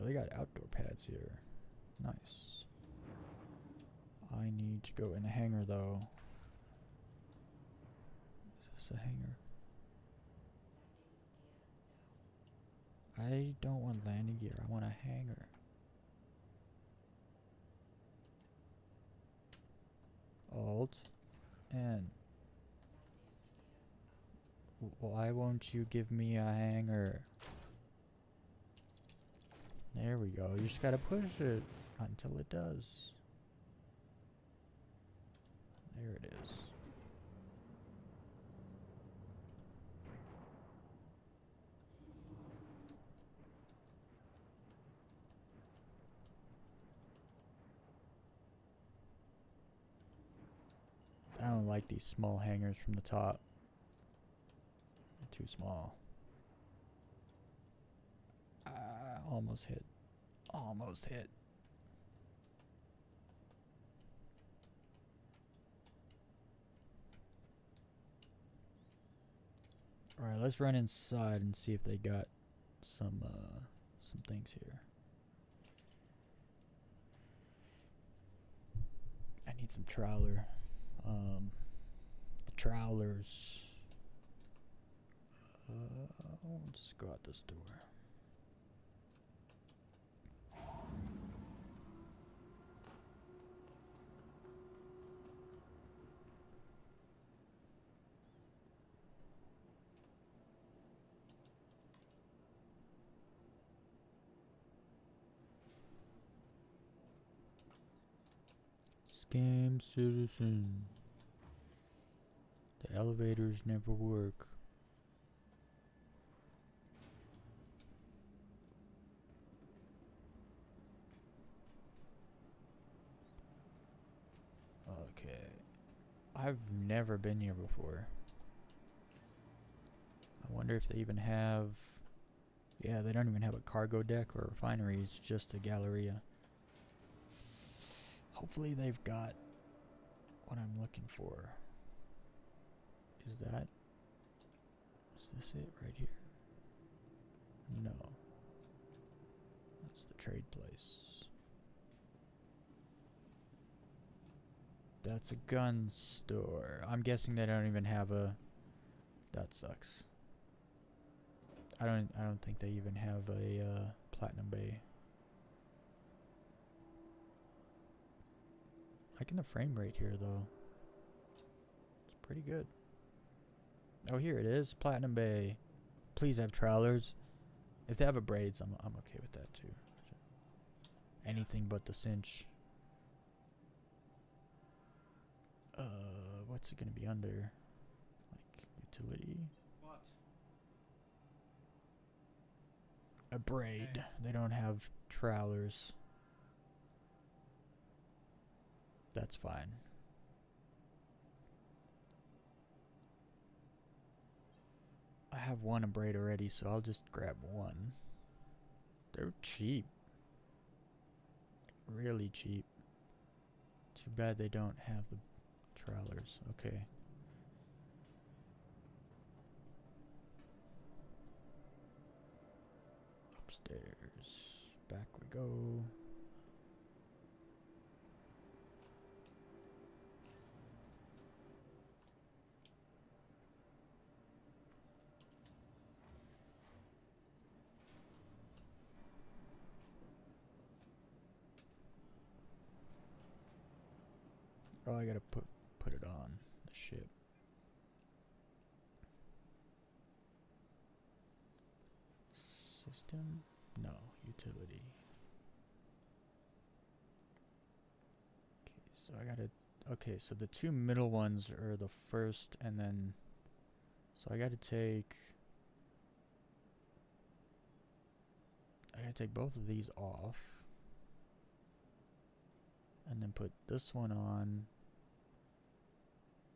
Oh, they got outdoor pads here. Nice. I need to go in a hangar though. Is this a hangar? I don't want landing gear. I want a hangar. Alt N. Why won't you give me a hangar? There we go. You just gotta push it until it does. There it is. I don't like these small hangars from the top. They're too small. Almost hit. Almost hit. Alright, let's run inside and see if they got some things here. I need some trawler. The trawlers. I'll just go out this door. Scam citizen. The elevators never work. Okay. I've never been here before. I wonder if they even have... Yeah, they don't even have a cargo deck or refinery. It's just a galleria. Hopefully they've got what I'm looking for. Is this it right here? No. That's the trade place. That's a gun store. I'm guessing they don't even have a... That sucks. I don't think they even have a Platinum Bay. Liking the frame rate here though. It's pretty good. Oh, here it is. Platinum Bay. Please have trawlers. If they have a braids, I'm okay with that too. anything but the cinch. What's it gonna be under? Like utility? What? A braid. They don't have trowelers. That's fine. I have one braid already, so I'll just grab one. They're cheap. Really cheap. Too bad they don't have the trowelers. Okay. Upstairs. Back we go. Oh, I gotta put it on the ship. System? No, utility. Okay, so I gotta. Okay, so the two middle ones are the first, and then. So I gotta take. I gotta take both of these off. And then put this one on.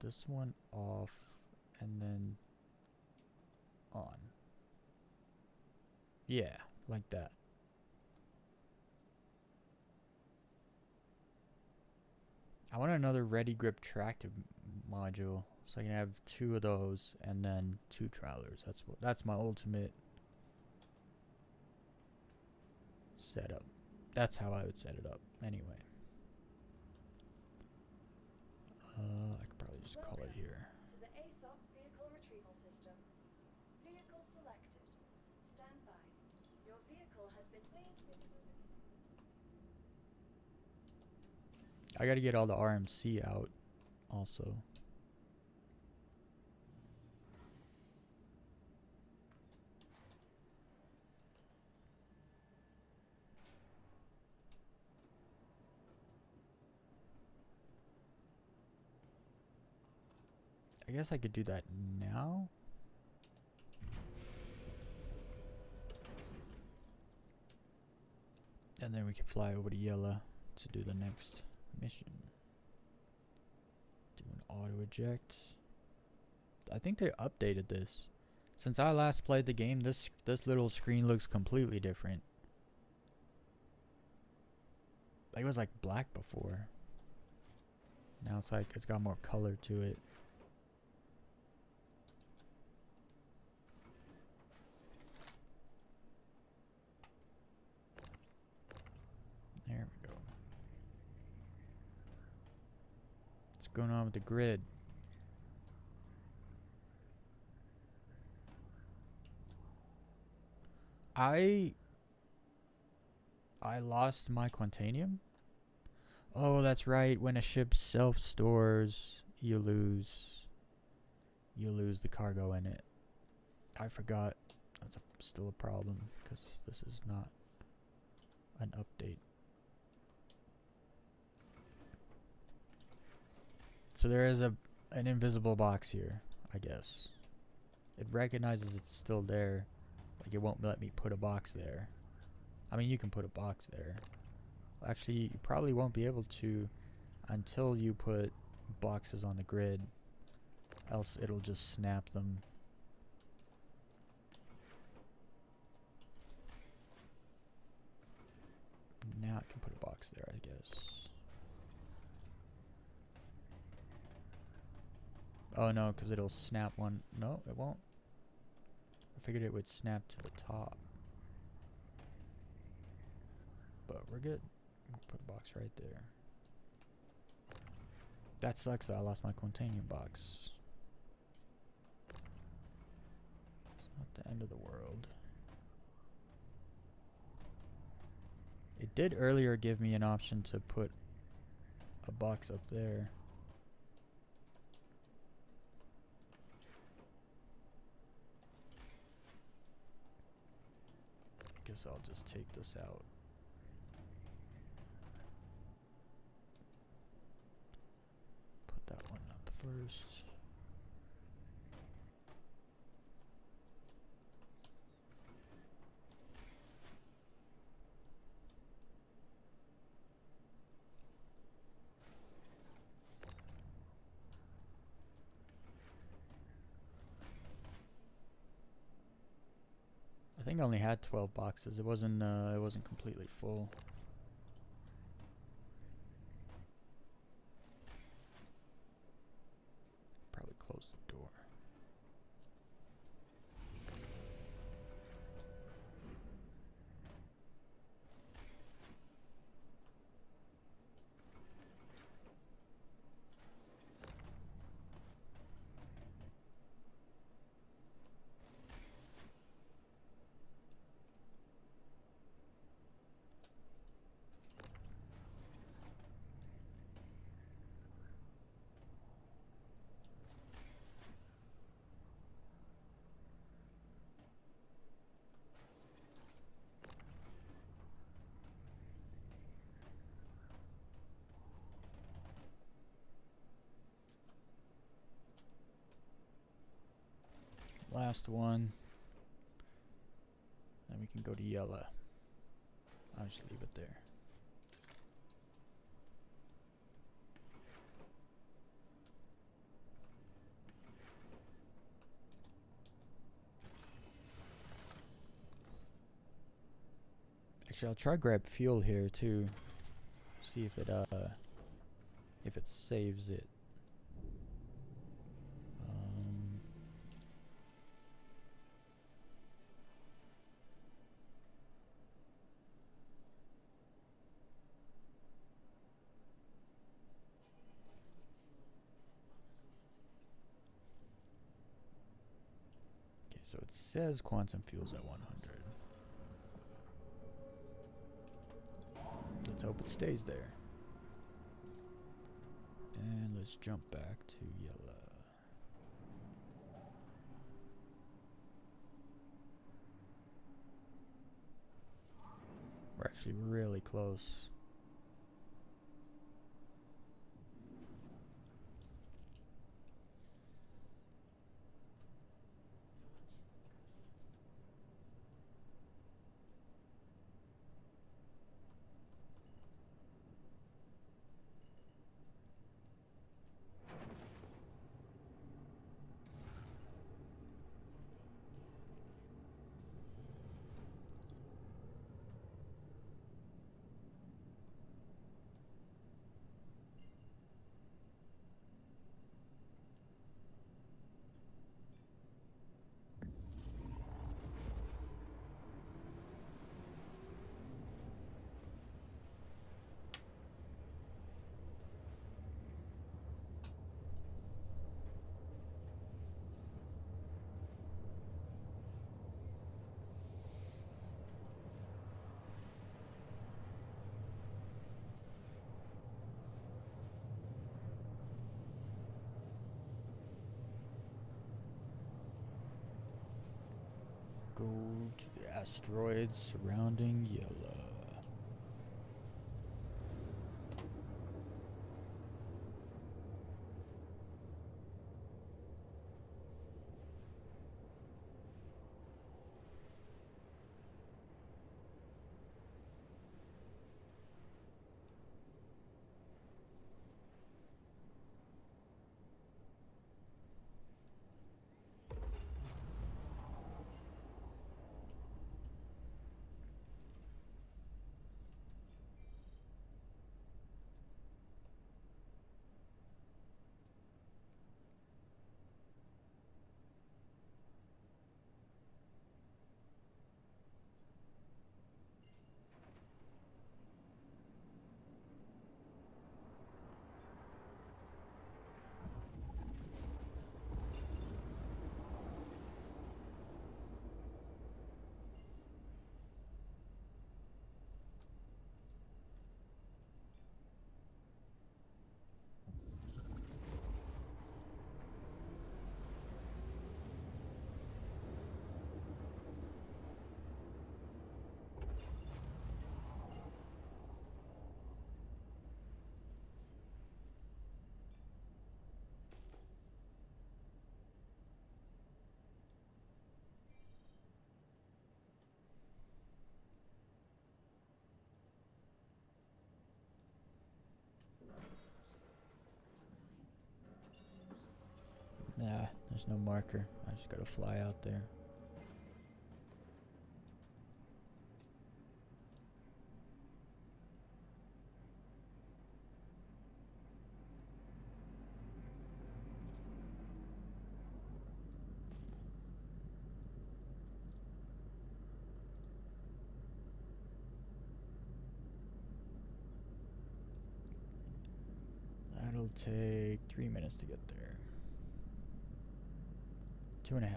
This one off. And then on. Yeah, like that. I want another ready grip tractive module, so I can have two of those and then two trowelers. That's my ultimate setup. That's how I would set it up anyway. I could probably just call it here. To the ASOP vehicle retrieval system. Vehicle selected. Stand by. Your vehicle has been. Please visit us again. I gotta get all the RMC out also. I guess I could do that now. And then we can fly over to Yella to do the next mission. Do an auto eject. I think they updated this. Since I last played the game, this little screen looks completely different. It was like black before. Now it's like it's got more color to it. There we go. What's going on with the grid? I lost my Quantanium? Oh, that's right. When a ship self-stores, you lose the cargo in it. I forgot. That's still a problem because this is not an update. So there is an invisible box here, I guess. It recognizes it's still there. Like, it won't let me put a box there. I mean, you can put a box there. Actually, you probably won't be able to until you put boxes on the grid. Else it'll just snap them. Now I can put a box there, I guess. Oh no, because it'll snap one. No, it won't. I figured it would snap to the top. But we're good. Put a box right there. That sucks that I lost my Quantanium box. It's not the end of the world. It did earlier give me an option to put a box up there. I guess I'll just take this out. first. I think I only had 12 boxes. It wasn't completely full. Probably close the door. Last one. Then we can go to yellow. I'll just leave it there. Actually, I'll try grab fuel here too. See if it saves it. So it says quantum fuel's at 100. Let's hope it stays there. And let's jump back to yellow. We're actually really close. Go to the asteroids surrounding yellow. Yeah, there's no marker. I just gotta fly out there. That'll take 3 minutes to get there. 2.5.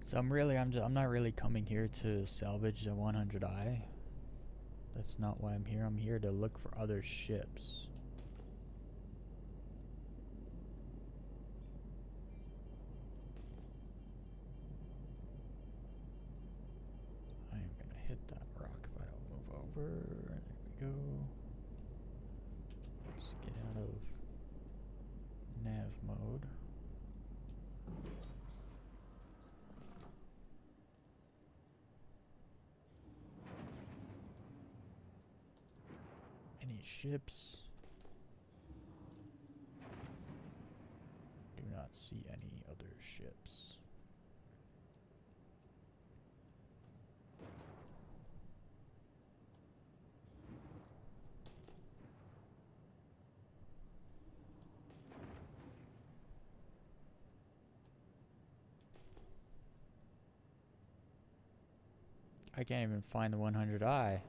So I'm not really coming here to salvage the 100i. That's not why I'm here. I'm here to look for other ships. I am gonna hit that rock if I don't move over. There we go. Let's get out of nav mode. Any ships? Do not see any other ships. I can't even find the 100i.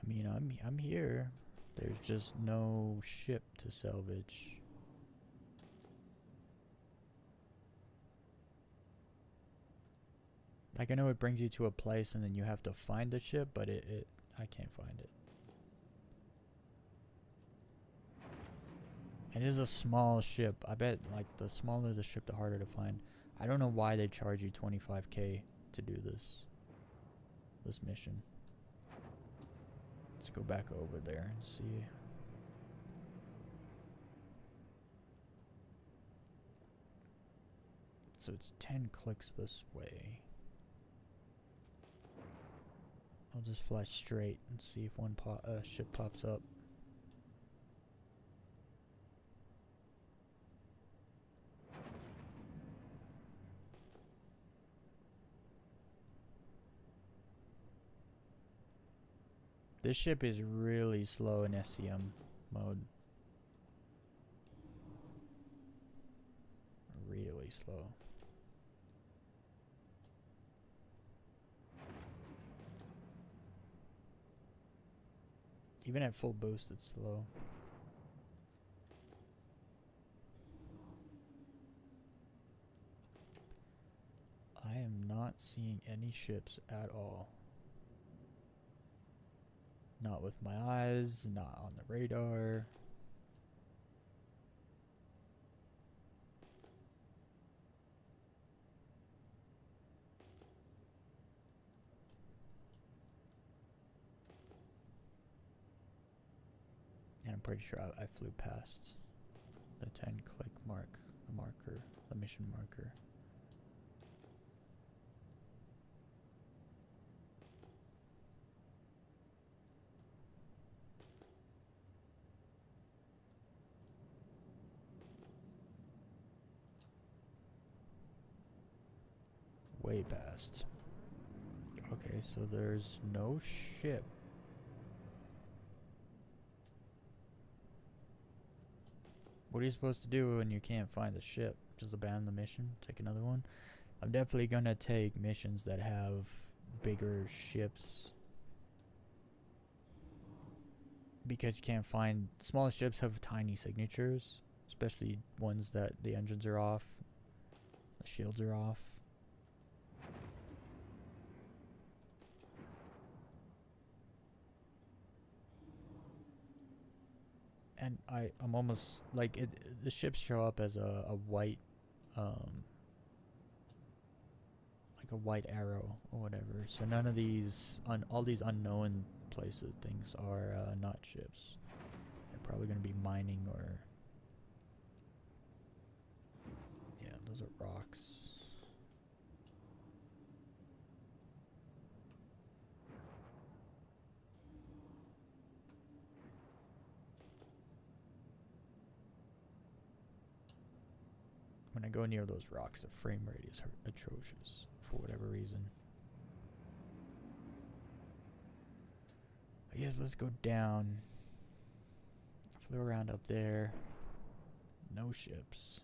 I mean, I'm here. There's just no ship to salvage. Like, I know it brings you to a place and then you have to find the ship, but I can't find it. It is a small ship. I bet, like, the smaller the ship, the harder to find. I don't know why they charge you 25k to do this mission. Let's go back over there and see. So it's 10 clicks this way. I'll just fly straight and see if one ship pops up. This ship is really slow in SCM mode. Really slow. Even at full boost, it's slow. I am not seeing any ships at all. Not with my eyes, not on the radar. And I'm pretty sure I flew past the 10 click marker, the mission marker. Way past. Okay, so there's no ship. What are you supposed to do when you can't find the ship? Just abandon the mission? Take another one? I'm definitely gonna take missions that have bigger ships. Because you can't find... Smaller ships have tiny signatures. Especially ones that the engines are off. The shields are off. And I'm almost like the ships show up as a white like a white arrow or whatever. So none of these all these unknown places things are not ships. They're probably gonna be mining or yeah, those are rocks. When I go near those rocks, the frame rate is atrocious for whatever reason. I guess let's go down. I flew around up there. No ships.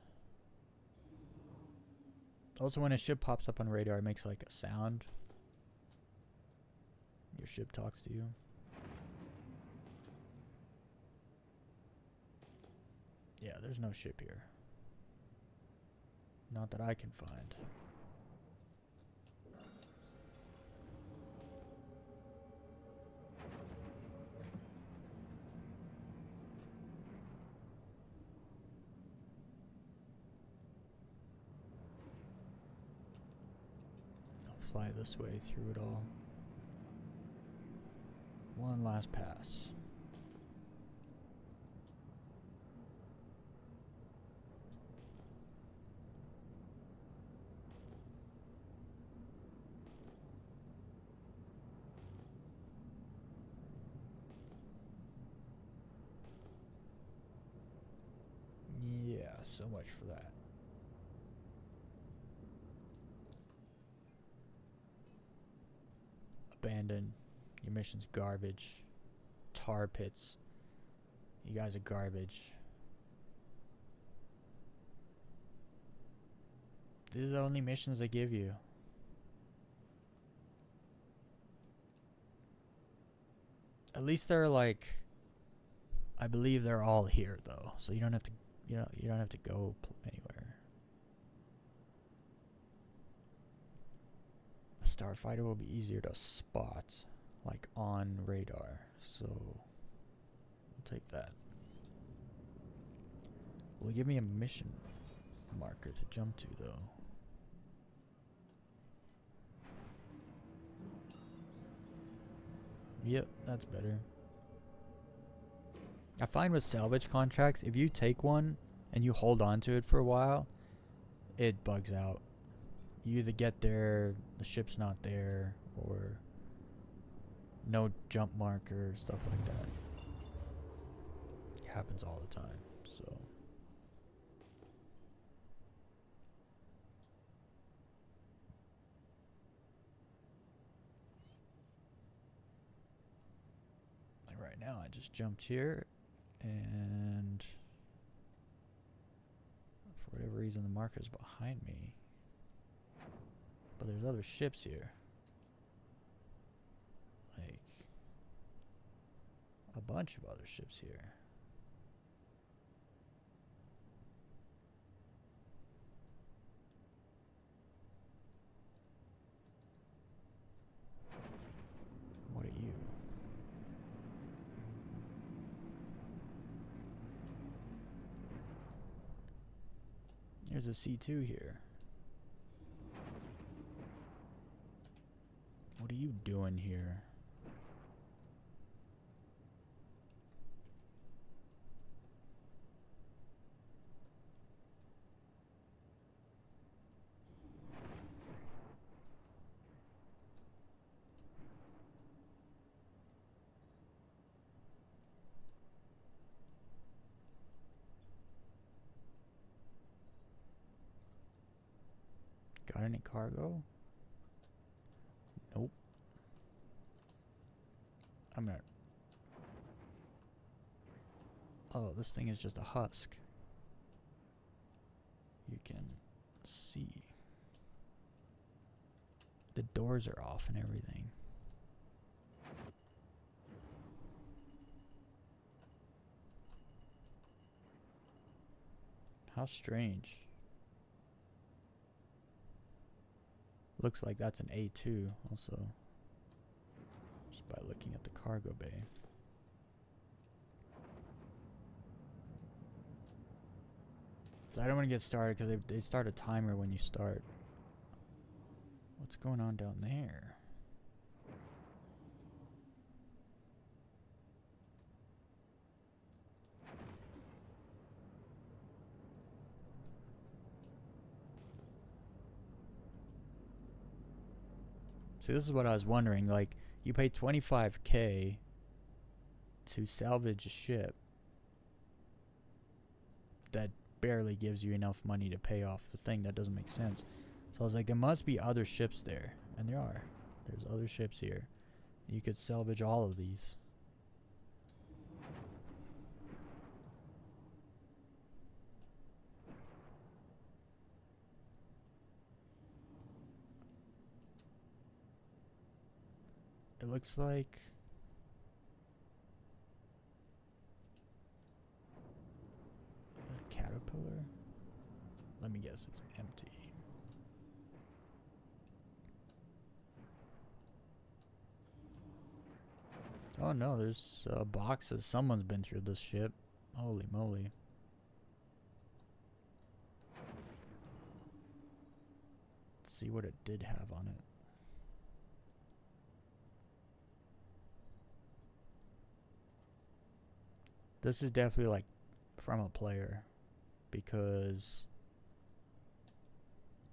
Also, when a ship pops up on radar, it makes like a sound. Your ship talks to you. Yeah, there's no ship here. Not that I can find. I'll fly this way through it all. One last pass. Yeah, so much for that. Abandoned. Your mission's garbage. Tar pits. You guys are garbage. These are the only missions they give you. At least they're like, I believe they're all here though, so you don't have to, you don't have to go anywhere. The starfighter will be easier to spot, like on radar. So we'll take that. Will it give me a mission marker to jump to though? Yep, that's better. I find with salvage contracts, if you take one and you hold on to it for a while, it bugs out. you either get there, the ship's not there, or no jump marker, stuff like that. It happens all the time, so. Like right now, I just jumped here, and for whatever reason, the marker's behind me. But there's other ships here. Like, a bunch of other ships here. What are you? There's a C2 here. What are you doing here? Got any cargo? Nope. I'm gonna... Oh, this thing is just a husk. You can see. The doors are off and everything. How strange. Looks like that's an A2 also. Just by looking at the cargo bay. So I don't want to get started because they start a timer when you start. What's going on down there? See, this is what I was wondering. Like, you pay $25K to salvage a ship that barely gives you enough money to pay off the thing. That doesn't make sense. So I was like, there must be other ships there. And there are. There's other ships here. You could salvage all of these. It looks like... a caterpillar? Let me guess, it's empty. Oh no, there's boxes. Someone's been through this ship. Holy moly. Let's see what it did have on it. This is definitely like from a player, because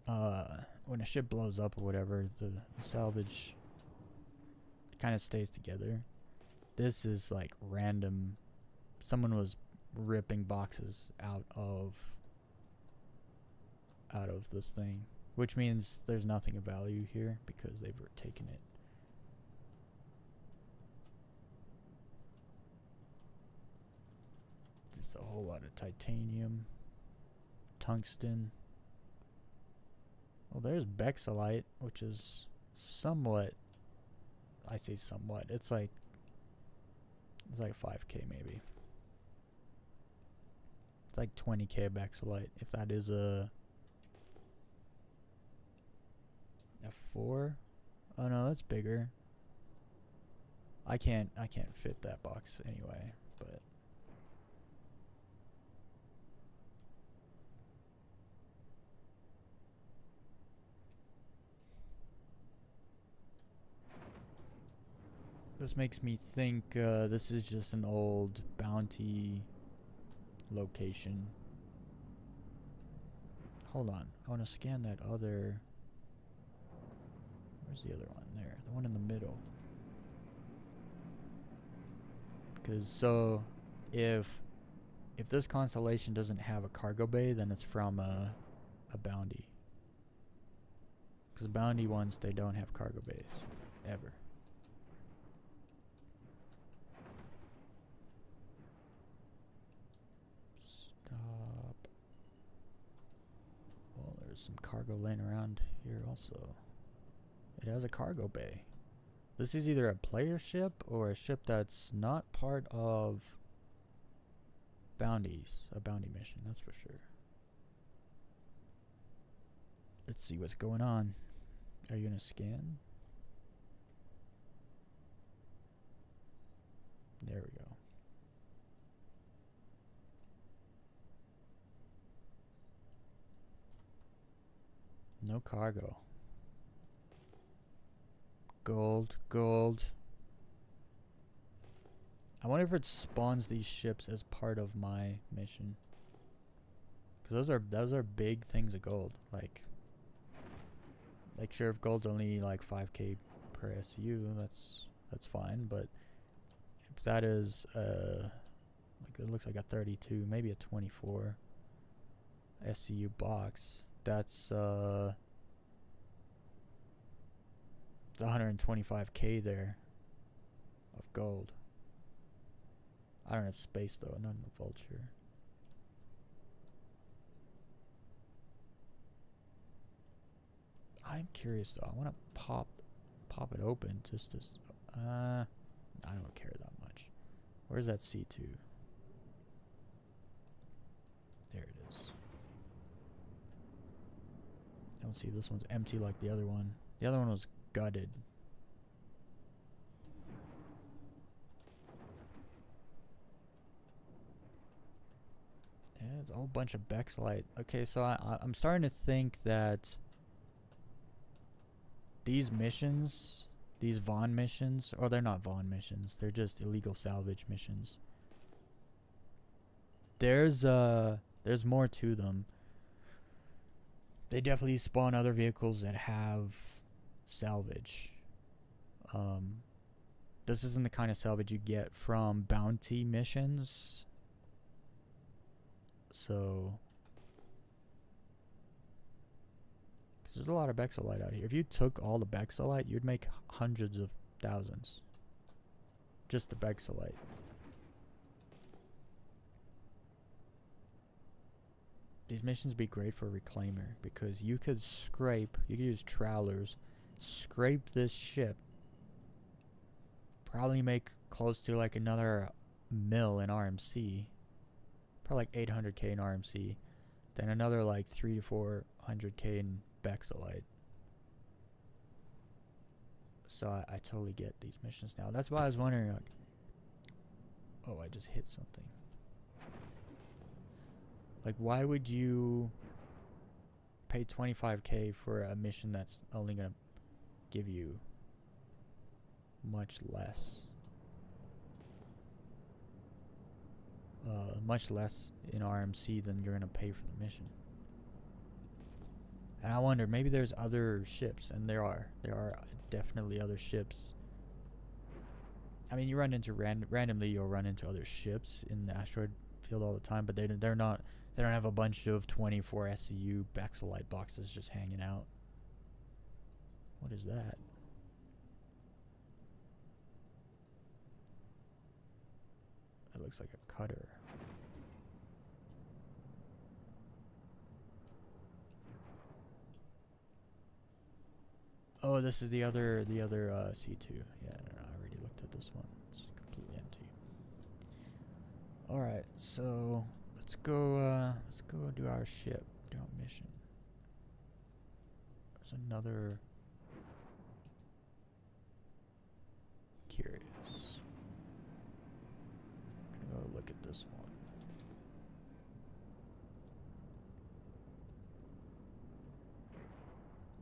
when a ship blows up or whatever, the salvage kind of stays together. This is like random. Someone was ripping boxes out of this thing, which means there's nothing of value here because they've taken it. There's a whole lot of titanium, tungsten. Well, there's Bexalite, which is somewhat, I say somewhat, it's like 5K maybe. It's like 20K Bexalite, if that is a F4. Oh no, that's bigger. I can't fit that box anyway, but this makes me think this is just an old bounty location. Hold on, I want to scan that other Where's the other one? There, the one in the middle. Because so, if this constellation doesn't have a cargo bay, then it's from a bounty. Because bounty ones, they don't have cargo bays ever. Stop. Well, there's some cargo laying around here also. It has a cargo bay. This is either a player ship or a ship that's not part of bounties. A bounty mission, that's for sure. Let's see what's going on. Are you gonna scan? There we go. No cargo. Gold, gold. I wonder if it spawns these ships as part of my mission. Cause those are big things of gold. Like sure, if gold's only like 5k per SU, that's fine. But if that is like it looks like a 32, maybe a 24 SCU box, that's 125k there of gold. I don't have space though, not in the vulture. I'm curious though. I want to pop it open just to I don't care that much. Where's that C2? There it is. I don't see, this one's empty like the other one. The other one was gutted. Yeah, it's a whole bunch of Bexlite. Okay, so I'm starting to think that these missions, these Vaughn missions, or they're not Vaughn missions, they're just illegal salvage missions. There's more to them. They definitely spawn other vehicles that have salvage. This isn't the kind of salvage you get from bounty missions. So, because there's a lot of Bexolite out here. If you took all the Bexolite, you'd make hundreds of thousands. Just the Bexolite. These missions would be great for a reclaimer because you could use trawlers, scrape this ship, probably make close to like another mil in RMC, probably like 800k in RMC, then another like 300 to 400k in Bexolite. So I totally get these missions now. That's why I was wondering, like, oh, I just hit something. Like, why would you pay 25k for a mission that's only gonna give you much less in RMC than you're gonna pay for the mission? And I wonder, maybe there's other ships, and there are definitely other ships. I mean, you run into randomly, you'll run into other ships in the asteroid field all the time, but they don't have a bunch of 24 SCU Bexolite boxes just hanging out. What is that? It looks like a cutter. Oh, this is the other C2. Yeah, no, I already looked at this one. It's completely empty. All right, so let's go do our ship, do our mission. There's another curious. I'm gonna go look at this one.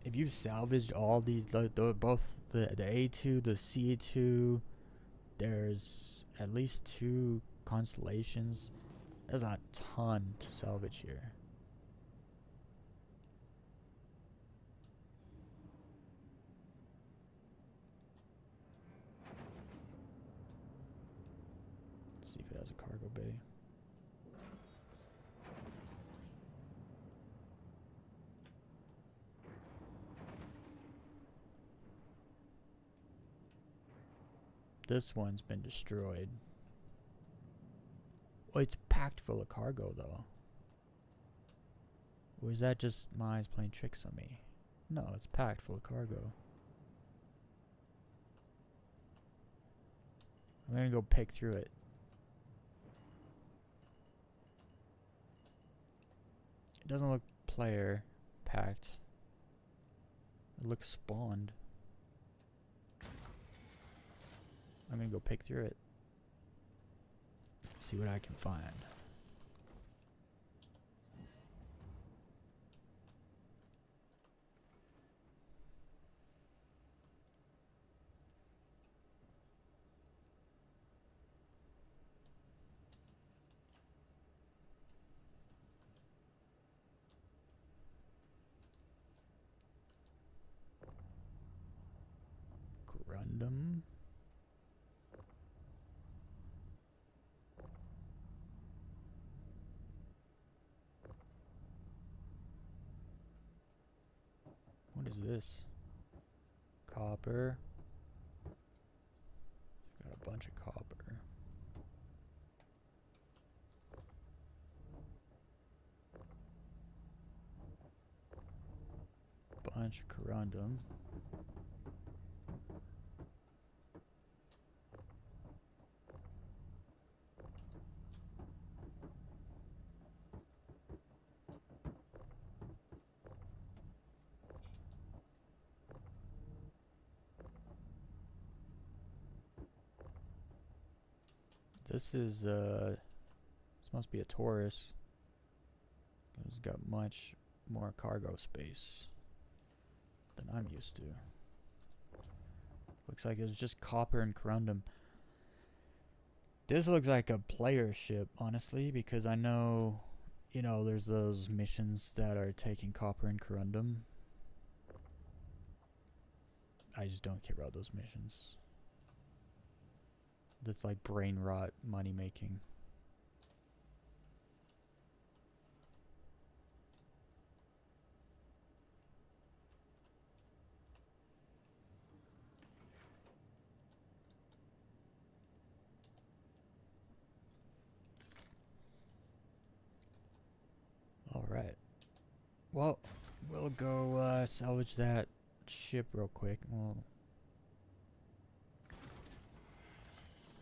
If you've salvaged all these, both the A2, the C2, there's at least 2 constellations. There's a ton to salvage here. if it has a cargo bay. This one's been destroyed. Well, it's packed full of cargo, though. Or is that just my eyes playing tricks on me? No, it's packed full of cargo. I'm gonna go pick through it. It doesn't look player packed. It looks spawned. I'm gonna go pick through it. See what I can find. Grundum. What is this? Copper. Got a bunch of copper. Bunch of corundum. This is this must be a Taurus. It's got much more cargo space than I'm used to. Looks like it's just copper and corundum. This looks like a player ship, honestly, because I know, you know, there's those missions that are taking copper and corundum. I just don't care about those missions. That's like brain rot money making. All right. Well, we'll go salvage that ship real quick. Well,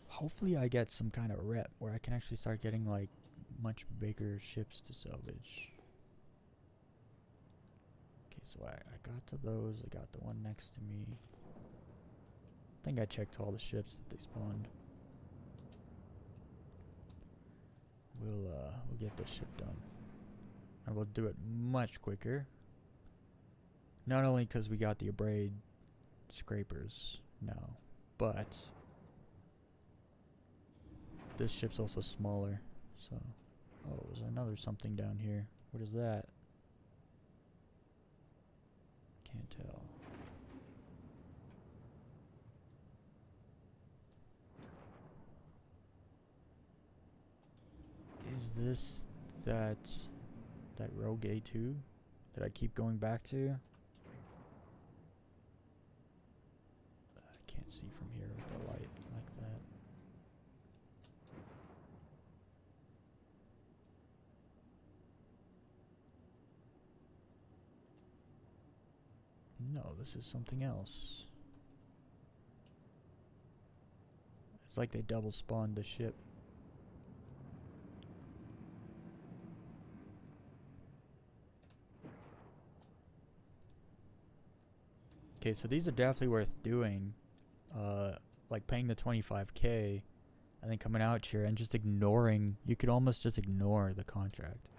hopefully I get some kind of rep where I can actually start getting like much bigger ships to salvage. Okay, so I got to those. I got the one next to me. I think I checked all the ships that they spawned. We'll get this ship done. And we'll do it much quicker. Not only because we got the abrade scrapers now, but this ship's also smaller, so... Oh, there's another something down here. What is that? Can't tell. Is this that rogue A2 that I keep going back to? I can't see from here with the light like that. No, this is something else. It's like they double spawned the ship. Okay, so these are definitely worth doing. Like paying the 25k and then coming out here and just ignoring. You could almost just ignore the contract,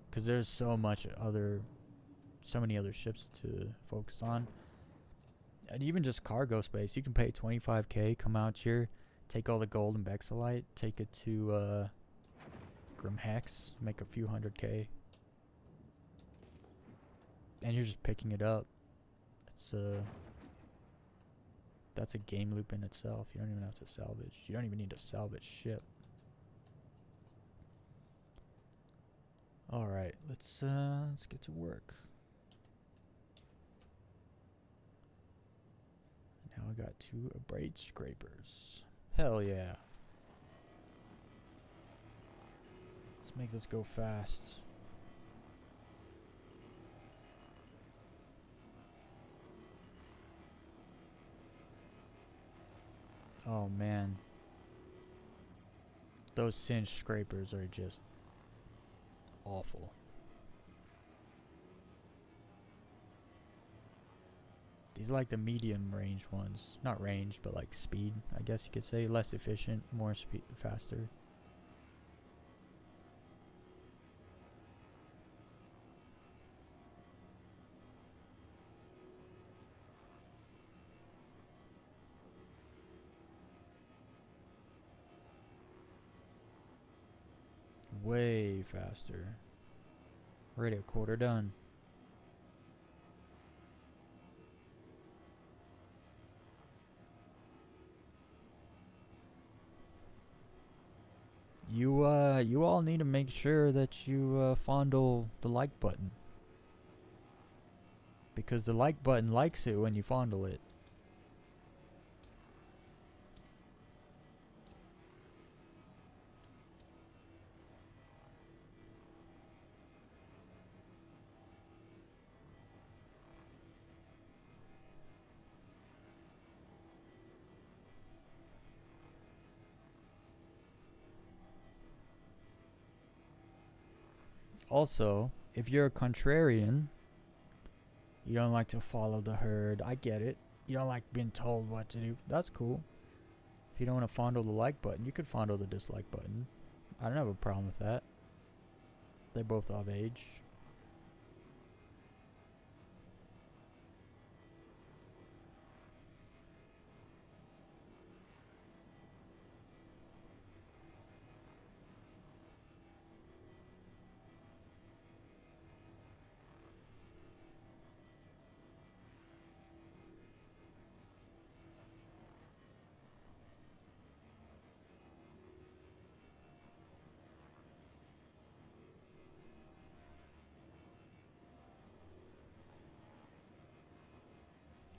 because there's so many other ships to focus on. And even just cargo space, you can pay 25k, come out here, take all the gold and Bexalite, take it to Grimhex, make a few 100k, and you're just picking it up. It's that's a game loop in itself. You don't even have to salvage. You don't even need to salvage ship. All right, let's get to work. Now I got 2 braid scrapers. Hell yeah. Let's make this go fast. Oh man. Those cinch scrapers are just awful. These are like the medium range ones. Not range, but like speed, I guess you could say. Less efficient, more speed, faster. Way faster. Already a quarter done. You all need to make sure that you fondle the like button. Because the like button likes it when you fondle it. Also, if you're a contrarian, you don't like to follow the herd. I get it. You don't like being told what to do. That's cool. If you don't want to fondle the like button, you could fondle the dislike button. I don't have a problem with that. They're both of age.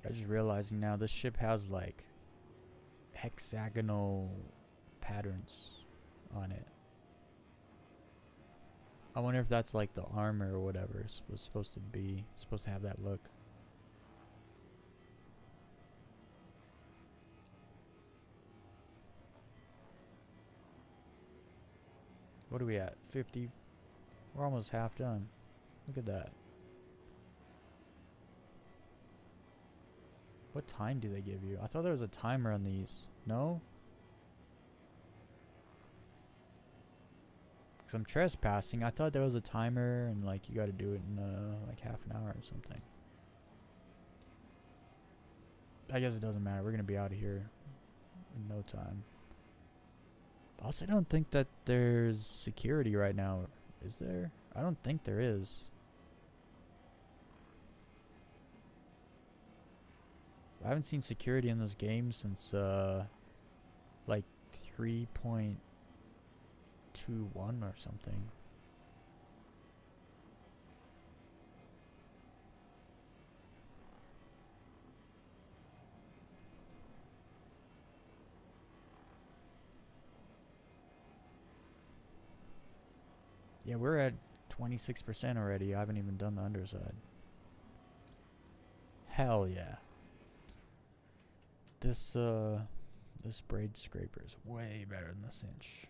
I'm just realizing now this ship has like hexagonal patterns on it. I wonder if that's like the armor or whatever was supposed to be. Supposed to have that look. What are we at? 50? We're almost half done. Look at that. What time do they give you? I thought there was a timer on these. No? Because I'm trespassing. I thought there was a timer and like you gotta do it in like half an hour or something. I guess it doesn't matter. We're gonna be out of here in no time. I also don't think that there's security right now. Is there? I don't think there is. I haven't seen security in this game since like 3.21 or something. Yeah, we're at 26% already. I haven't even done the underside. Hell yeah. This braid scraper is way better than the cinch.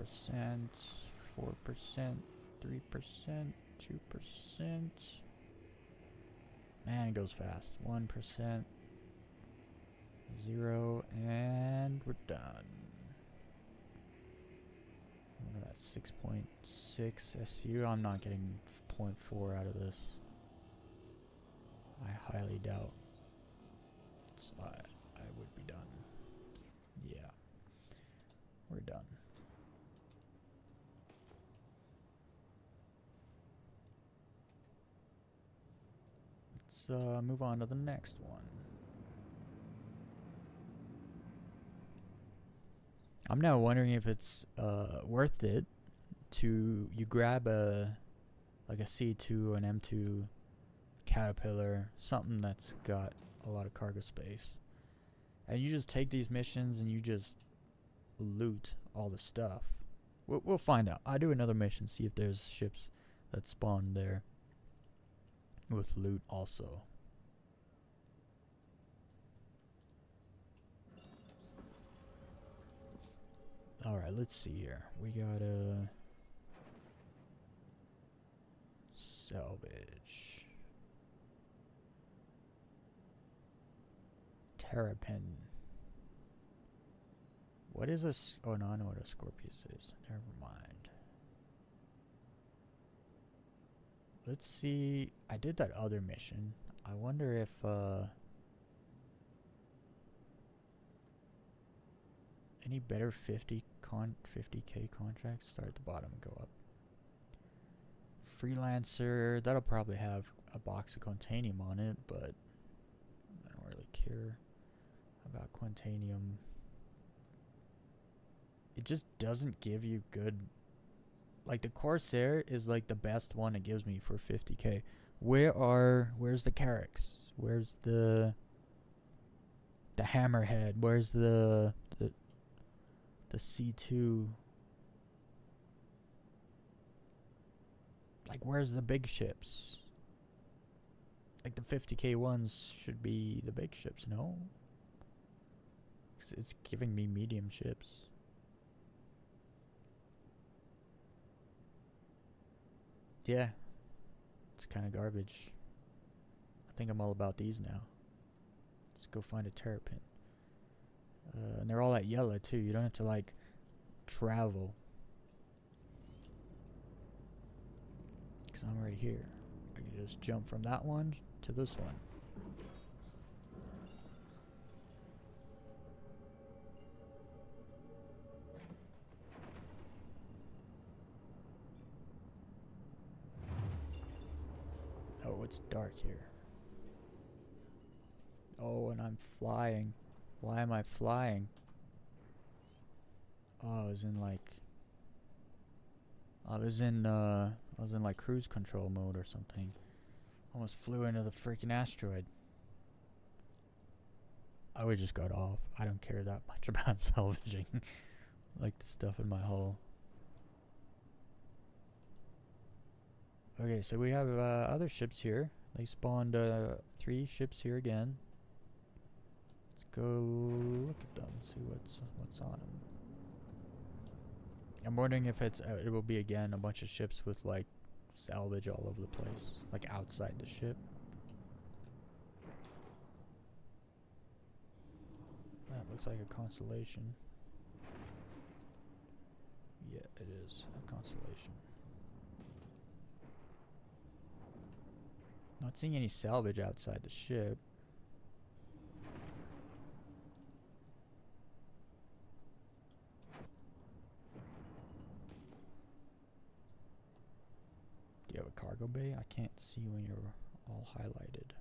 4%, 3%, 2%. Man, it goes fast. 1%, 0, and we're done. That's 6.6 SU. I'm not getting 0.4 out of this. I highly doubt. So I would be done. Yeah. We're done. Let's move on to the next one. I'm now wondering if it's worth it to you grab like a C2, an M2 Caterpillar, something that's got a lot of cargo space, and you just take these missions and you just loot all the stuff. We'll find out. I do another mission, see if there's ships that spawn there with loot also. Alright, let's see here. We got a salvage. Terrapin. What is this? Oh no, I know what a Scorpius is. Never mind. Let's see. I did that other mission. I wonder if any better 50k contracts. Start at the bottom and go up. Freelancer, that'll probably have a box of Quantanium on it, but I don't really care about Quantanium. It just doesn't give you good. Like the Corsair is like the best one it gives me for 50k. Where's the Carrax? Where's the Hammerhead? Where's the C2? Like where's the big ships? Like the 50k ones should be the big ships, no? It's giving me medium ships. Yeah, it's kind of garbage. I think I'm all about these now. Let's go find a terrapin. And they're all at yellow too. You don't have to like travel. Because I'm already here. I can just jump from that one to this one. Oh, it's dark here. Oh, and I'm flying. Why am I flying? Oh, I was in like cruise control mode or something. Almost flew into the freaking asteroid. I would just got off. I don't care that much about salvaging. Like the stuff in my hull. Okay, so we have other ships here. They spawned 3 ships here again. Let's go look at them, see what's on them. I'm wondering if it will be again a bunch of ships with like salvage all over the place, like outside the ship. That looks like a constellation. Yeah, it is a constellation. Not seeing any salvage outside the ship. Do you have a cargo bay? I can't see when you're all highlighted.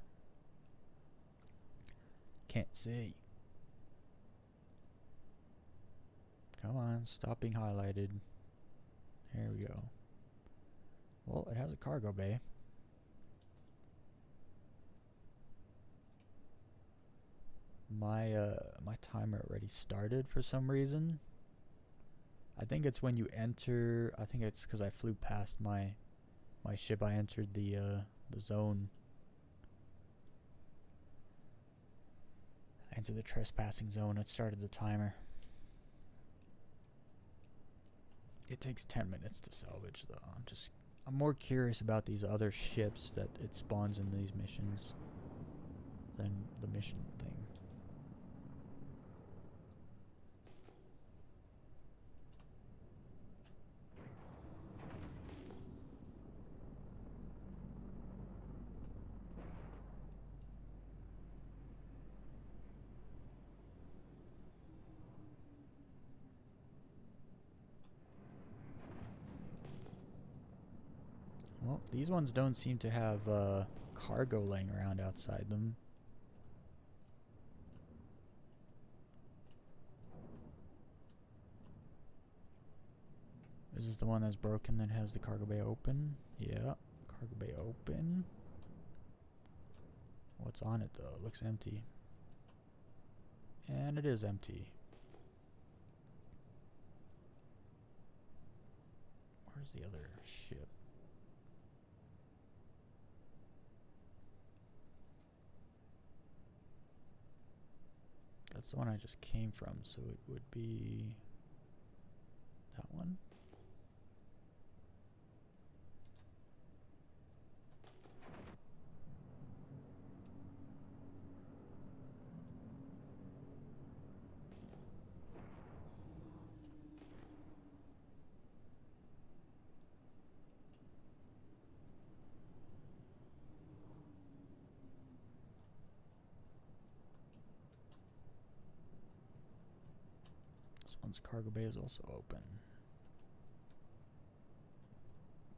Can't see. Come on, stop being highlighted. There we go. Well, it has a cargo bay. My timer already started for some reason. I think it's when you enter. I think it's because I flew past my ship. I entered the zone. I entered the trespassing zone. It started the timer. It takes 10 minutes to salvage, though. I'm more curious about these other ships that it spawns in these missions than the mission thing. Well, these ones don't seem to have cargo laying around outside them. Is this the one that's broken that has the cargo bay open? Yeah, cargo bay open. What's on it though? It looks empty. And it is empty. Where's the other ship? That's the one I just came from, so it would be that one. This one's cargo bay is also open,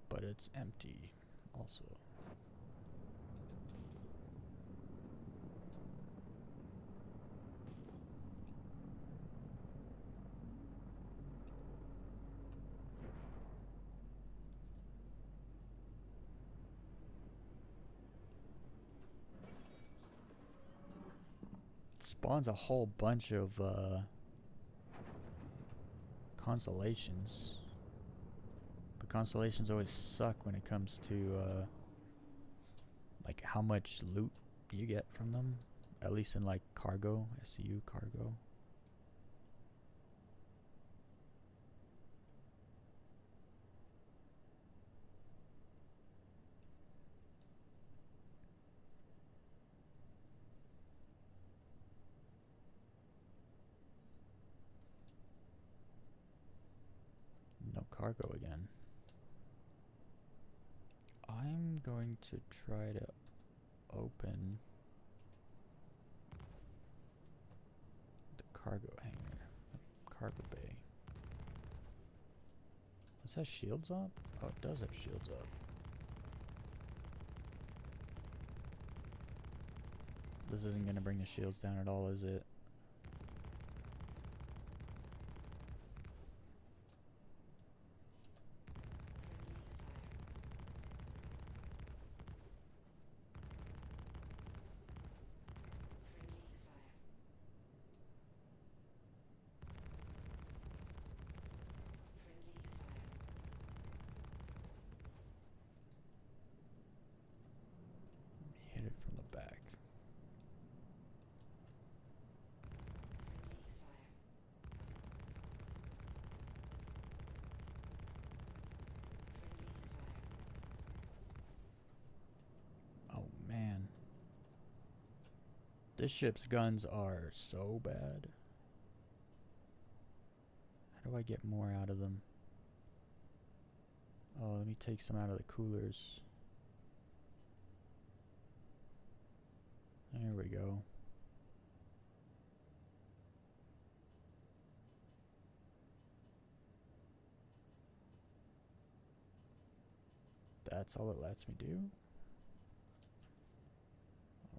but it's empty also. Spawns a whole bunch of constellations, but constellations always suck when it comes to like how much loot you get from them, at least in like cargo, SCU cargo. No cargo again. I'm going to try to open the cargo hangar, the cargo bay. Does that shields up? Oh, it does have shields up. This isn't going to bring the shields down at all, is it? Hit it from the back. Oh man. This ship's guns are so bad. How do I get more out of them? Oh, let me take some out of the coolers. There we go. That's all it lets me do?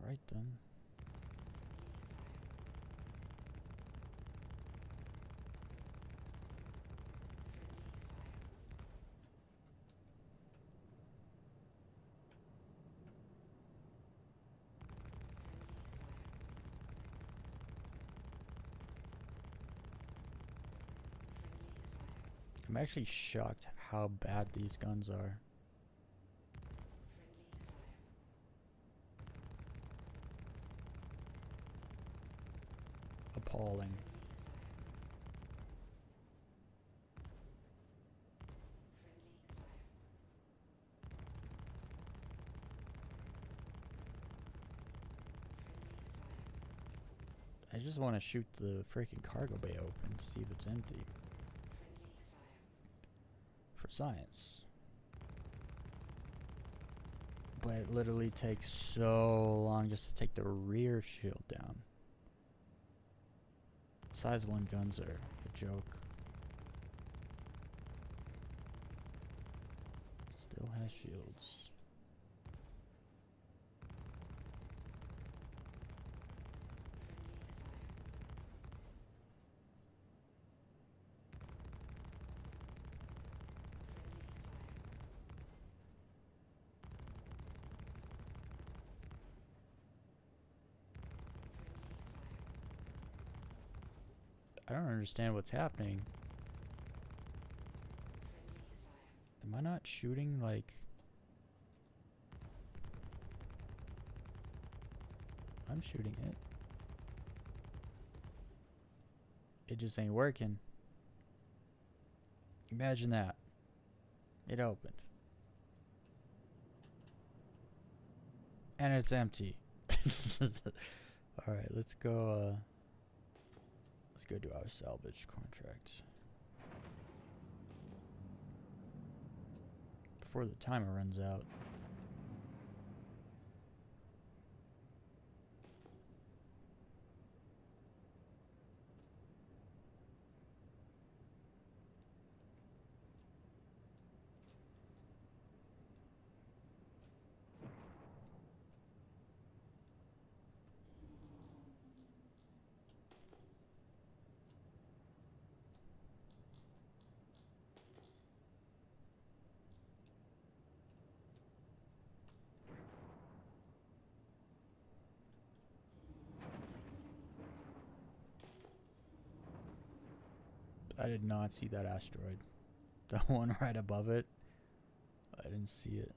Alright then. I'm actually shocked how bad these guns are. Appalling. I just want to shoot the freaking cargo bay open to see if it's empty. For science. But it literally takes so long just to take the rear shield down. Size 1 guns are a joke. Still has shields. I don't understand what's happening. Am I not shooting like... I'm shooting it. It just ain't working. Imagine that. It opened. And it's empty. Alright, let's go do our salvage contract. Before the timer runs out. I did not see that asteroid. The one right above it. I didn't see it.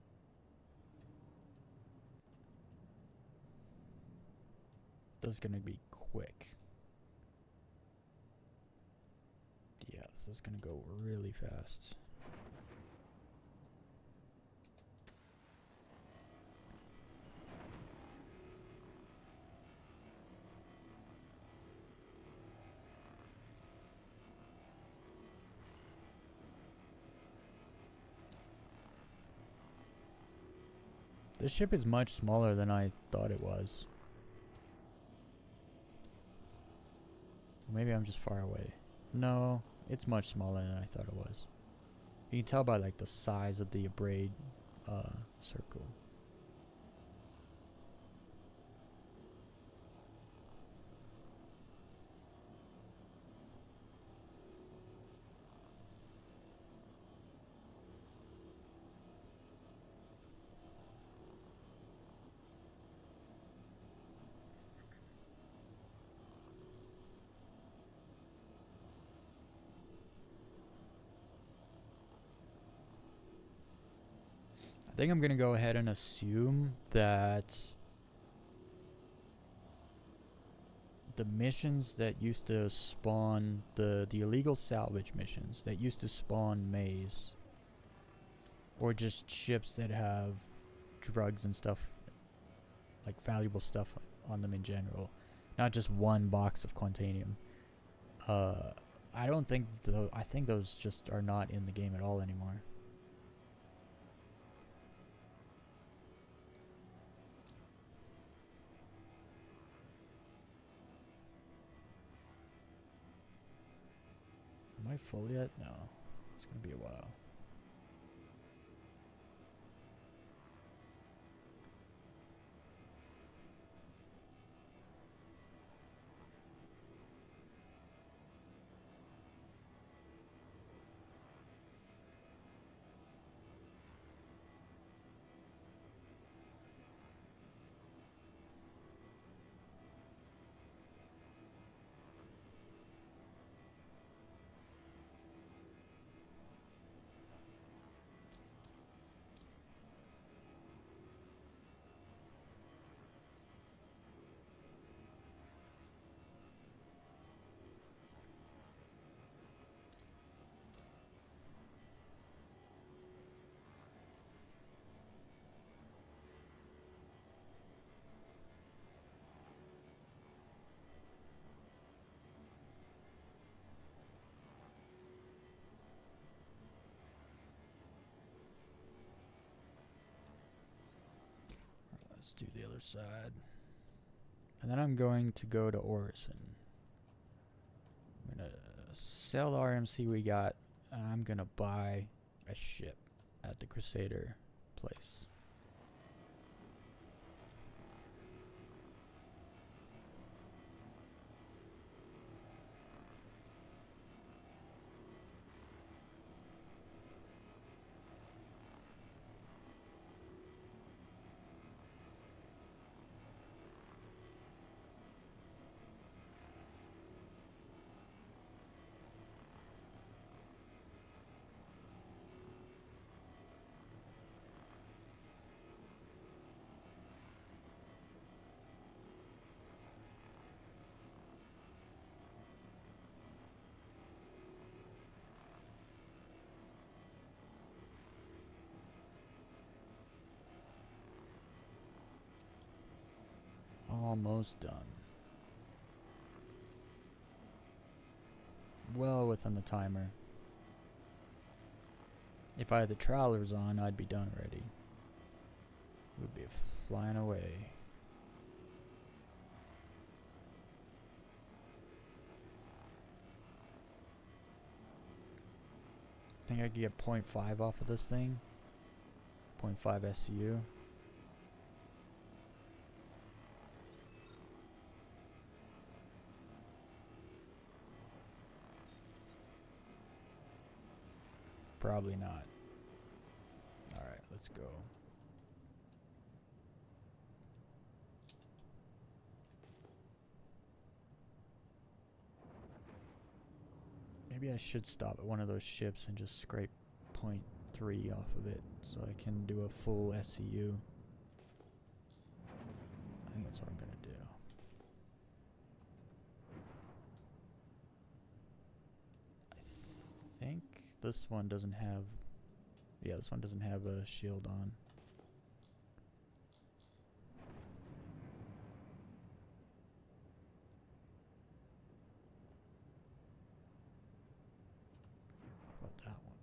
This is gonna be quick. Yeah, this is gonna go really fast. This ship is much smaller than I thought it was. Maybe I'm just far away. No, it's much smaller than I thought it was. You can tell by like the size of the abrade circle. I think I'm gonna go ahead and assume that the missions that used to spawn the illegal salvage missions that used to spawn maze, or just ships that have drugs and stuff, like valuable stuff on them in general, not just one box of Quantanium. I don't think I think those just are not in the game at all anymore. Am I full yet? No. It's gonna be a while. Let's do the other side. And then I'm going to go to Orison. I'm going to sell the RMC we got, and I'm going to buy a ship at the Crusader place. Almost done. Well within the timer. If I had the trawlers on, I'd be done already. We'd be flying away. Think I could get 0.5 off of this thing? 0.5 SCU. Probably not. Alright, let's go. Maybe I should stop at one of those ships and just scrape 0.3 off of it so I can do a full SCU. I think that's what I'm gonna do. I think this one doesn't have... Yeah, this one doesn't have a shield on. What about that one?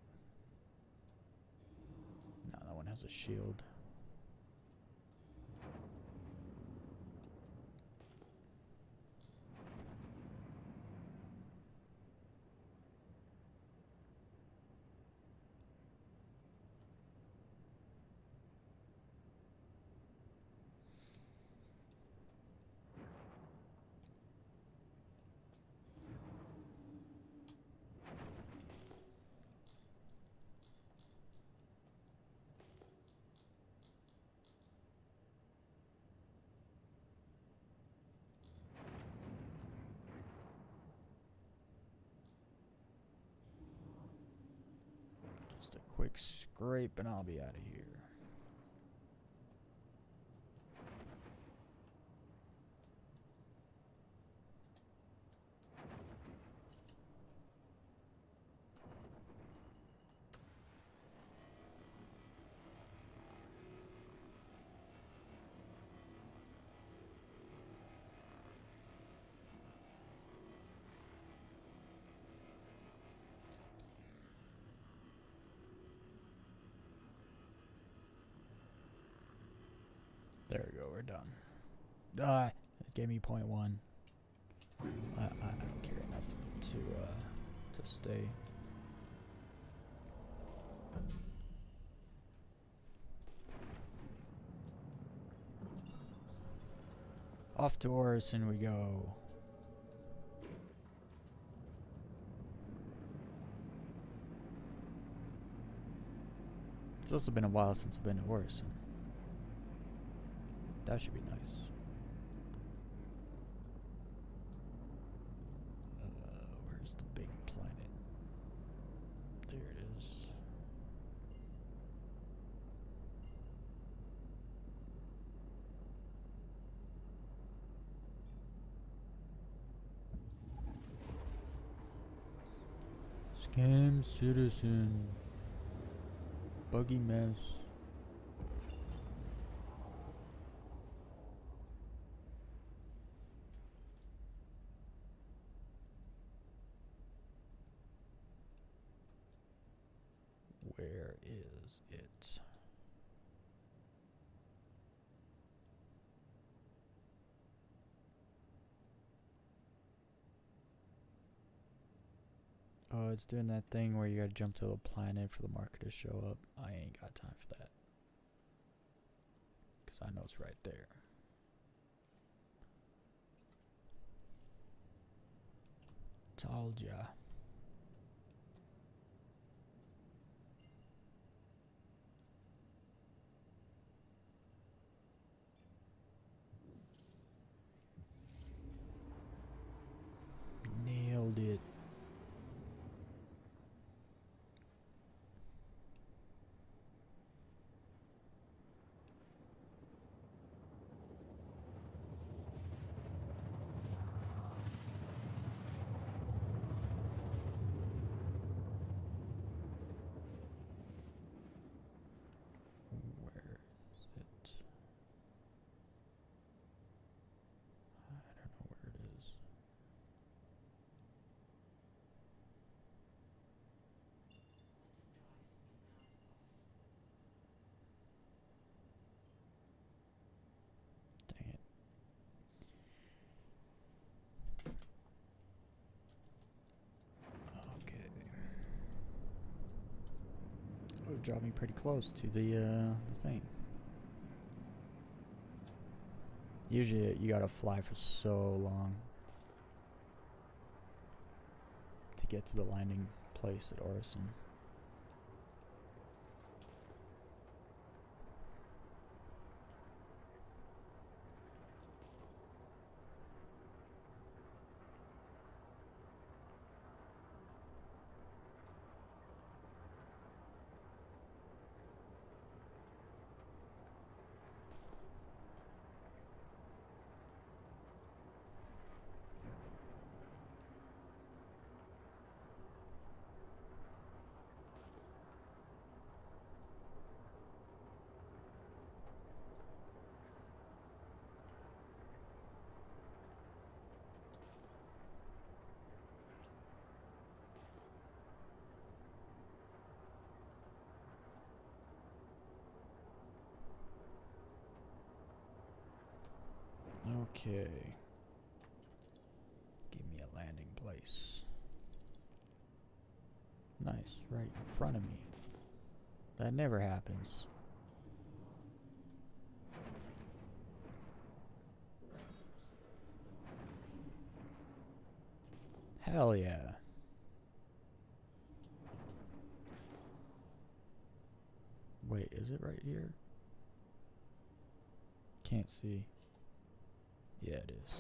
No, that one has a shield. Just a quick scrape and I'll be out of here. There we go, we're done. It gave me 0.1. I don't care enough to stay. Off to Orison we go. It's also been a while since I've been to Orison. That should be nice. Where's the big planet? There it is. Scam citizen. Buggy mess. Where is it? Oh, it's doing that thing where you gotta jump to the planet for the marker to show up. I ain't got time for that. Because I know it's right there. Told ya. Nailed it. Where is it? I don't know where it is. Dang it. Okay. Oh, it dropped me pretty close to the thing. Usually you gotta fly for so long to get to the landing place at Orison. Okay. Give me a landing place. Nice, right in front of me. That never happens. Hell yeah. Wait, is it right here? Can't see. Yeah, it is.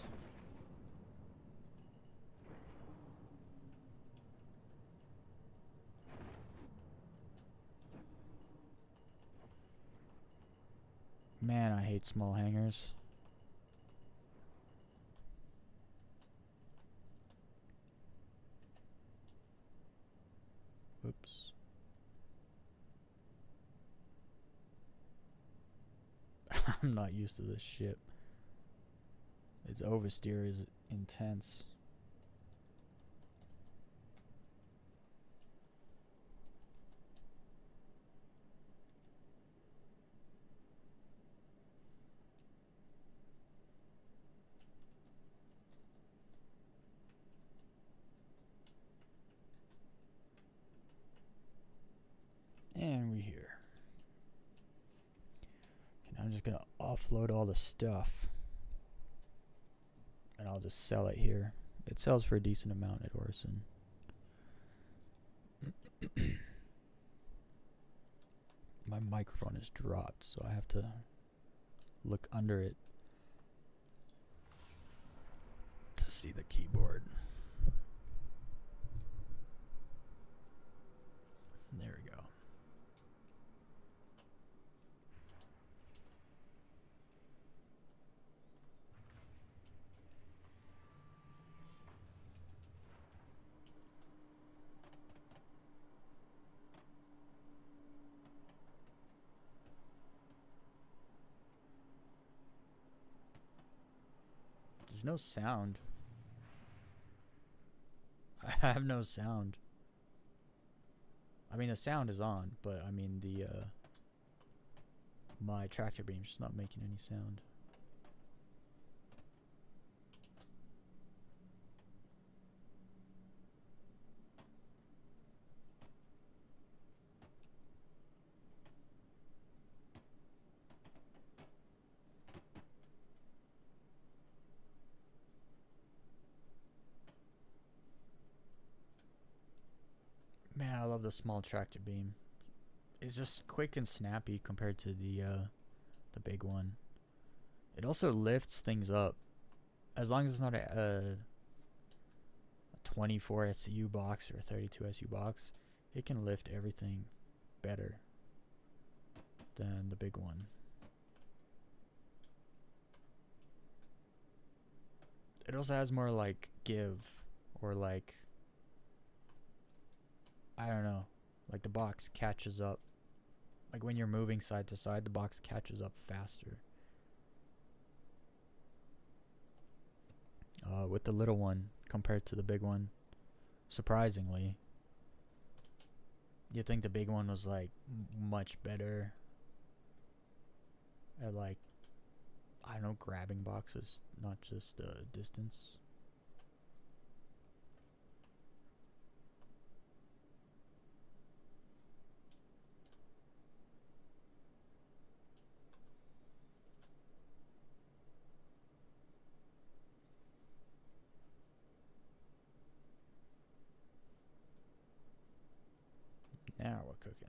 Man, I hate small hangars. Whoops. I'm not used to this ship. Its oversteer is intense. And we're here. Okay, now I'm just gonna offload all the stuff. And I'll just sell it here. It sells for a decent amount at Orison. My microphone is dropped, so I have to look under it to see the keyboard. There we go. There's no sound. I have no sound. I mean, the sound is on, but I mean the my tractor beam's just not making any sound. Man, I love the small tractor beam. It's just quick and snappy compared to the big one. It also lifts things up. As long as it's not a 24 SU box or a 32 SU box, it can lift everything better than the big one. It also has more like give, or like, I don't know, like the box catches up. Like when you're moving side to side, the box catches up faster. With the little one compared to the big one, surprisingly. You'd think the big one was like much better at, like, I don't know, grabbing boxes, not just distance. Now we're cooking.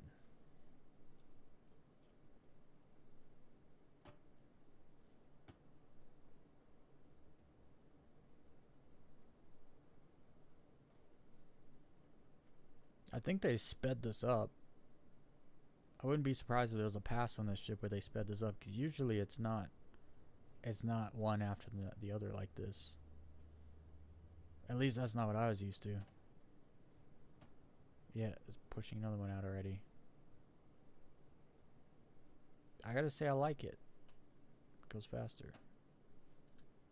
I think they sped this up. I wouldn't be surprised if there was a pass on this ship where they sped this up, because usually it's not one after the other like this. At least that's not what I was used to. Yeah, it's pushing another one out already. I gotta say I like it. It goes faster.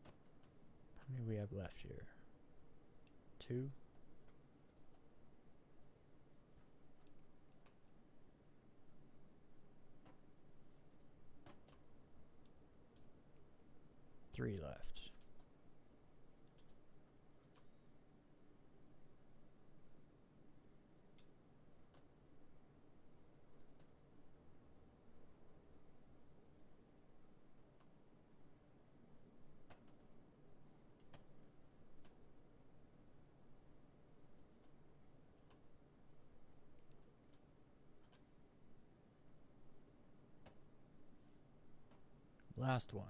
How many do we have left here? 2? Three left. Last one.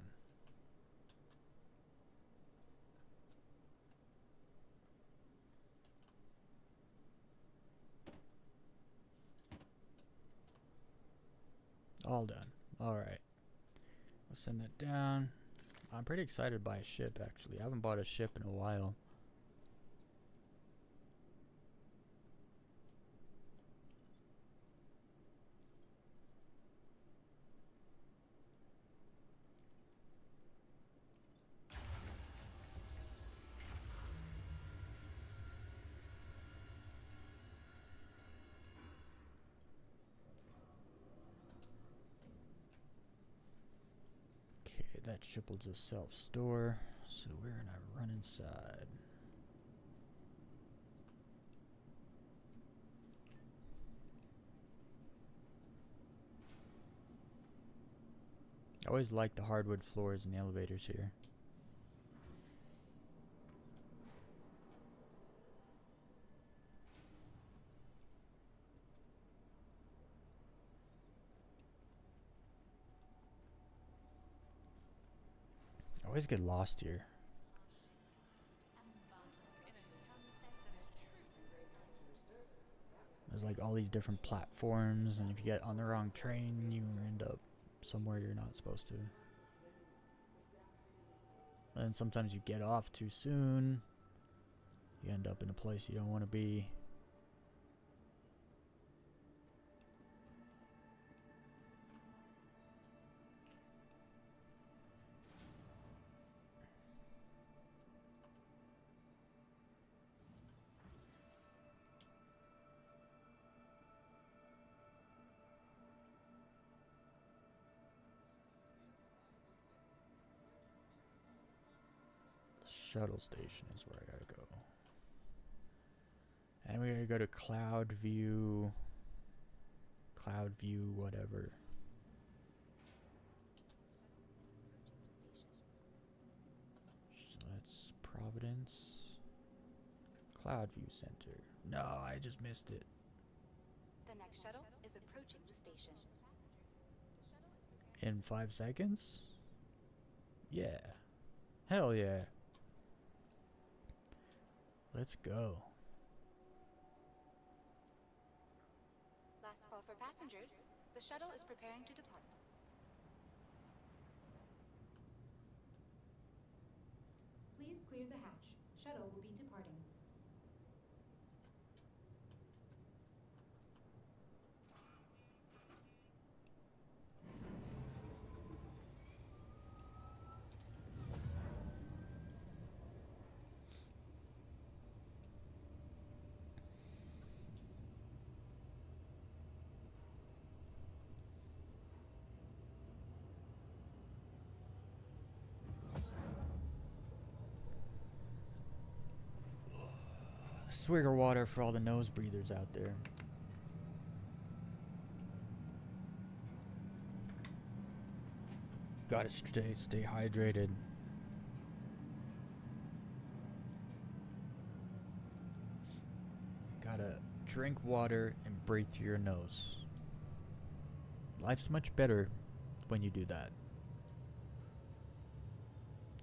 All done. Alright. We'll send that down. I'm pretty excited by a ship, actually. I haven't bought a ship in a while. That ship will just self-store, so we're gonna run inside. I always like the hardwood floors in the elevators here. I always get lost here. There's like all these different platforms, and if you get on the wrong train, you end up somewhere you're not supposed to. And sometimes you get off too soon. You end up in a place you don't want to be. Shuttle station is where I gotta go. And we're gonna go to Cloud View, whatever. So that's Providence. Cloud View Center. No, I just missed it. The next shuttle is approaching the station. In 5 seconds? Yeah. Hell yeah. Let's go. Last call for passengers. The shuttle is preparing to depart. Please clear the hatch. Shuttle will be departing. Swig of water for all the nose breathers out there. Gotta stay hydrated. Gotta drink water and breathe through your nose. Life's much better when you do that.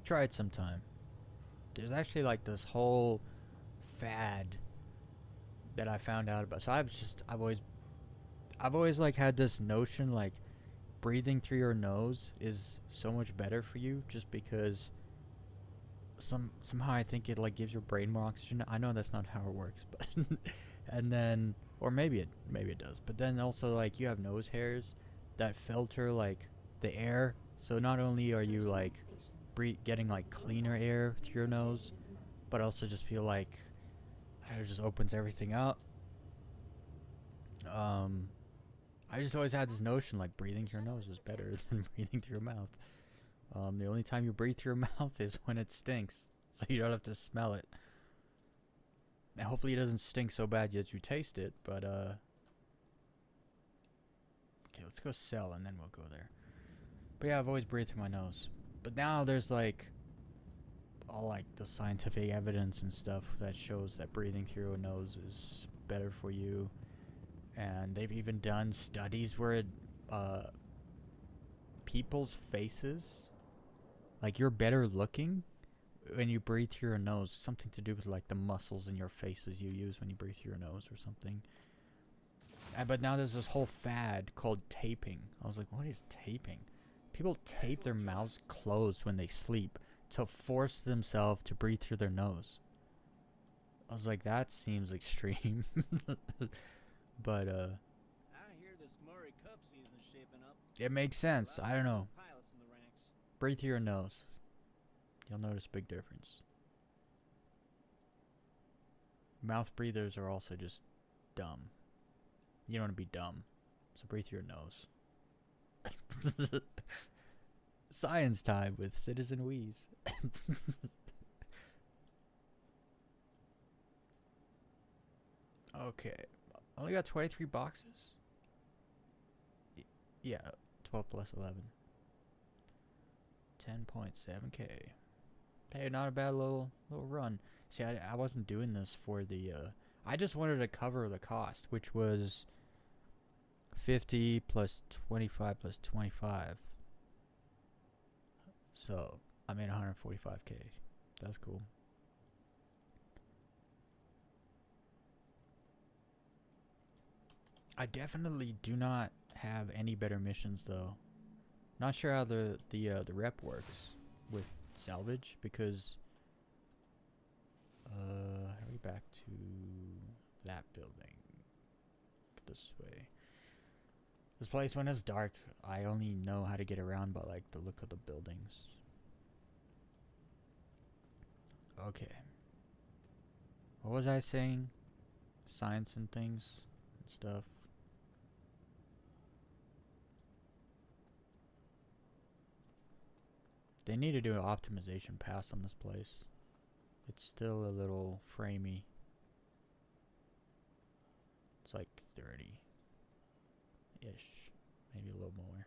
Try it sometime. There's actually like this whole fad that I found out about. So I've always like had this notion like breathing through your nose is so much better for you, just because somehow I think it like gives your brain more oxygen. I know that's not how it works, but and then, or maybe it does, but then also like you have nose hairs that filter like the air, so not only are you like getting like cleaner air through your nose, but also just feel like it just opens everything up. I just always had this notion like breathing through your nose is better than breathing through your mouth. The only time you breathe through your mouth is when it stinks, so you don't have to smell it. And hopefully it doesn't stink so bad that you taste it, but okay, let's go sell and then we'll go there. But yeah, I've always breathed through my nose. But now there's like all like the scientific evidence and stuff that shows that breathing through a nose is better for you. And they've even done studies where people's faces, like you're better looking when you breathe through your nose. Something to do with like the muscles in your faces you use when you breathe through your nose or something. But now there's this whole fad called taping. I was like, what is taping? People tape their mouths closed when they sleep to force themselves to breathe through their nose. I was like, that seems extreme. But I hear this Murray Cup season's shaping up. it makes sense. I don't know. Pilots in the ranks. Breathe through your nose. You'll notice a big difference. Mouth breathers are also just dumb. You don't want to be dumb, so breathe through your nose. Science time with Citizen Weez. Okay. Only got 23 boxes? Yeah, 12 plus 11. 10.7k. Hey, not a bad little run. See, I wasn't doing this for the, I just wanted to cover the cost, which was 50 plus 25 plus 25. So, I made 145k. That's cool. I definitely do not have any better missions though. Not sure how the rep works with salvage, because hurry back to that building. This way. This place, when it's dark, I only know how to get around by like the look of the buildings. Okay. What was I saying? Science and things and stuff. They need to do an optimization pass on this place. It's still a little framey. It's like 30-ish. Maybe a little more.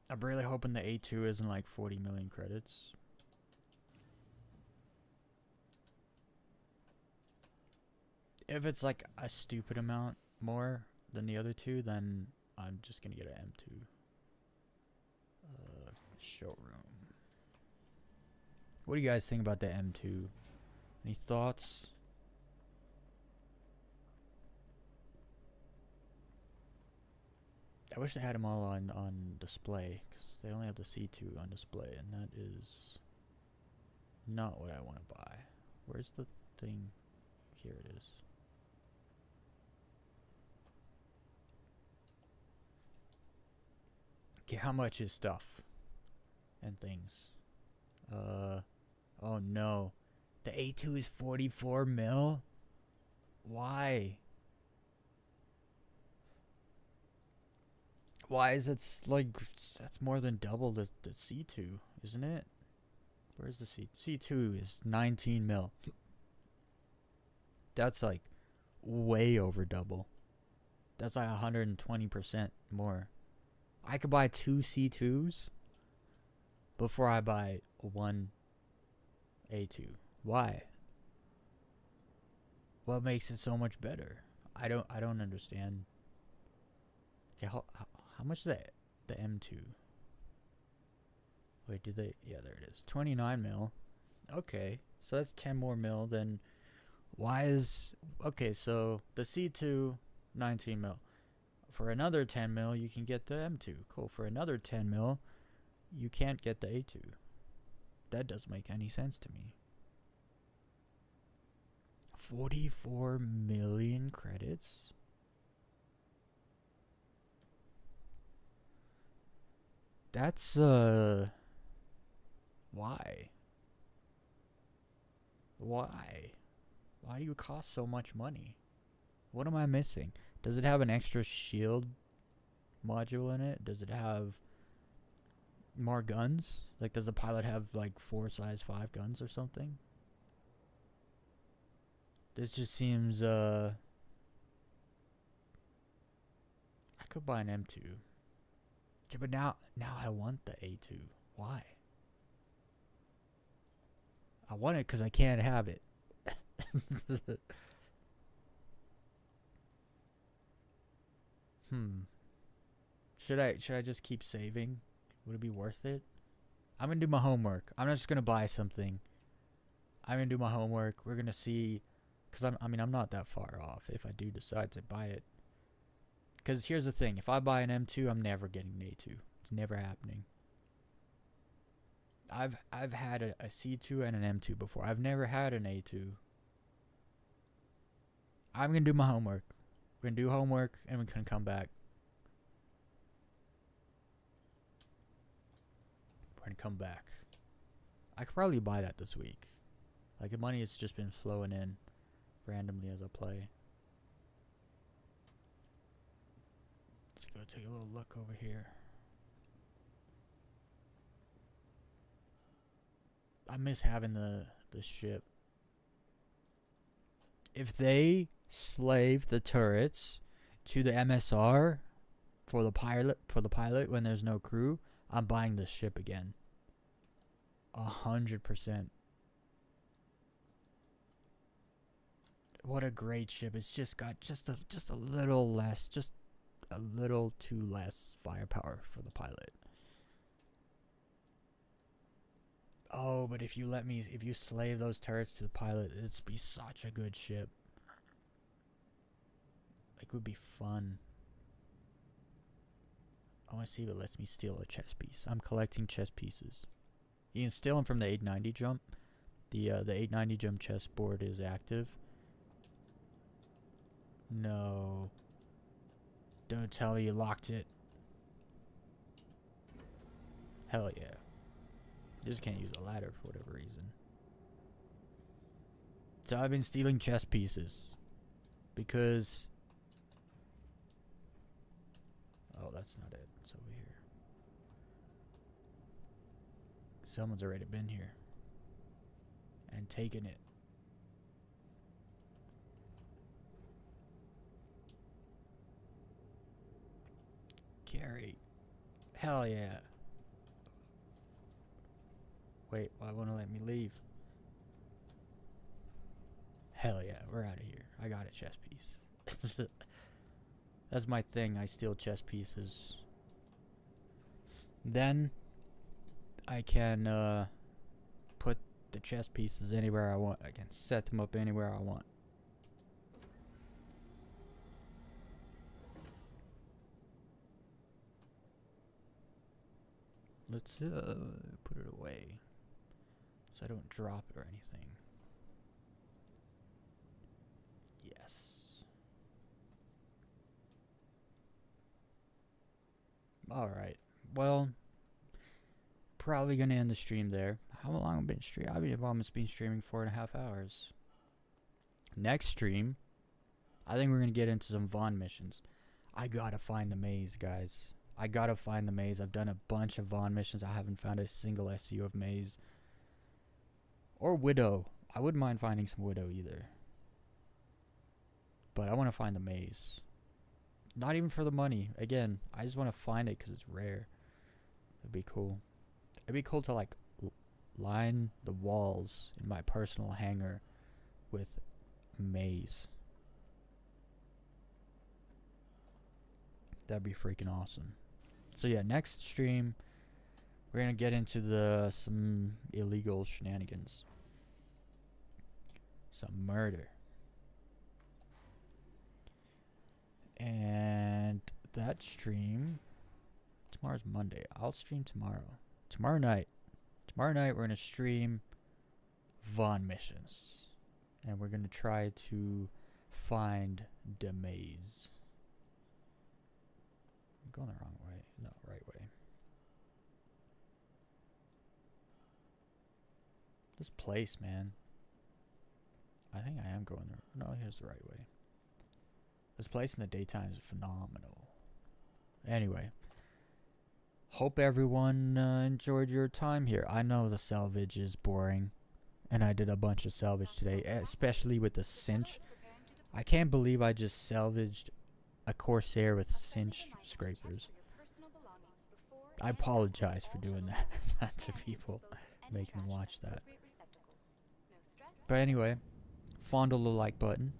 I'm really hoping the A2 isn't like 40 million credits. If it's like a stupid amount more than the other two, then I'm just gonna get an M2. Showroom. What do you guys think about the M2? Any thoughts? I wish they had them all on display, because they only have the C2 on display, and that is not what I want to buy. Where's the thing? Here it is. Okay, how much is stuff and things? Oh no. The A2 is 44 mil? Why? Why is it like, that's more than double the C2, isn't it? Where's the C2 is 19 mil. That's like way over double. That's like 120% more. I could buy 2 C2s before I buy one A2. Why? What makes it so much better? I don't understand. Okay, how much is that? The M2. Wait, did they? Yeah, there it is. 29 mil. Okay, so that's 10 more mil than. Why is. Okay, so the C2, 19 mil. For another 10 mil, you can get the M2. Cool. For another 10 mil, you can't get the A2. That doesn't make any sense to me. 44 million credits? That's, why? Why? Why do you cost so much money? What am I missing? Does it have an extra shield module in it? Does it have more guns? Like, does the pilot have, like, 4 size 5 guns or something? This just seems, I could buy an M2. Yeah, but now I want the A2. Why? I want it because I can't have it. Should I just keep saving? Would it be worth it? I'm gonna do my homework. I'm not just gonna buy something. I'm gonna do my homework. We're gonna see, cause I'm not that far off if I do decide to buy it. Cause here's the thing: if I buy an M2, I'm never getting an A2. It's never happening. I've had a C2 and an M2 before. I've never had an A2. I'm gonna do my homework. We're gonna do homework and we can come back. We're gonna come back. I could probably buy that this week. Like, the money has just been flowing in randomly as I play. Let's go take a little look over here. I miss having the ship. If they slave the turrets to the MSR for the pilot when there's no crew, I'm buying this ship again. 100%. What a great ship. It's just got just a little less, just a little too less firepower for the pilot. Oh, but if you slave those turrets to the pilot, it'd be such a good ship. Like, it would be fun. I want to see if it lets me steal a chess piece. I'm collecting chess pieces. You can steal them from the 890 jump. The 890 jump chessboard is active. No. Don't tell me you locked it. Hell yeah. Just can't use a ladder for whatever reason. So I've been stealing chess pieces. Because... oh, that's not it. It's over here. Someone's already been here. And taken it. Carry. Hell yeah. Wait, why won't it let me leave? Hell yeah, we're out of here. I got a chess piece. That's my thing. I steal chess pieces. Then I can put the chess pieces anywhere I want. I can set them up anywhere I want. Let's put it away so I don't drop it or anything. Yes. Alright. Well, probably gonna end the stream there. How long have I been streaming? I've almost been streaming 4.5 hours. Next stream, I think we're gonna get into some Vaughn missions. I gotta find the maze, guys. I gotta find the maze. I've done a bunch of Vaughn missions. I haven't found a single SU of maze. Or Widow. I wouldn't mind finding some Widow either. But I want to find the maze. Not even for the money. Again, I just want to find it because it's rare. It'd be cool. It'd be cool to like line the walls in my personal hangar with maze. That'd be freaking awesome. So yeah, next stream we're gonna get into some illegal shenanigans. Some murder. And that stream, tomorrow's Monday. I'll stream tomorrow. Tomorrow night we're gonna stream Vaughn missions. And we're gonna try to find the maze. I'm going the wrong way. No, right way. This place, man. I think I am going there. No, here's the right way. This place in the daytime is phenomenal. Anyway. Hope everyone enjoyed your time here. I know the salvage is boring. And I did a bunch of salvage today. Especially with the cinch. I can't believe I just salvaged a Corsair with cinch scrapers. I apologize for doing that to people. Making them watch that. But anyway. Fondle the like button.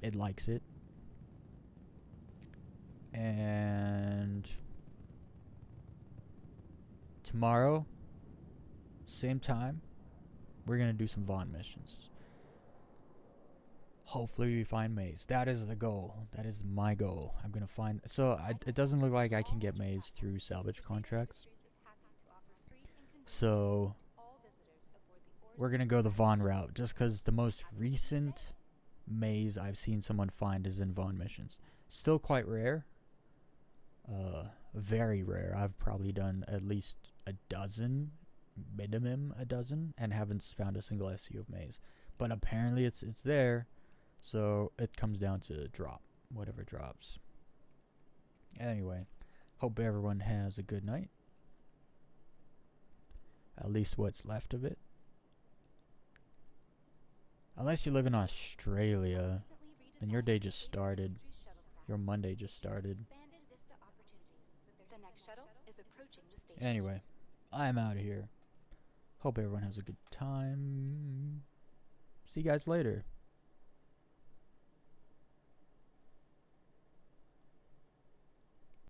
It likes it. And tomorrow, same time, we're going to do some Vaughn missions. Hopefully we find maze. That is the goal. That is my goal. I'm going to find... So, it doesn't look like I can get maze through salvage contracts. So, we're going to go the Vaughn route. Just because the most recent maze I've seen someone find is in Vaughn missions. Still quite rare. Very rare. I've probably done at least a dozen, minimum a dozen, and haven't found a single SU of maze. But apparently it's there, so it comes down to drop, whatever drops. Anyway, hope everyone has a good night. At least what's left of it. Unless you live in Australia, then your day just started. Your Monday just started. Anyway, I'm out of here. Hope everyone has a good time. See you guys later.